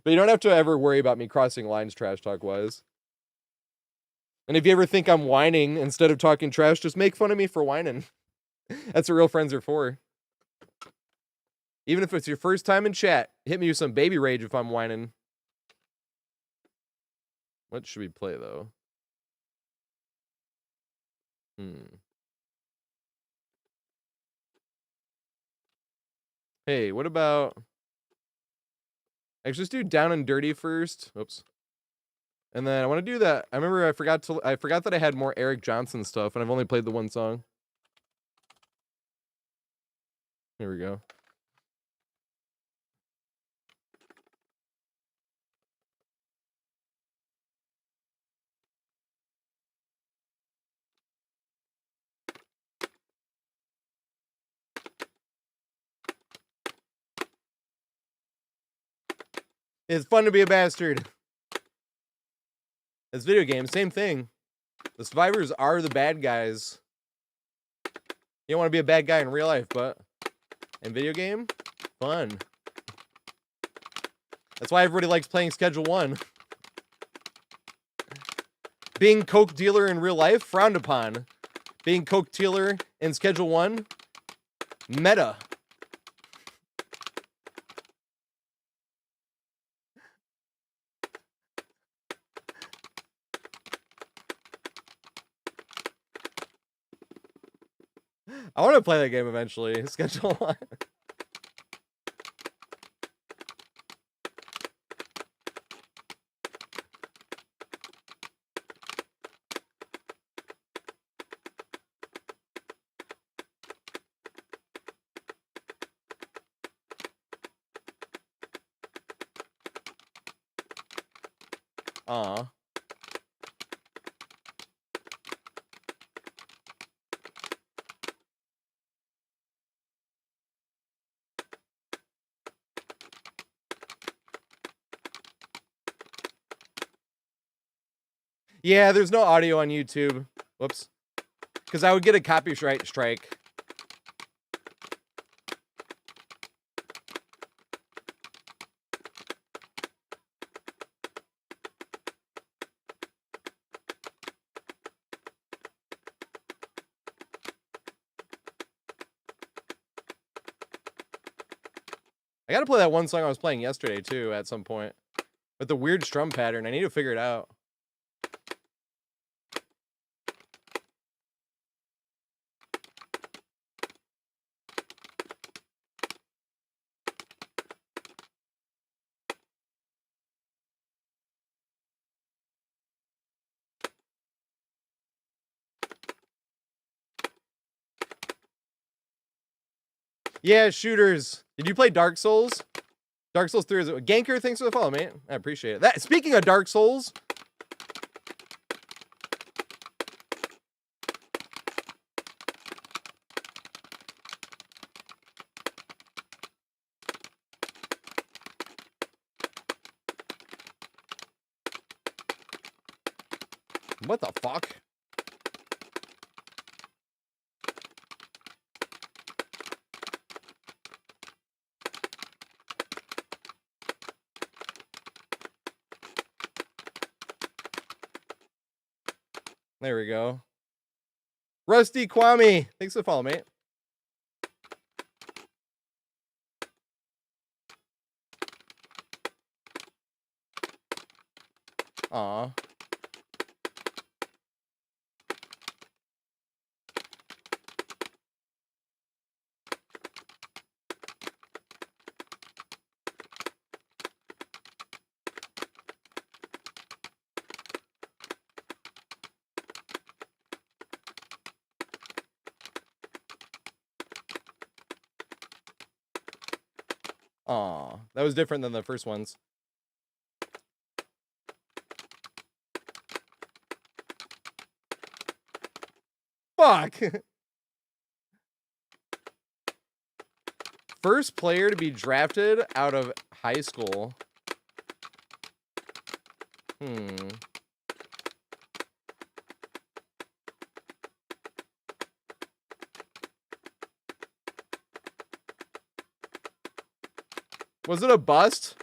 you don't have to ever worry about me crossing lines trash talk wise. And if you ever think I'm whining instead of talking trash, just make fun of me for whining. That's what real friends are for. Even if it's your first time in chat, hit me with some baby rage if I'm whining. What should we play, though? Hey, what about... Actually, let's do Down and Dirty first. Oops. And then I want to do that. I remember I forgot that I had more Eric Johnson stuff, and I've only played the one song. Here we go. It's fun to be a bastard. It's video games, same thing. The survivors are the bad guys. You don't want to be a bad guy in real life, but in video game, fun. That's why everybody likes playing Schedule 1. Being coke dealer in real life, frowned upon. Being coke dealer in Schedule 1, meta. I want to play that game eventually. Schedule 1. Aw. Yeah, there's no audio on YouTube. Whoops. Because I would get a copyright strike. I gotta play that one song I was playing yesterday, too, at some point. With the weird strum pattern. I need to figure it out. Yeah, shooters. Did you play Dark Souls? Dark Souls 3 is Ganker, thanks for the follow, mate. I appreciate it. That speaking of Dark Souls. What the fuck? There we go. Rusty Kwame. Thanks for the follow, mate. Aw. Aw. That was different than the first ones. Fuck. First player to be drafted out of high school. Was it a bust?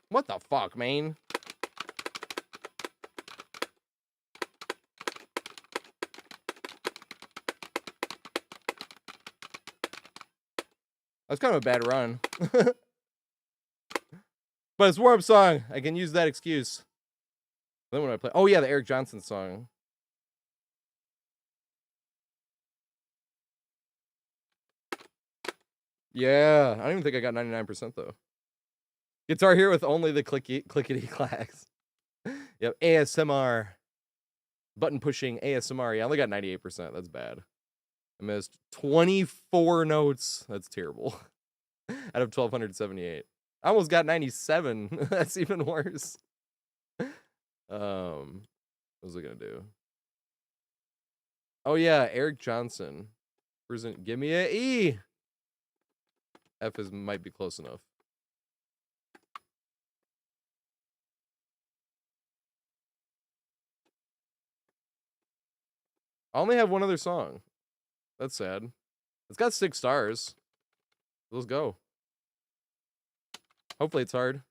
What the fuck, man? That's kind of a bad run. But it's a warm song. I can use that excuse. Then when I play, oh yeah, the Eric Johnson song. Yeah, I don't even think I got 99% though. Guitar Hero with only the clickety clacks. Yep, ASMR. Button pushing ASMR. Yeah, I only got 98%. That's bad. I missed 24 notes. That's terrible. Out of 1278. I almost got 97. That's even worse. What was I gonna do? Oh yeah, Eric Johnson. Present. Give me a E. F might be close enough. I only have one other song. That's sad. It's got 6 stars. Let's go. Hopefully it's hard.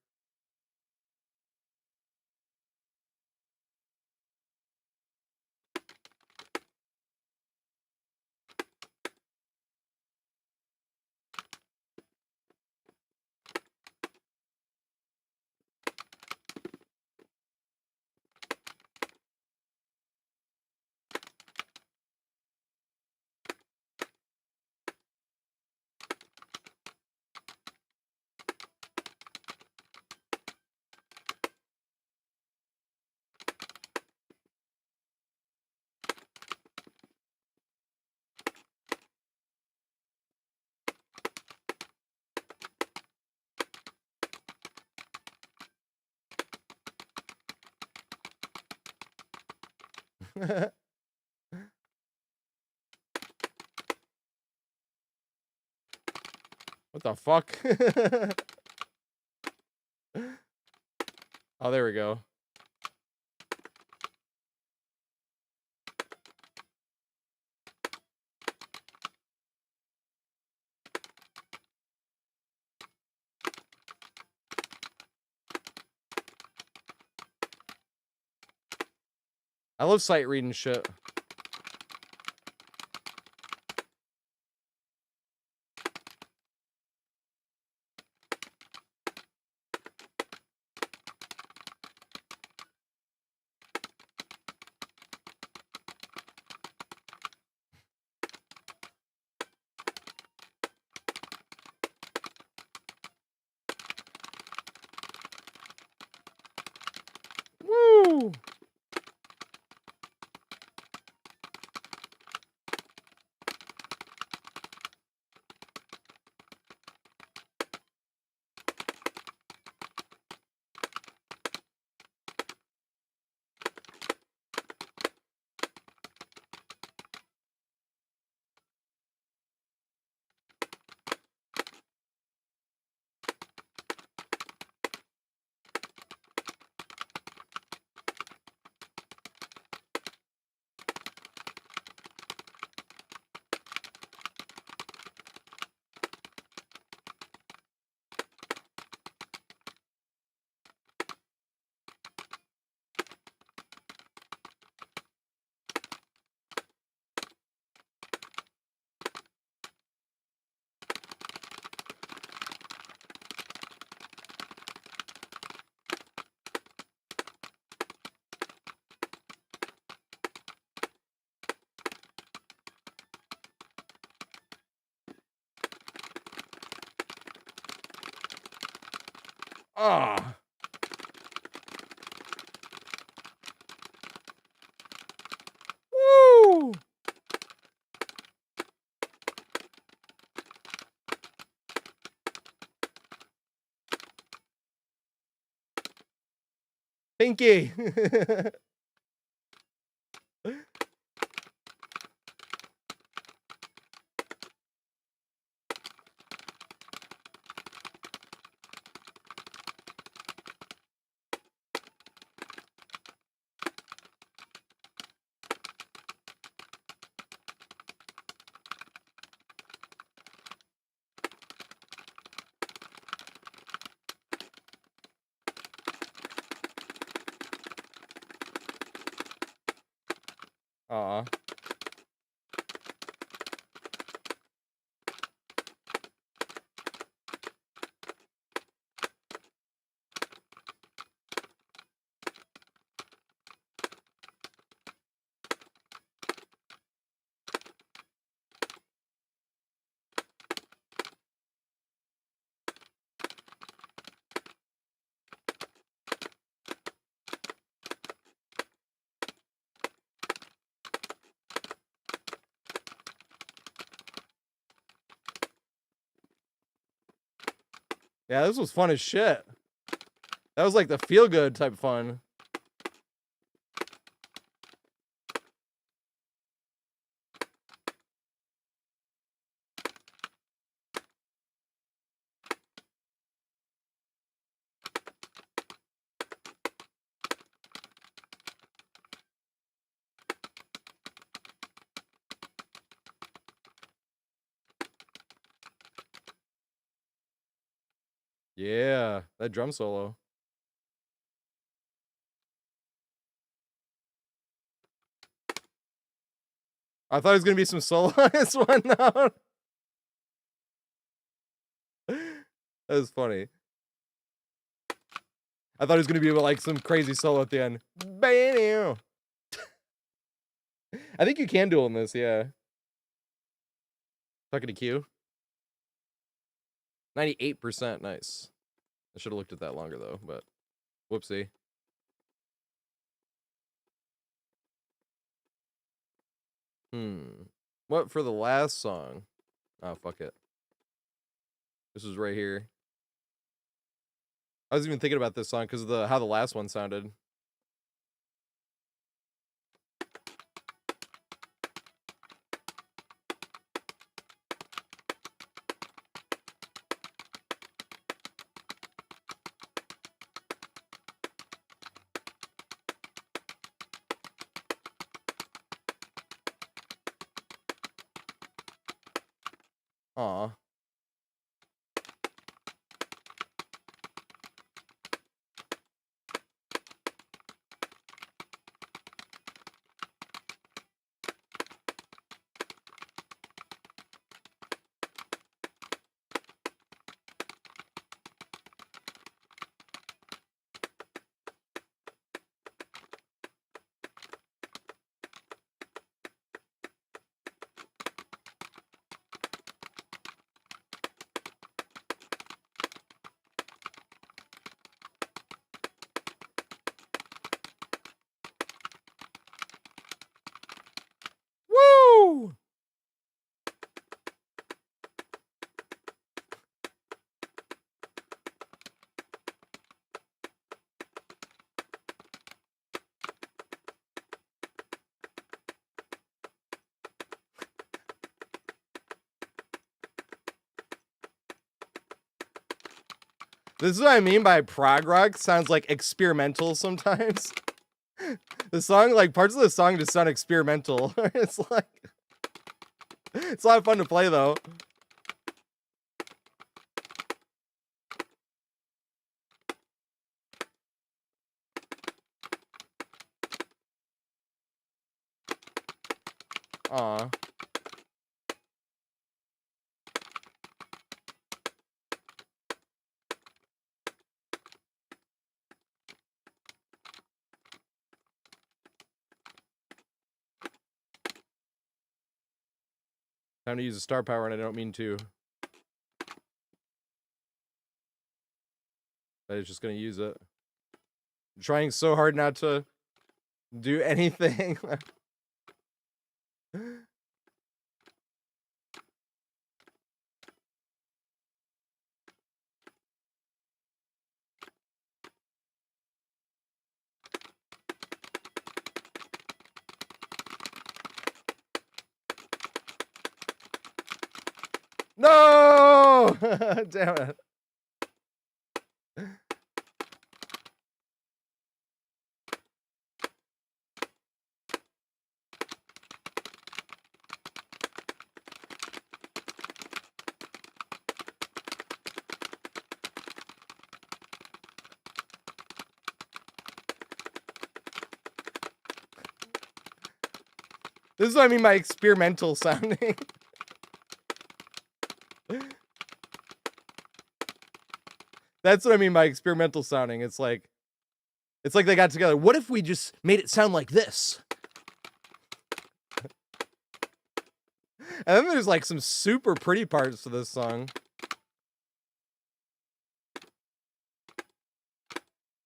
What the fuck? Oh, there we go. I love sight reading shit. Woo! Ah. Woo! Pinky. Aw. Yeah, this was fun as shit. That was like the feel-good type of fun. Yeah, that drum solo. I thought it was gonna be some solo on this one. No. That was funny. I thought it was gonna be like some crazy solo at the end. Bam! I think you can duel in this, yeah. Talking to Q. 98%, nice. I should have looked at that longer though, but whoopsie. What for the last song? Oh, fuck it. This is right here. I was even thinking about this song because of how the last one sounded. Aw. Woo! This is what I mean by prog rock. Sounds like experimental sometimes. The song, like parts of the song just sound experimental. It's like, it's a lot of fun to play though. Aw. Time to use a star power and I don't mean to. But it's just gonna use it. I'm trying so hard not to do anything. No! Damn it. This is what I mean by experimental sounding. That's what I mean by experimental sounding. It's like they got together. What if we just made it sound like this? And then there's like some super pretty parts to this song.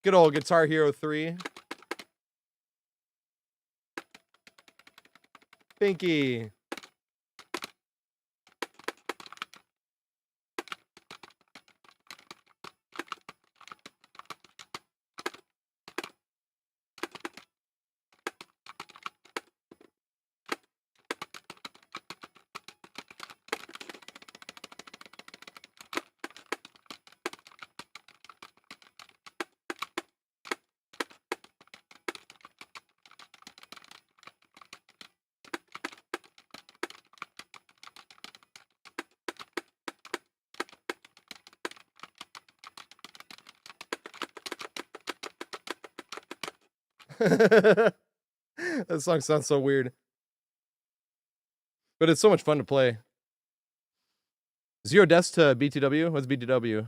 Good old Guitar Hero 3. Pinky. That song sounds so weird. But it's so much fun to play. 0 deaths to BTW? What's BTW?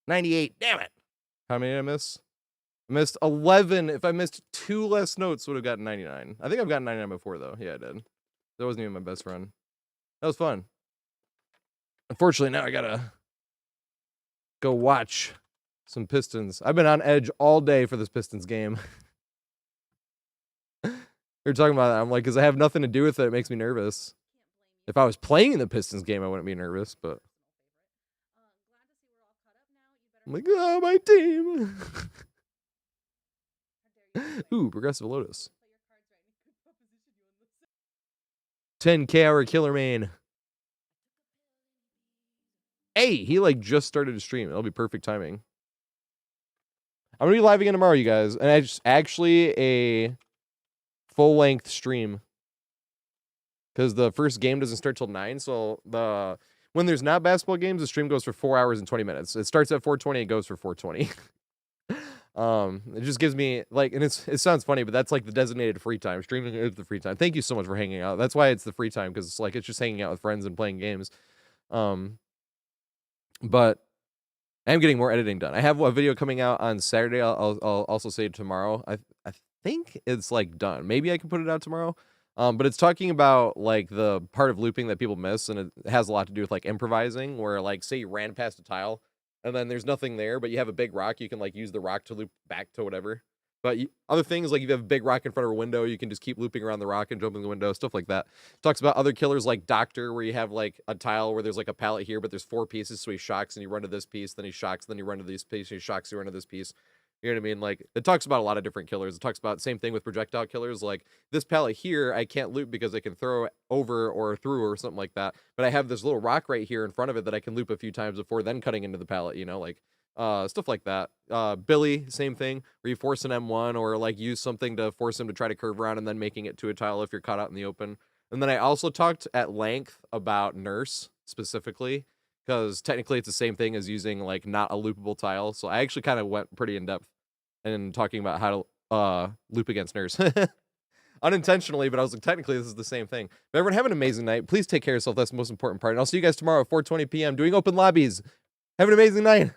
$98. Damn it. How many did I miss? I missed 11. If I missed 2 less notes, would have gotten 99. I think I've gotten 99 before, though. Yeah, I did. That wasn't even my best run. That was fun. Unfortunately, now I gotta go watch some Pistons. I've been on edge all day for this Pistons game. We were talking about that. I'm like, because I have nothing to do with it. It makes me nervous. If I was playing in the Pistons game, I wouldn't be nervous, but I'm like, oh, my team. Ooh, Progressive Lotus. 10K hour killer main. Hey, he like just started to stream. It'll be perfect timing. I'm gonna be live again tomorrow, you guys, and it's actually a full-length stream because the first game doesn't start till 9. So when there's not basketball games, the stream goes for 4 hours and 20 minutes. It starts at 4:20, it goes for 4:20. It just gives me like, and it sounds funny, but that's like the designated free time. Streaming is the free time. Thank you so much for hanging out. That's why it's the free time, because it's like it's just hanging out with friends and playing games. But I am getting more editing done. I have a video coming out on Saturday. I'll also say tomorrow. I think it's like done. Maybe I can put it out tomorrow. But it's talking about like the part of looping that people miss, and it has a lot to do with like improvising, where like say you ran past a tile and then there's nothing there, but you have a big rock, you can like use the rock to loop back to whatever. But other things, like if you have a big rock in front of a window, you can just keep looping around the rock and jumping the window, stuff like that. Talks about other killers like Doctor, where you have like a tile where there's like a pallet here, but there's 4 pieces, so he shocks and you run to this piece, then he shocks, then you run to this piece, and he shocks, you run to this piece. You know what I mean? Like, it talks about a lot of different killers. It talks about same thing with projectile killers. Like, this pallet here, I can't loop because I can throw over or through or something like that. But I have this little rock right here in front of it that I can loop a few times before then cutting into the pallet, you know? Like, stuff like that. Billy, same thing, where you force an M1 or like use something to force him to try to curve around and then making it to a tile if you're caught out in the open. And then I also talked at length about Nurse specifically, because technically it's the same thing as using like not a loopable tile. So I actually kind of went pretty in depth in talking about how to loop against Nurse. Unintentionally, but I was like, technically this is the same thing. But everyone have an amazing night. Please take care of yourself. That's the most important part. And I'll see you guys tomorrow at 4:20 p.m. doing open lobbies. Have an amazing night.